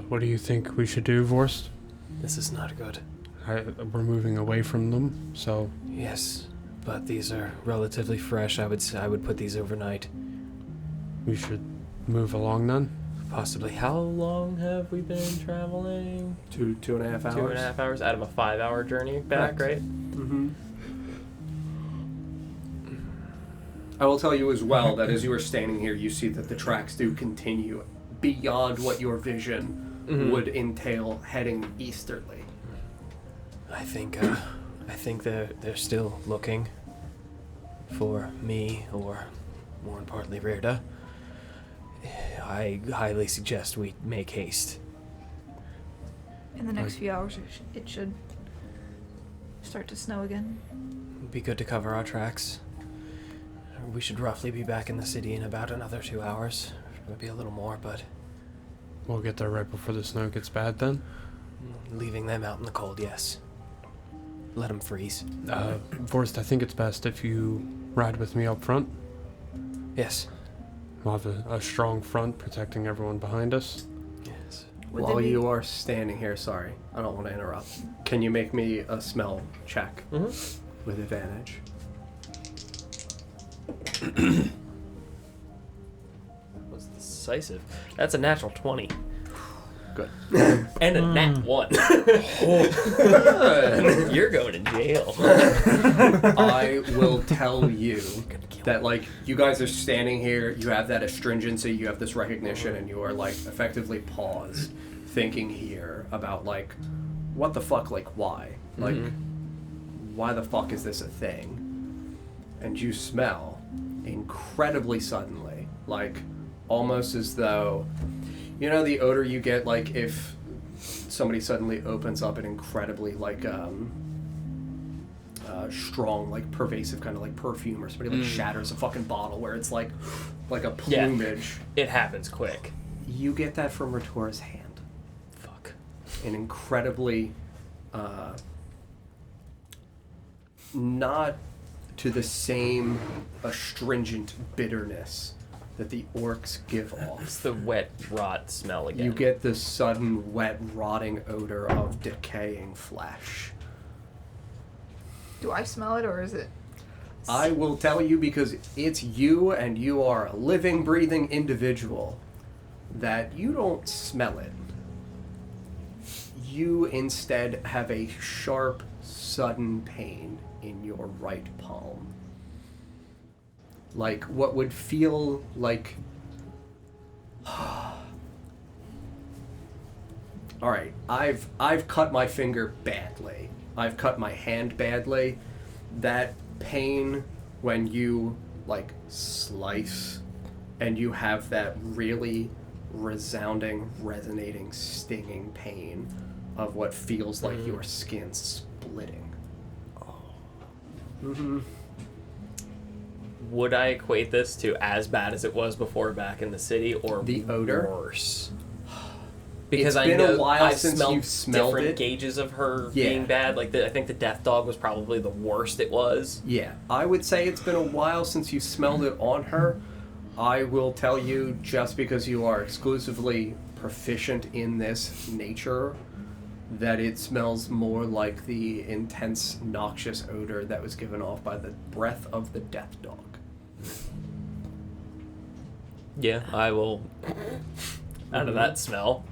what do you think we should do, Vorst? This is not good. We're moving away from them, so... Yes, but these are relatively fresh. I would put these overnight. We should move along then? Possibly. How long have we been traveling? 2.5 hours. 2.5 hours out of a 5-hour journey back, right? I will tell you as well that as you are standing here, you see that the tracks do continue beyond what your vision would entail heading easterly. I think they're still looking for me, or more importantly, Rerda. I highly suggest we make haste. In the next few hours, it should start to snow again. It'd be good to cover our tracks. We should roughly be back in the city in about another 2 hours. Maybe a little more, but... We'll get there right before the snow gets bad then? Leaving them out in the cold, yes. Let them freeze. Vorst, I think it's best if you ride with me up front. Yes. We'll have a strong front protecting everyone behind us. Yes. While you are standing here, sorry, I don't want to interrupt. Can you make me a smell check with advantage? That was decisive. That's a natural 20. Good. And a nat 1. You're going to jail. I will tell you that, like, you guys are standing here, you have that astringency, you have this recognition, and you are, like, effectively paused, thinking here about, like, what the fuck, like, why? Like, why the fuck is this a thing? And you smell incredibly suddenly, like, almost as though, you know the odor you get, like, if somebody suddenly opens up an incredibly, like, strong, like, pervasive kind of, like, perfume, or somebody, like, shatters a fucking bottle where it's, like a plumage. It happens quick. You get that from Ratora's hand. Fuck. An incredibly, not to the same astringent bitterness that the orcs give off. It's the wet rot smell again. You get the sudden, wet, rotting odor of decaying flesh. Do I smell it, or is it? I will tell you, because it's you and you are a living, breathing individual, that you don't smell it. You instead have a sharp, sudden pain in your right palm. Like what would feel like... Alright, I've cut my finger badly. I've cut my hand badly. That pain when you, like, slice and you have that really resounding, resonating, stinging pain of what feels like your skin splitting. Would I equate this to as bad as it was before back in the city, or the odor? Worse? Because it's been I know a while I've since smelled you've smelled different it. gauges of her being bad. Like I think the death dog was probably the worst it was. Yeah, I would say it's been a while since you smelled it on her. I will tell you, just because you are exclusively proficient in this nature, that it smells more like the intense, noxious odor that was given off by the breath of the death dog. Yeah, I will. Out of that smell.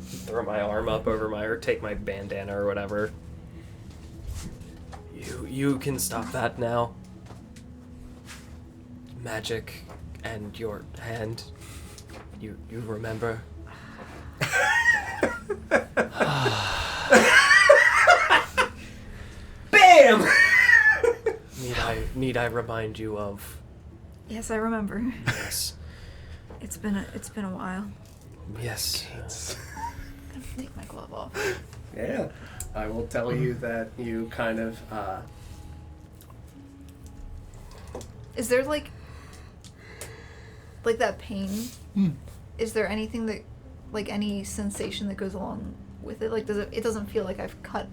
Throw my arm up over or take my bandana or whatever. You can stop that now. Magic and your hand. You remember? BAM! Need I remind you of? Yes, I remember. Yes. It's been a while. Yes. I'm gonna take my glove off. Yeah. I will tell you that you kind of, Is there like that pain? Is there anything that, like, any sensation that goes along with it? Like, it doesn't feel like I've cut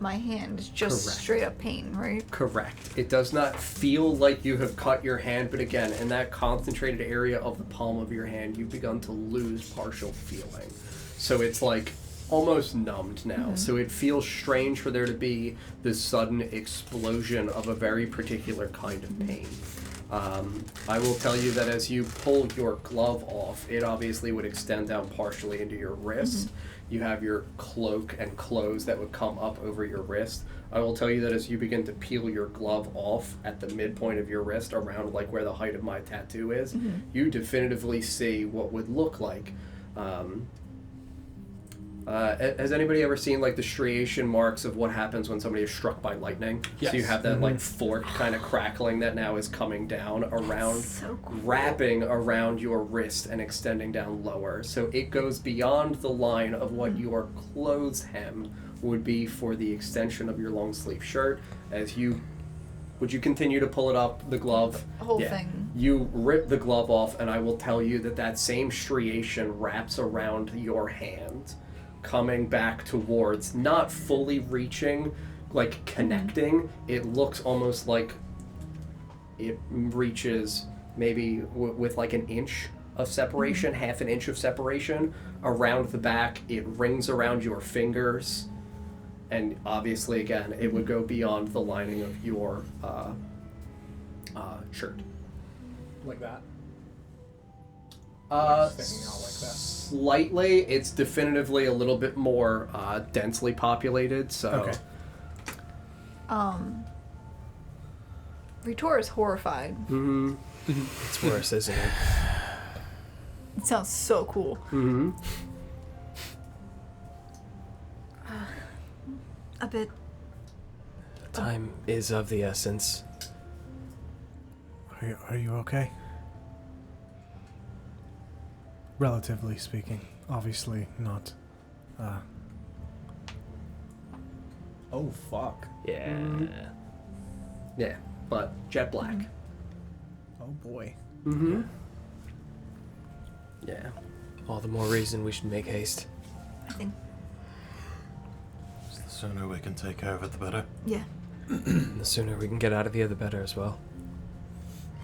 my hand. It's just Correct. straight up pain, right? Correct. It does not feel like you have cut your hand, but again, in that concentrated area of the palm of your hand, you've begun to lose partial feeling. So it's like almost numbed now. So it feels strange for there to be this sudden explosion of a very particular kind of pain. I will tell you that as you pull your glove off, it obviously would extend down partially into your wrist. You have your cloak and clothes that would come up over your wrist. I will tell you that as you begin to peel your glove off at the midpoint of your wrist, around like where the height of my tattoo is, you definitively see what would look like. Has anybody ever seen like the striation marks of what happens when somebody is struck by lightning? Yes. So you have that like fork kind of crackling that now is coming down around, So cool. wrapping around your wrist and extending down lower. So it goes beyond the line of what your clothes hem would be for the extension of your long sleeve shirt. Would you continue to pull it up, the glove? The whole thing. You rip the glove off, and I will tell you that same striation wraps around your hand, coming back towards, not fully reaching, like connecting. It looks almost like it reaches maybe with like an inch of separation, half an inch of separation around the back. It rings around your fingers, and obviously, again, it would go beyond the lining of your shirt. Like that? Sticking out like that. Slightly. It's definitively a little bit more densely populated, so... Okay. Ritor is horrified. Mm-hmm. It's worse, isn't it? It sounds so cool. Mm-hmm. A bit. Time is of the essence. Are you okay? Relatively speaking. Obviously not. Oh, fuck. Yeah. Yeah, but jet black. Oh, boy. Mm-hmm. Yeah. All the more reason we should make haste. I think. The sooner we can take care of it, the better. Yeah. The sooner we can get out of here, the better as well.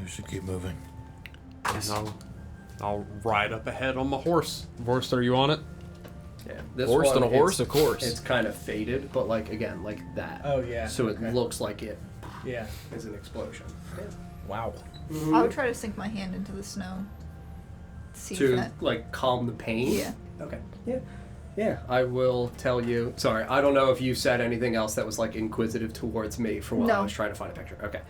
We should keep moving. And I'll ride up ahead on my horse. Horse, are you on it? Yeah. This Horse one, on a horse, it's- of course. It's kind of faded, but like again, like that. Oh, yeah. So okay. it looks like it Yeah. is an explosion. Wow. I would try to sink my hand into the snow. See if To that. like calm the pain. Yeah. Okay. Yeah. Yeah. I will tell you. Sorry, I don't know if you said anything else that was like inquisitive towards me for while I No. was trying to find a picture. Okay.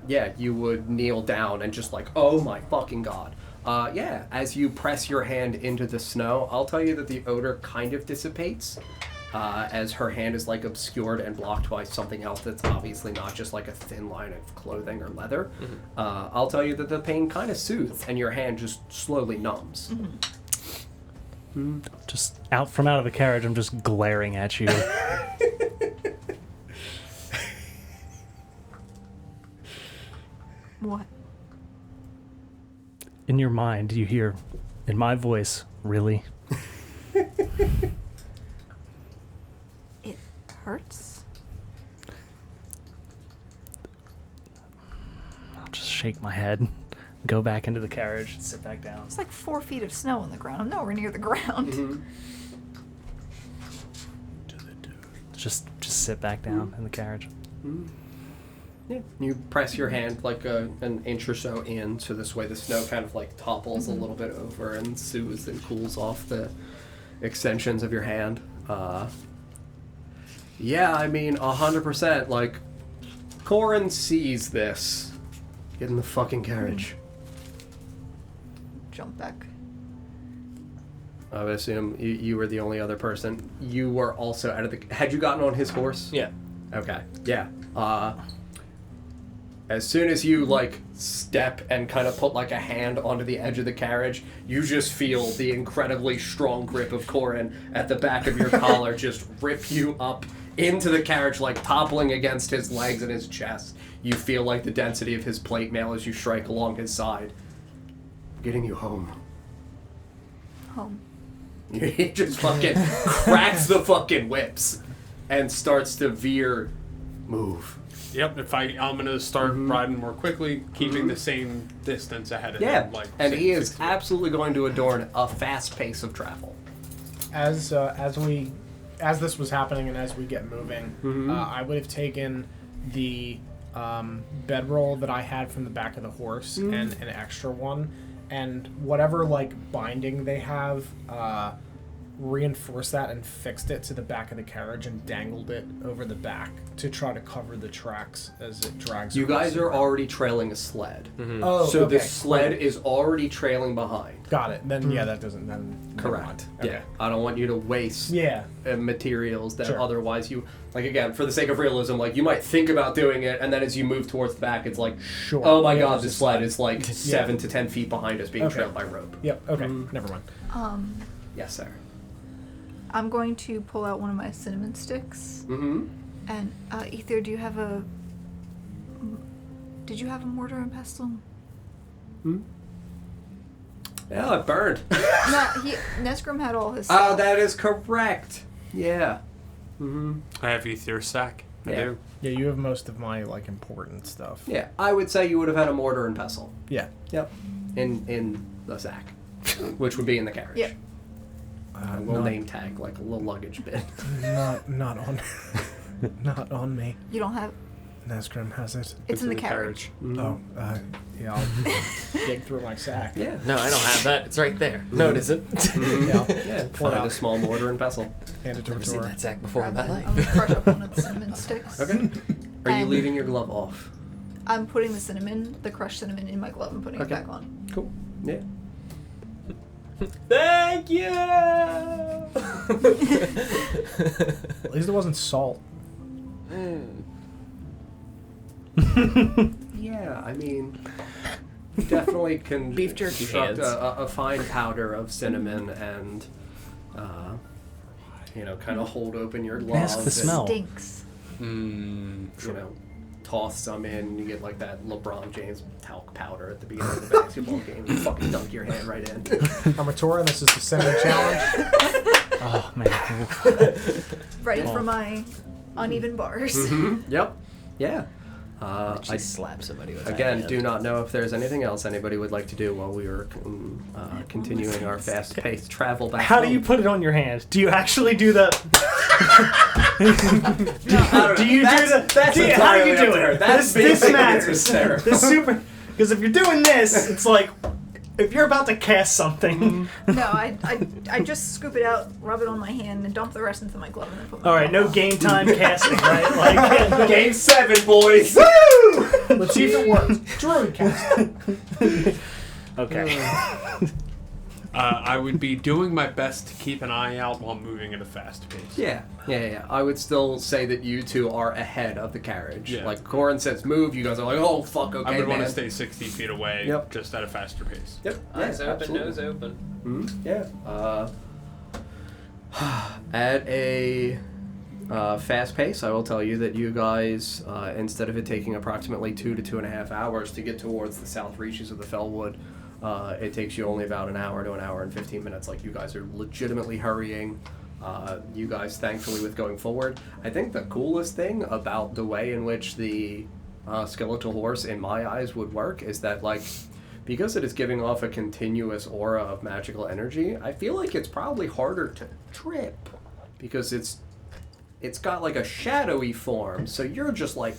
Yeah, you would kneel down and just like, oh my fucking god. Yeah, as you press your hand into the snow, I'll tell you that the odor kind of dissipates as her hand is like obscured and blocked by something else that's obviously not just like a thin line of clothing or leather. I'll tell you that the pain kind of soothes and your hand just slowly numbs. Just out of the carriage, I'm just glaring at you. What? In your mind, you hear, in my voice, really? It hurts? I'll just shake my head, go back into the carriage, and sit back down. It's like 4 feet of snow on the ground. I'm nowhere near the ground. Just sit back down in the carriage. Yeah. You press your hand like an inch or so in, so this way the snow kind of like topples a little bit over and soothes and cools off the extensions of your hand. Yeah, I mean, 100%. Like, Corin sees this. Get in the fucking carriage. Jump back. I would assume you were the only other person. You were also out of the... Had you gotten on his horse? Yeah. Okay. Yeah. As soon as you, like, step and kind of put, like, a hand onto the edge of the carriage, you just feel the incredibly strong grip of Corin at the back of your collar just rip you up into the carriage, like, toppling against his legs and his chest. You feel, like, the density of his plate mail as you strike along his side. Getting you home. Home. He just fucking cracks the fucking whips and starts to move. Yep, I'm gonna start riding more quickly, keeping the same distance ahead of Yeah, him. Like, and he is 6 feet. absolutely going to adorn a fast pace of travel. As this was happening and as we get moving, I would have taken the bedroll that I had from the back of the horse and an extra one, and whatever like binding they have, reinforced that and fixed it to the back of the carriage and dangled it over the back to try to cover the tracks as it drags. You across guys the are ground. already trailing a sled. Oh, So okay. the sled is already trailing behind. Got it. Then yeah, that doesn't. Then never Correct. mind. Yeah. Okay. I don't want you to waste Yeah. materials that Sure. otherwise you... Like, again, for the sake of realism, like, you might think about doing it, and then as you move towards the back, it's like, Sure. oh my Yeah, god, it's this a sled is like 7 Yeah. to 10 feet behind us being Okay. trailed by rope. Yep. Okay. Never mind. Yes, sir. I'm going to pull out one of my cinnamon sticks. Mm-hmm. And Ether, did you have a mortar and pestle? Yeah, it burned. No, Nesgrim had all his Oh, stuff. that is correct. Yeah. I have ether sack. I Yeah. do. Yeah, you have most of my like important stuff. Yeah, I would say you would have had a mortar and pestle. Yeah. Yep. In the sack, which would be in the carriage. Yep. A little name tag, like a little luggage bit. Not on, not on me. You don't have. Nazgrim has it. It's in the carriage. Oh, yeah. I'll Dig through my sack. Yeah. No, I don't have that. It's right there. No, it isn't. Yeah. Pull it Find out. a small mortar and pestle. Hand it to Never seen Tor. that sack before in Grab my it. life. I'm gonna crush up one of the cinnamon sticks. Okay. Are you And- leaving your glove off? I'm putting the crushed cinnamon in my glove and putting it Okay. back on. Cool. Yeah. Thank you. At least it wasn't salt. Yeah, I mean, you definitely can Beef jerky construct hands. a fine powder of cinnamon and, kind of hold open your glove. Mask the smell. Stinks. You know, toss some in. You get like that LeBron James talc powder at the beginning of the basketball game. You fucking dunk your hand right in. I'm a Tor, and this is the cinnamon challenge. Oh man. Ready for my uneven bars. Yep. Yeah. I slap somebody with that Again, hand. do not know if there's anything else anybody would like to do while we were continuing our fast-paced travel back How do home. you put it on your hand? Do you actually do the? I don't Do you know. do the? That's do you, how do you entirely do up to her. it? That's this basically matters. Sarah. This super. Because if you're doing this, it's like if you're about to cast something. No, I just scoop it out, rub it on my hand, and dump the rest into my glove, and then put my All right, glove no on. game time casting, right? Like Game 7, boys. Woo! Let's see if it works. Druid cast. Okay. I would be doing my best to keep an eye out while moving at a fast pace. Yeah. I would still say that you two are ahead of the carriage. Yeah. Like, Corin says move, you guys are like, oh, fuck, okay, I would want man. to stay 60 feet away, Yep. just at a faster pace. Yep. Eyes yeah, open, absolutely. nose open. Yeah. At a fast pace, I will tell you that you guys, instead of it taking approximately 2 to 2.5 hours to get towards the south reaches of the Fellwood, it takes you only about an hour to an hour and 15 minutes. Like, you guys are legitimately hurrying. You guys, thankfully, with going forward. I think the coolest thing about the way in which the skeletal horse, in my eyes, would work is that, like, because it is giving off a continuous aura of magical energy, I feel like it's probably harder to trip because it's got like a shadowy form, so you're just like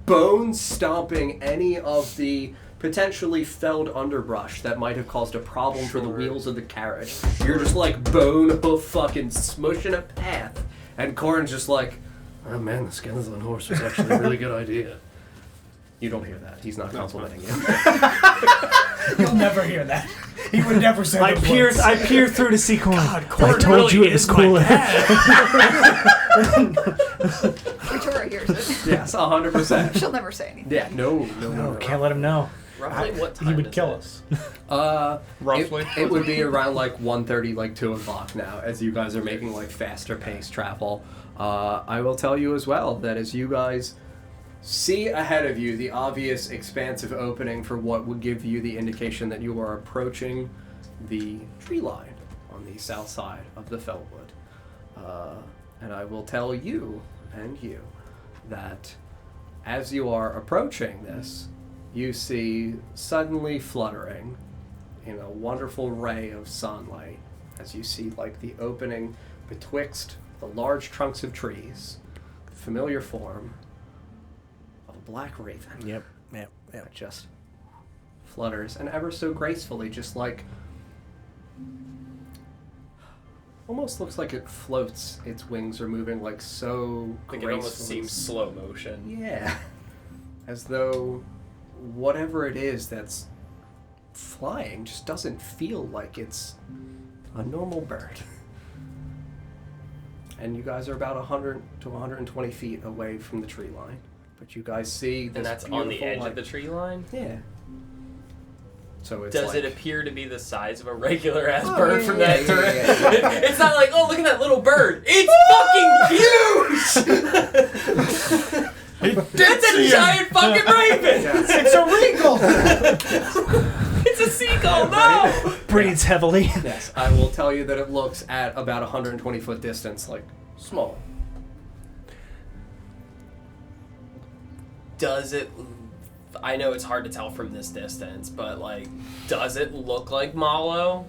bone stomping any of the potentially felled underbrush that might have caused a problem for the wheels of the carriage. You're just like bone hoof fucking smushing a path, and Corin's just like, oh man, the skeleton horse was actually a really good idea. You don't hear that. He's not complimenting you. You'll never hear that. He would never say I those peered. words. I peered through to see Corn. I Corn told you really it was is my cooler. Victoria hears it. Yes, 100%. She'll never say anything. Yeah, no. Can't let him know. Roughly what time He would is kill it? us. Roughly. It would be around like 1:30, like 2 o'clock now, as you guys are making like faster paced travel. I will tell you as well that as you guys see ahead of you the obvious expansive opening for what would give you the indication that you are approaching the tree line on the south side of the Fellwood. And I will tell you and you that as you are approaching this, you see suddenly fluttering in a wonderful ray of sunlight as you see like the opening betwixt the large trunks of trees, the familiar form of a black raven. Yep. That just flutters and ever so gracefully, just like almost looks like it floats. Its wings are moving like so Like gracefully. it almost seems slow motion. Yeah. As though whatever it is that's flying just doesn't feel like it's a normal bird. And you guys are about 100 to 120 feet away from the tree line. But you guys see this And that's on the beautiful, edge like- of the tree line? Yeah. So it's Does like, it appear to be the size of a regular ass Oh, bird yeah, from yeah, that yeah, direction? yeah, yeah. It's not like, oh, look at that little bird. It's fucking huge! That's a giant fucking raven! It's a regal. It's a seagull, no! Breathes heavily. Yes, I will tell you that it looks at about 120 foot distance, like small. Does it I know it's hard to tell from this distance, but like, does it look like Malo?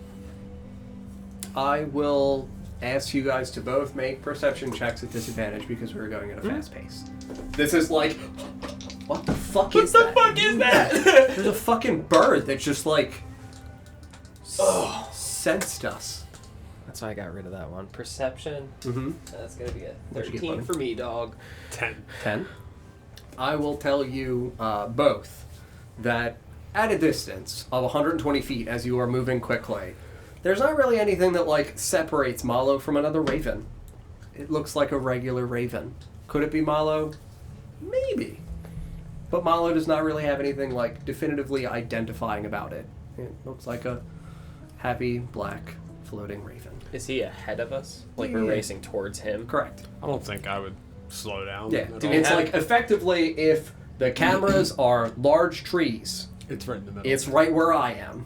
I will ask you guys to both make perception checks at disadvantage because we're going at a fast pace. This is like, what the fuck is that? What the fuck is that? There's a fucking bird that just like sensed us. That's why I got rid of that one. Perception. Mm-hmm. That's gonna be a What'd you get, 13 buddy? for me, dog. 10. 10. I will tell you both that at a distance of 120 feet as you are moving quickly, there's not really anything that like separates Malo from another raven. It looks like a regular raven. Could it be Malo? Maybe. But Malo does not really have anything like definitively identifying about it. It looks like a happy black floating raven. Is he ahead of us? Like Yeah. we're racing towards him? Correct. I don't think I would slow down. Yeah, at Do all. we it's have- like effectively if the cameras are large trees, It's right in the middle. it's right where I am.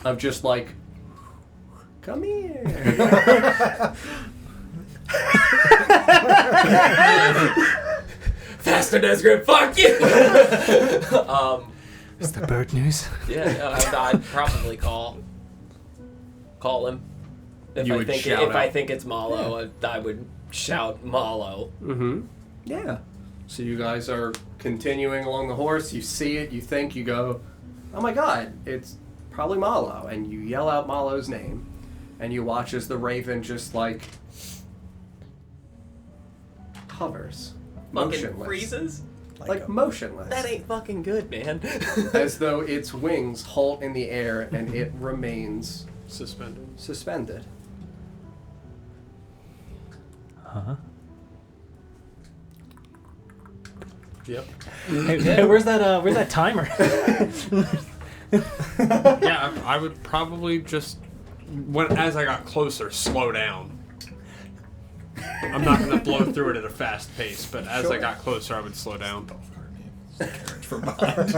Of just like, come here. Faster, Desgrid, fuck you! Is the bird news? I'd probably call him. If You I would think shout if I out. think it's Malo, I would shout Malo. Mm-hmm. Yeah. So you guys are continuing along the horse. You see it. You think. You go, oh my god, it's probably Malo. And you yell out Malo's name. And you watch as the raven just like hovers. Fucking Motionless. freezes? Like motionless. That ain't fucking good, man. As though its wings halt in the air and it remains suspended. suspended. Huh? Yep. Hey, where's that timer? Yeah, I would probably just, as I got closer, slow down. I'm not going to blow through it at a fast pace, but as I got closer, I would slow down. Carriage from behind.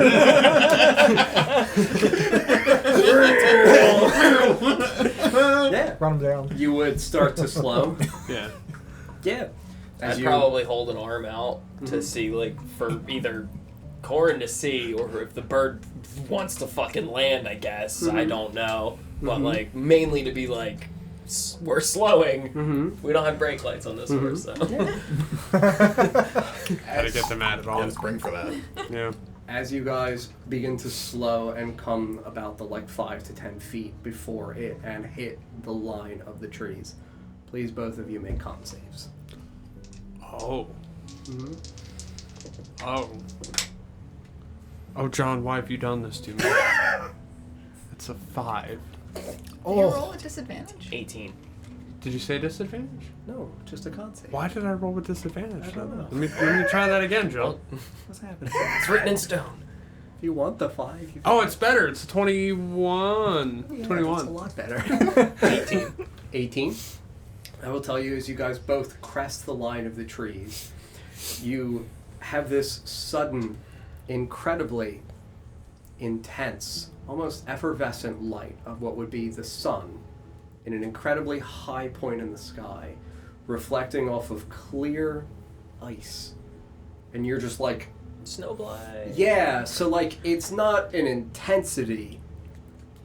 Yeah. Run them down. You would start to slow. Yeah. Yeah. As I'd you- probably hold an arm out to see, like, for either Corin to see or if the bird wants to fucking land, I guess. I don't know. But, like, mainly to be like, we're slowing. We don't have brake lights on this horse, so. Gotta get them added Yeah, on. spring for that. Yeah. As you guys begin to slow and come about the 5 to 10 feet before it and hit the line of the trees, please both of you make con saves. Oh. Oh. Oh, John, why have you done this to me? It's a 5. Did you roll at disadvantage? 18. Did you say disadvantage? No, just a con save. Why did I roll with disadvantage? I don't know. Let me try that again, Joe. What's happening? It's written in stone. If you want the 5, you Oh, it's better. It's 21. Yeah, 21. That's a lot better. 18. 18. I will tell you, as you guys both crest the line of the trees, you have this sudden, incredibly intense, almost effervescent light of what would be the sun in an incredibly high point in the sky, reflecting off of clear ice. And you're just like, Snowblind. yeah, so like it's not an intensity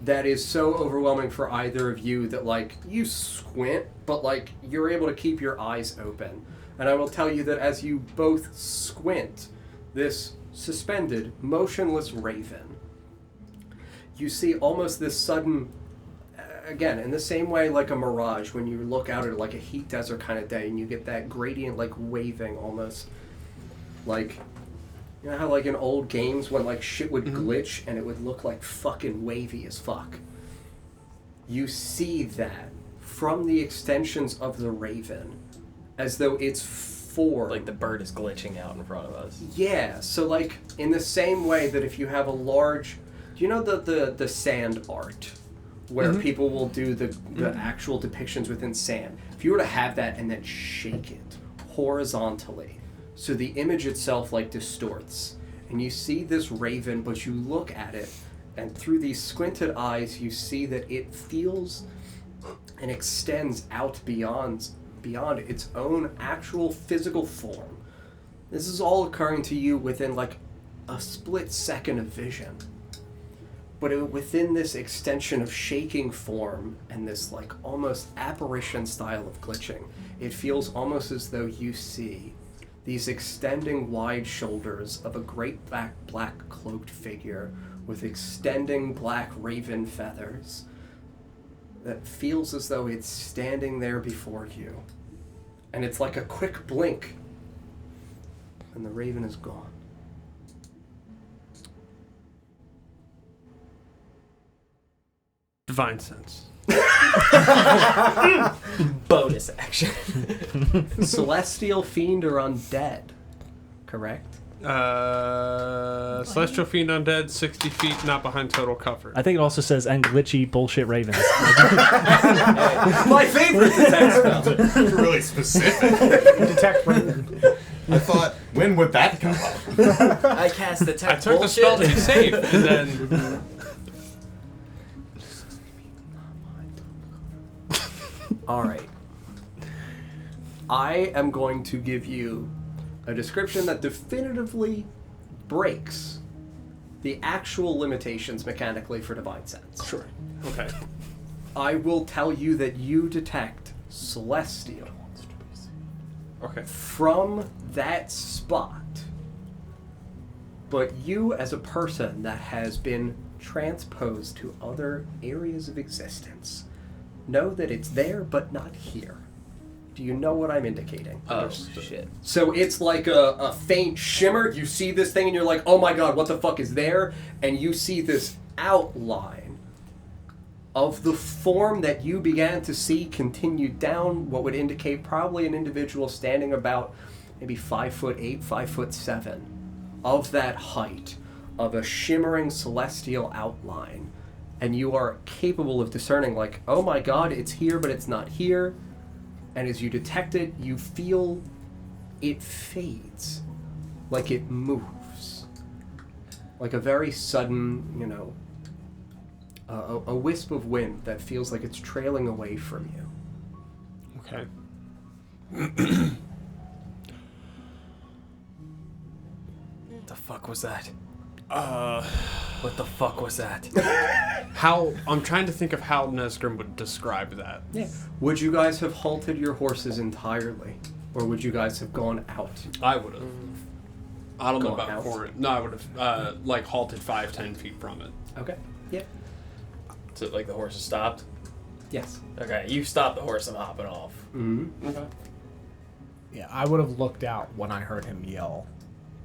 that is so overwhelming for either of you that like you squint, but like you're able to keep your eyes open. And I will tell you that as you both squint, this suspended, motionless raven, you see almost this sudden, again, in the same way like a mirage, when you look out at like a heat desert kind of day and you get that gradient like waving almost like, you know how like in old games when like shit would glitch and it would look like fucking wavy as fuck? You see that from the extensions of the raven as though it's formed. Like the bird is glitching out in front of us. Yeah, so like in the same way that if you have a large, do you know the sand art where people will do the actual depictions within sand? If you were to have that and then shake it horizontally, so the image itself like distorts, and you see this raven, but you look at it, and through these squinted eyes, you see that it feels and extends out beyond its own actual physical form. This is all occurring to you within like a split second of vision. But within this extension of shaking form and this like almost apparition style of glitching, it feels almost as though you see these extending wide shoulders of a great black cloaked figure with extending black raven feathers that feels as though it's standing there before you. And it's like a quick blink, and the raven is gone. Divine sense. Bonus action. Celestial fiend or undead, correct? Celestial fiend undead, 60 feet, not behind total cover. I think it also says, and glitchy bullshit ravens. My favorite detect spell. Really specific. Detect raven. I thought, when would that come up? I cast detect I took the spell to be safe, and then... Alright. I am going to give you a description that definitively breaks the actual limitations mechanically for Divine Sense. Sure. Okay. I will tell you that you detect Celestial Okay. from that spot. But you, as a person that has been transposed to other areas of existence, know that it's there but not here. Do you know what I'm indicating? Oh, shit. So it's like a faint shimmer. You see this thing and you're like, oh my god, what the fuck is there? And you see this outline of the form that you began to see continue down what would indicate probably an individual standing about maybe 5'8", 5'7", of that height, of a shimmering celestial outline. And you are capable of discerning, like, oh my god, it's here, but it's not here. And as you detect it, you feel it fades. Like it moves. Like a very sudden, you know, a wisp of wind that feels like it's trailing away from you. Okay. What the fuck was that? What the fuck was that? I'm trying to think of how Nesgrim would describe that. Yeah. Would you guys have halted your horses entirely? Or would you guys have gone out? I would have. I don't know Gone about out? Corin. No, I would have, halted 5-10 feet from it. Okay. Yeah. So, like, the horse has stopped? Yes. Okay, you stop the horse, I'm hopping off. Mm-hmm. Okay. Yeah, I would have looked out when I heard him yell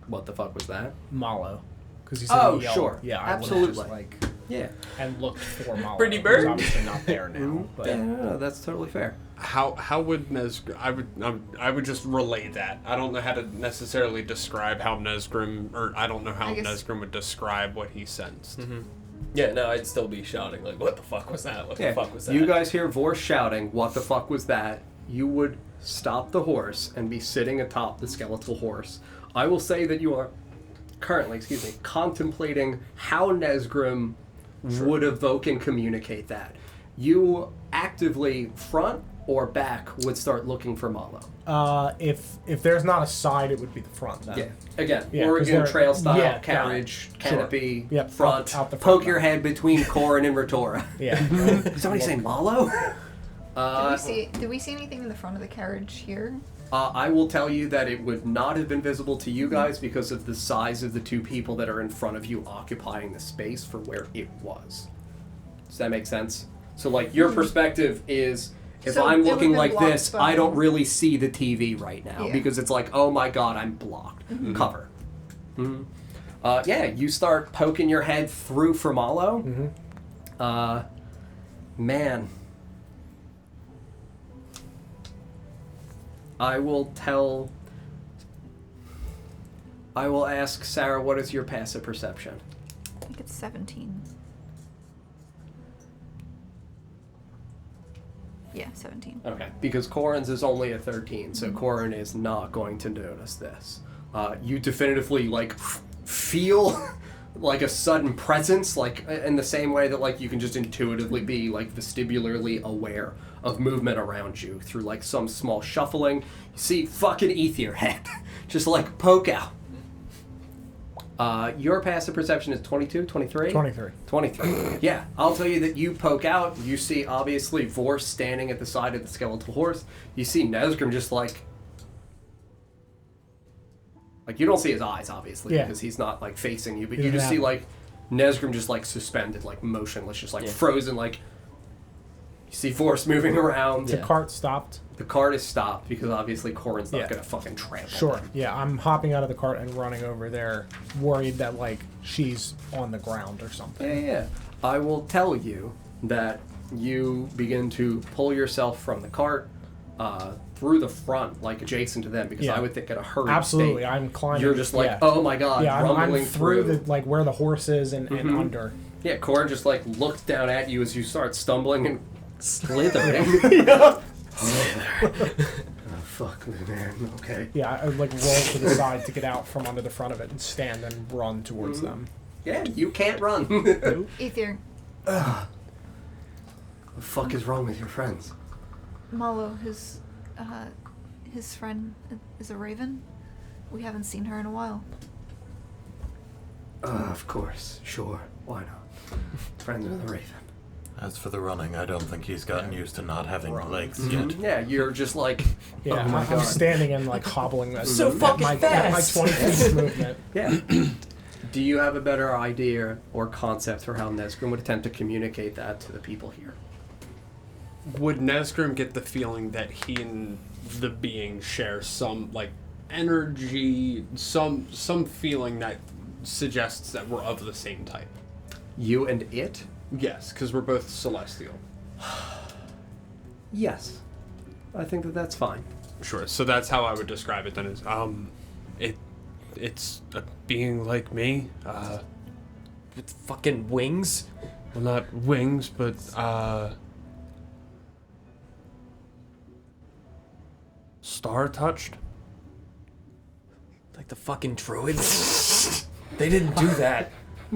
What the fuck was that? Malo. Because he said Oh, he yelled. sure. Yeah, I Absolutely. would have just, Yeah. and looked for Malo. Pretty He's bird. obviously not there now. But Yeah, no, that's totally fair. How would Nesgrim... I would just relay that. I don't know how to necessarily describe how Nesgrim... Or I don't know how I guess- Nesgrim would describe what he sensed. Mm-hmm. Yeah, no, I'd still be shouting, like, what the fuck was that? What the fuck was that? You guys hear Vorse shouting, what the fuck was that? You would stop the horse and be sitting atop the skeletal horse. I will say that you are currently, contemplating how Nesgrim would evoke and communicate that. You actively, front or back, would start looking for Malo. if there's not a side, it would be the front then. Yeah. Again, Yeah, 'cause Oregon they're- Trail style, yeah, got carriage, it. canopy, Sure. Yep, front, out the front poke your then. head between Corin and Retora. Yeah. Did somebody say Malo? Did we see anything in the front of the carriage here? I will tell you that it would not have been visible to you guys because of the size of the two people that are in front of you occupying the space for where it was. Does that make sense? So, like, your perspective is, if So I'm it looking would've like been this, blocked I don't by- really see the TV right now Yeah. because it's like, oh my god, I'm blocked. Cover. Mm-hmm. Yeah, you start poking your head through for Malo. Man. I will ask Sarah, what is your passive perception? I think it's 17. Yeah, 17. Okay. Because Corin's is only a 13, so Corin is not going to notice this. You definitively, like, feel like a sudden presence, like, in the same way that, like, you can just intuitively be, like, vestibularly aware of movement around you through, like, some small shuffling. You see fucking Etherhead just, like, poke out. Your passive perception is 22, 23? 23. 23. Yeah, I'll tell you that you poke out. You see, obviously, Vorse standing at the side of the skeletal horse. You see Nesgrim just like you don't see his eyes, obviously, because he's not, like, facing you. But you just see, like, Nesgrim just, like, suspended, like, motionless, just, like, frozen, like... You see Vorse moving around. The cart stopped. The cart is stopped because obviously Corin's not gonna fucking trample. Sure. them. Yeah, I'm hopping out of the cart and running over there, worried that like she's on the ground or something. Yeah. I will tell you that you begin to pull yourself from the cart through the front, like adjacent to them, because I would think at a hurried Absolutely, state, I'm climbing. you're just like, oh my god, I'm rumbling through the like where the horse is and under. Yeah, Corin just like looks down at you as you start stumbling and slithering. Oh, fuck me, man. Okay. Yeah, I like roll to the side to get out from under the front of it and stand and run towards them. Yeah, you can't run. Ether. What the fuck is wrong with your friends? Malo, his friend is a raven. We haven't seen her in a while. Of course. Sure. Why not? Friends of the raven. As for the running, I don't think he's gotten used to not having legs yet. Yeah, you're just like, Yeah, oh my I'm god. standing and like hobbling that So fucking at fast. my 20 feet movement. Yeah. Do you have a better idea or concept for how Nesgrim would attempt to communicate that to the people here? Would Nesgrim get the feeling that he and the being share some like energy, some feeling that suggests that we're of the same type? You and it? Yes, because we're both celestial. Yes. I think that that's fine. Sure. So that's how I would describe it then. Is it's a being like me. With fucking wings. Well, not wings, but star touched. Like the fucking druids. They didn't do that.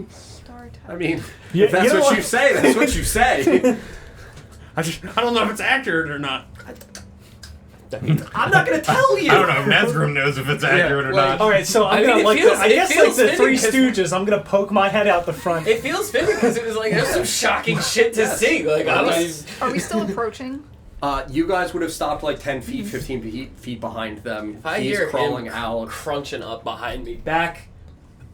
Star type. I mean, Yeah, if that's you know what what? you say, that's what you say. I don't know if it's accurate or not. I'm not gonna tell you! I don't know. Nesgrim knows if it's accurate or like- not. All right, so I'm I gonna mean, it like feels- I it guess feels like the Three fitting 'cause- Stooges. I'm gonna poke my head out the front. It feels fitting because it was like there's some shocking shit to see. Like I was. Are we still approaching? You guys would have stopped like 10 feet, 15 feet behind them. If I He's hear crawling him out. crunching up behind me, back.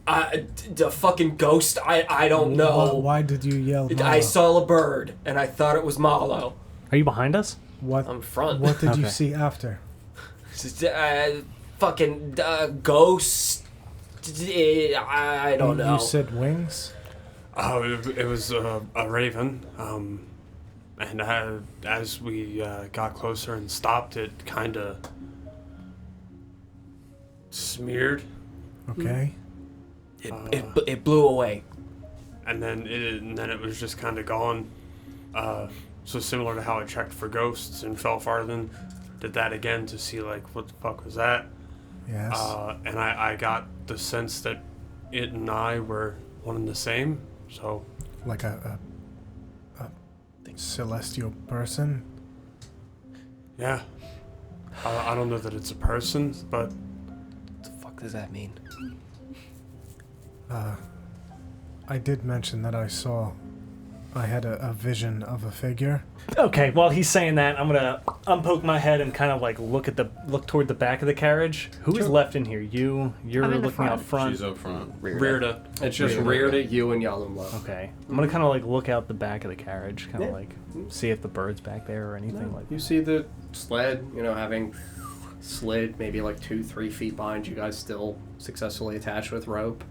The fucking ghost. I don't know. Why did you yell? I Mama? saw a bird and I thought it was Malo. Are you behind us? What? I'm front. What did you Okay. see after? Fucking ghost. I don't know. You said wings. Oh, it was a raven. And as we got closer and stopped, it kind of smeared, Okay. It blew away. and then it was just kind of gone. So similar to how I checked for ghosts in Felfarthen, did that again to see like what the fuck was that? Yes. And I got the sense that it and I were one and the same. So Like a celestial person. yeah, I don't know that it's a person, but What the fuck does that mean? I did mention that I had a vision of a figure. Okay, while he's saying that, I'm gonna unpoke my head and kind of like look toward the back of the carriage. Who is left in here? You're I'm in the looking out front. She's up front. Rearda. It's just reared at you and Yalumlo. Okay, I'm gonna kind of like look out the back of the carriage, kind of Yeah. like see if the bird's back there or anything like. You see the sled, having slid maybe like 2-3 feet behind you guys, still successfully attached with rope.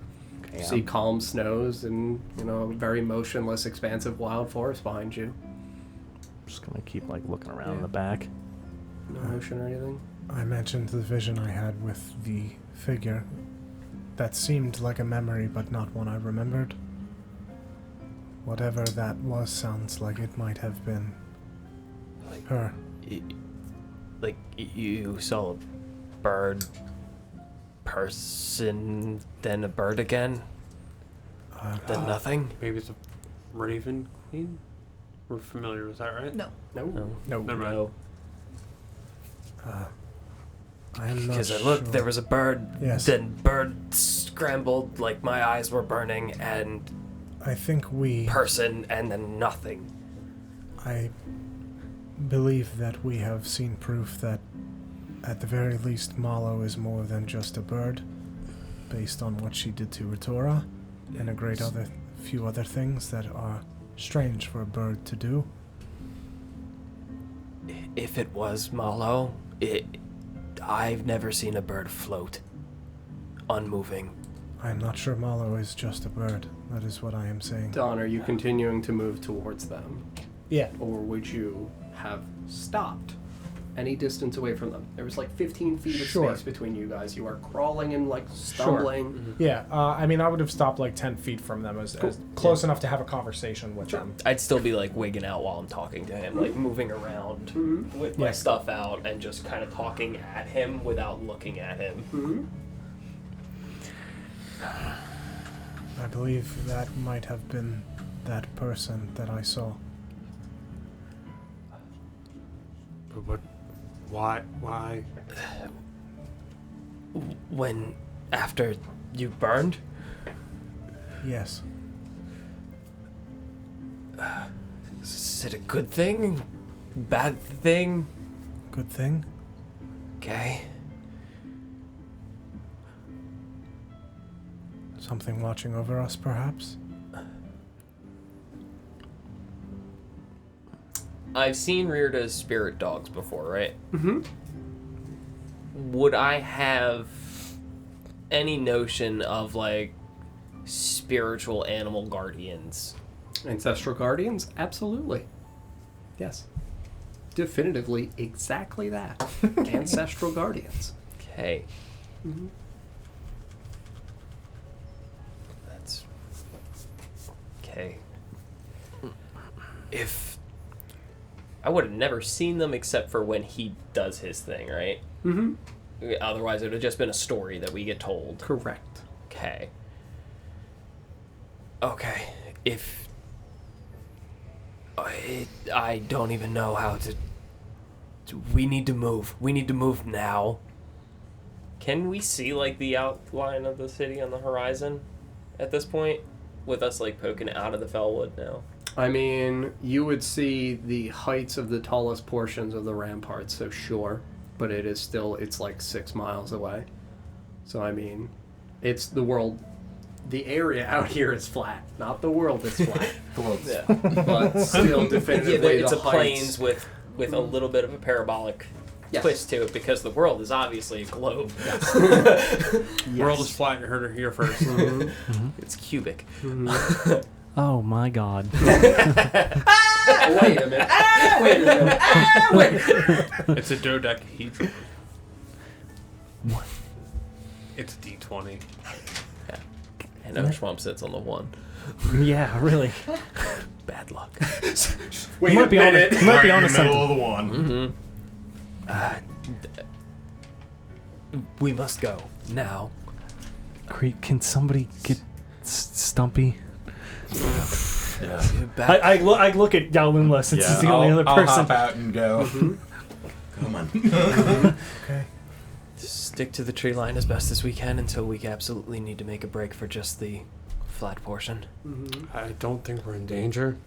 Okay, You see calm snows and, a very motionless, expansive wild forest behind you. I'm just gonna keep like looking around in the back. No motion or anything? I mentioned the vision I had with the figure. That seemed like a memory, but not one I remembered. Whatever that was sounds like it might have been her. Like you saw a bird person, then a bird again, then nothing. Maybe it's a raven queen. We're familiar with that, right? No. No. No. Never mind. I'm not Because I sure. looked, there was a bird. Yes. Then bird scrambled, like my eyes were burning, and I think we... person, and then nothing. I believe that we have seen proof that, at the very least, Malo is more than just a bird, based on what she did to Ritora, and a few other things that are strange for a bird to do. If it was Malo, I've never seen a bird float, unmoving. I'm not sure Malo is just a bird. That is what I am saying. Don, are you continuing to move towards them? Yeah. Or would you have stopped any distance away from them? There was like 15 feet of Sure. space between you guys. You are crawling and like stumbling. Yeah, I mean, I would have stopped like 10 feet from them as close enough to have a conversation with them. I'd still be like wigging out while I'm talking to him, like moving around with my stuff out and just kind of talking at him without looking at him. I believe that might have been that person that I saw. But what? Why? When, after you burned? Yes. Is it a good thing? Bad thing? Good thing? Okay. Something watching over us, perhaps? I've seen Rirda's spirit dogs before, right? Would I have any notion of, like, spiritual animal guardians? Ancestral guardians? Absolutely. Yes. Definitively exactly that. Ancestral guardians. Okay. That's... Okay. If... I would have never seen them except for when he does his thing, right? Otherwise, it would have just been a story that we get told. Correct. Okay. Okay. If... I don't even know how to... We need to move. We need to move now. Can we see, like, the outline of the city on the horizon at this point? With us, like, poking out of the Fellwood now? I mean, you would see the heights of the tallest portions of the ramparts, so sure. But it is still, it's like 6 miles away. So, I mean, it's the world. The area out here is flat. Not the world is flat. The world's But still definitively it's the a plains heights. with a little bit of a parabolic twist to it because the world is obviously a globe. World is flat. You heard it here first. It's cubic. Oh my god. Wait a minute. Wait a minute. Wait. It's a dodecahedron. What? It's a D20. And Oshuamp sits on the 1. Yeah, really. Bad luck. Wait You might be on minute. it. You might be on in to the middle something. of the one. We must go now. Can somebody get Stumpy? Yeah. I look at Yalunla since he's the only other I'll person. hop out and go. Come on. Okay. Stick to the tree line as best as we can until we absolutely need to make a break for just the flat portion. I don't think we're in danger.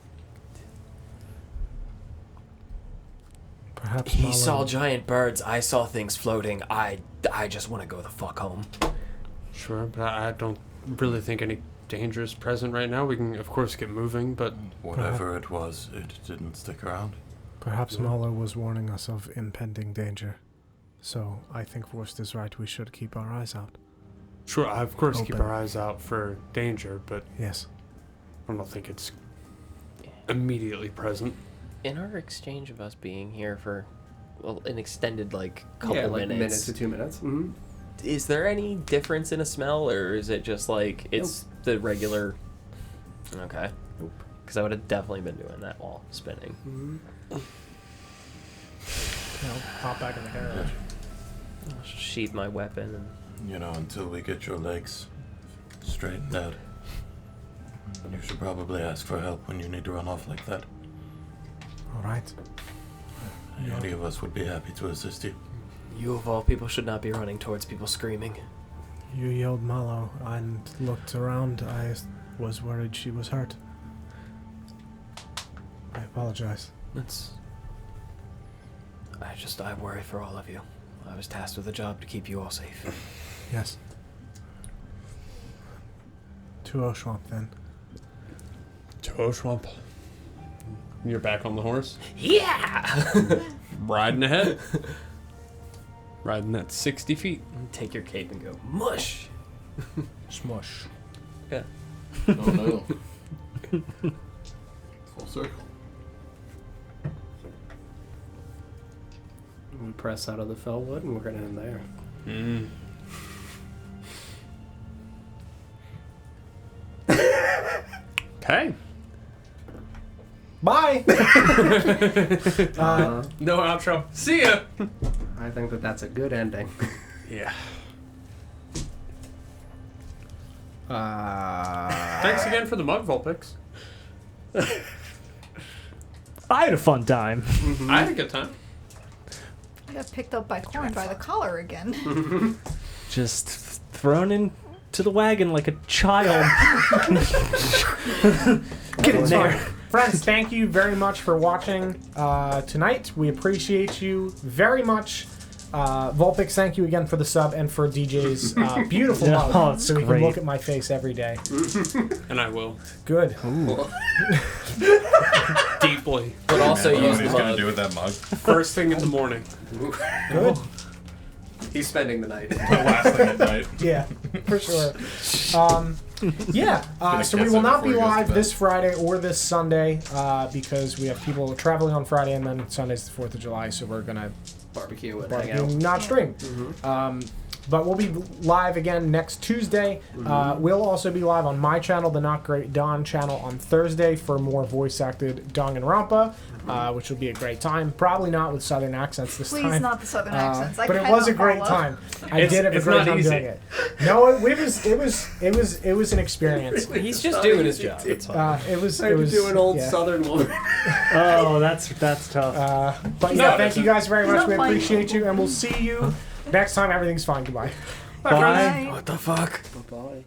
Perhaps He Malo... saw giant birds. I saw things floating. I just want to go the fuck home. Sure, but I don't really think any danger is present right now. We can, of course, get moving, but Whatever it was, it didn't stick around. Perhaps Malo was warning us of impending danger. So, I think Forrest is right. We should keep our eyes out. sure, I, of course, keep Open. our eyes out for danger, but Yes. I don't think it's immediately present. In our exchange of us being here for an extended couple Yeah, like minutes, minute to 2 minutes. is there any difference in a smell, or is it just like it's the regular? Okay. Because I would have definitely been doing that while spinning. I'll hop back in the carriage. I'll just sheath my weapon and. Until we get your legs straightened out. You should probably ask for help when you need to run off like that. All right. Any of us would be happy to assist you. You of all people should not be running towards people screaming. You yelled Mallow and looked around. I was worried she was hurt. I apologize. I worry for all of you. I was tasked with a job to keep you all safe. Yes. To Oshuamp then. To Oshuamp. You're back on the horse? Yeah! Riding ahead. Riding that 60 feet. Take your cape and go, mush! Smush. Yeah. Oh no. Full circle. We press out of the Fellwood and we're going to end there. Okay. Bye. No outro. See ya. I think that's a good ending. Yeah. Thanks again for the mug, Vulpix. I had a fun time. I had a good time. I got picked up by Corn by the collar again. Just thrown into the wagon like a child. Get in there. Friends, thank you very much for watching tonight. We appreciate you very much. Vulpix, thank you again for the sub and for DJ's beautiful Yeah, mug, oh, it's so he great. can look at my face every day. And I will. Good. Deeply. But also Man, use what the he's gonna mug. do with that mug? First thing in the morning. Good. He's spending the night. The last thing at night. Yeah, for sure. Yeah, so we kiss will it not be before he goes to live bed. this Friday or this Sunday because we have people traveling on Friday and then Sunday's the 4th of July, so we're going to Barbecue and hang barbecue, out. not stream. But we'll be live again next Tuesday. We'll also be live on my channel, the Not Great Don channel, on Thursday for more voice-acted Danganronpa, which will be a great time. Probably not with Southern accents this Please time. not the Southern accents. I But it cannot was a great follow. time. I It's- did have a it's great not time easy. doing it. No, it was an experience. He's just doing his job. It's fine. It was. I It could was. do an old yeah. Southern woman. Oh, that's tough. But No, yeah, it thank you isn't. guys very much. Not We fine. appreciate you, and we'll see you next time. Everything's fine. Goodbye. Bye. What the fuck? Bye-bye.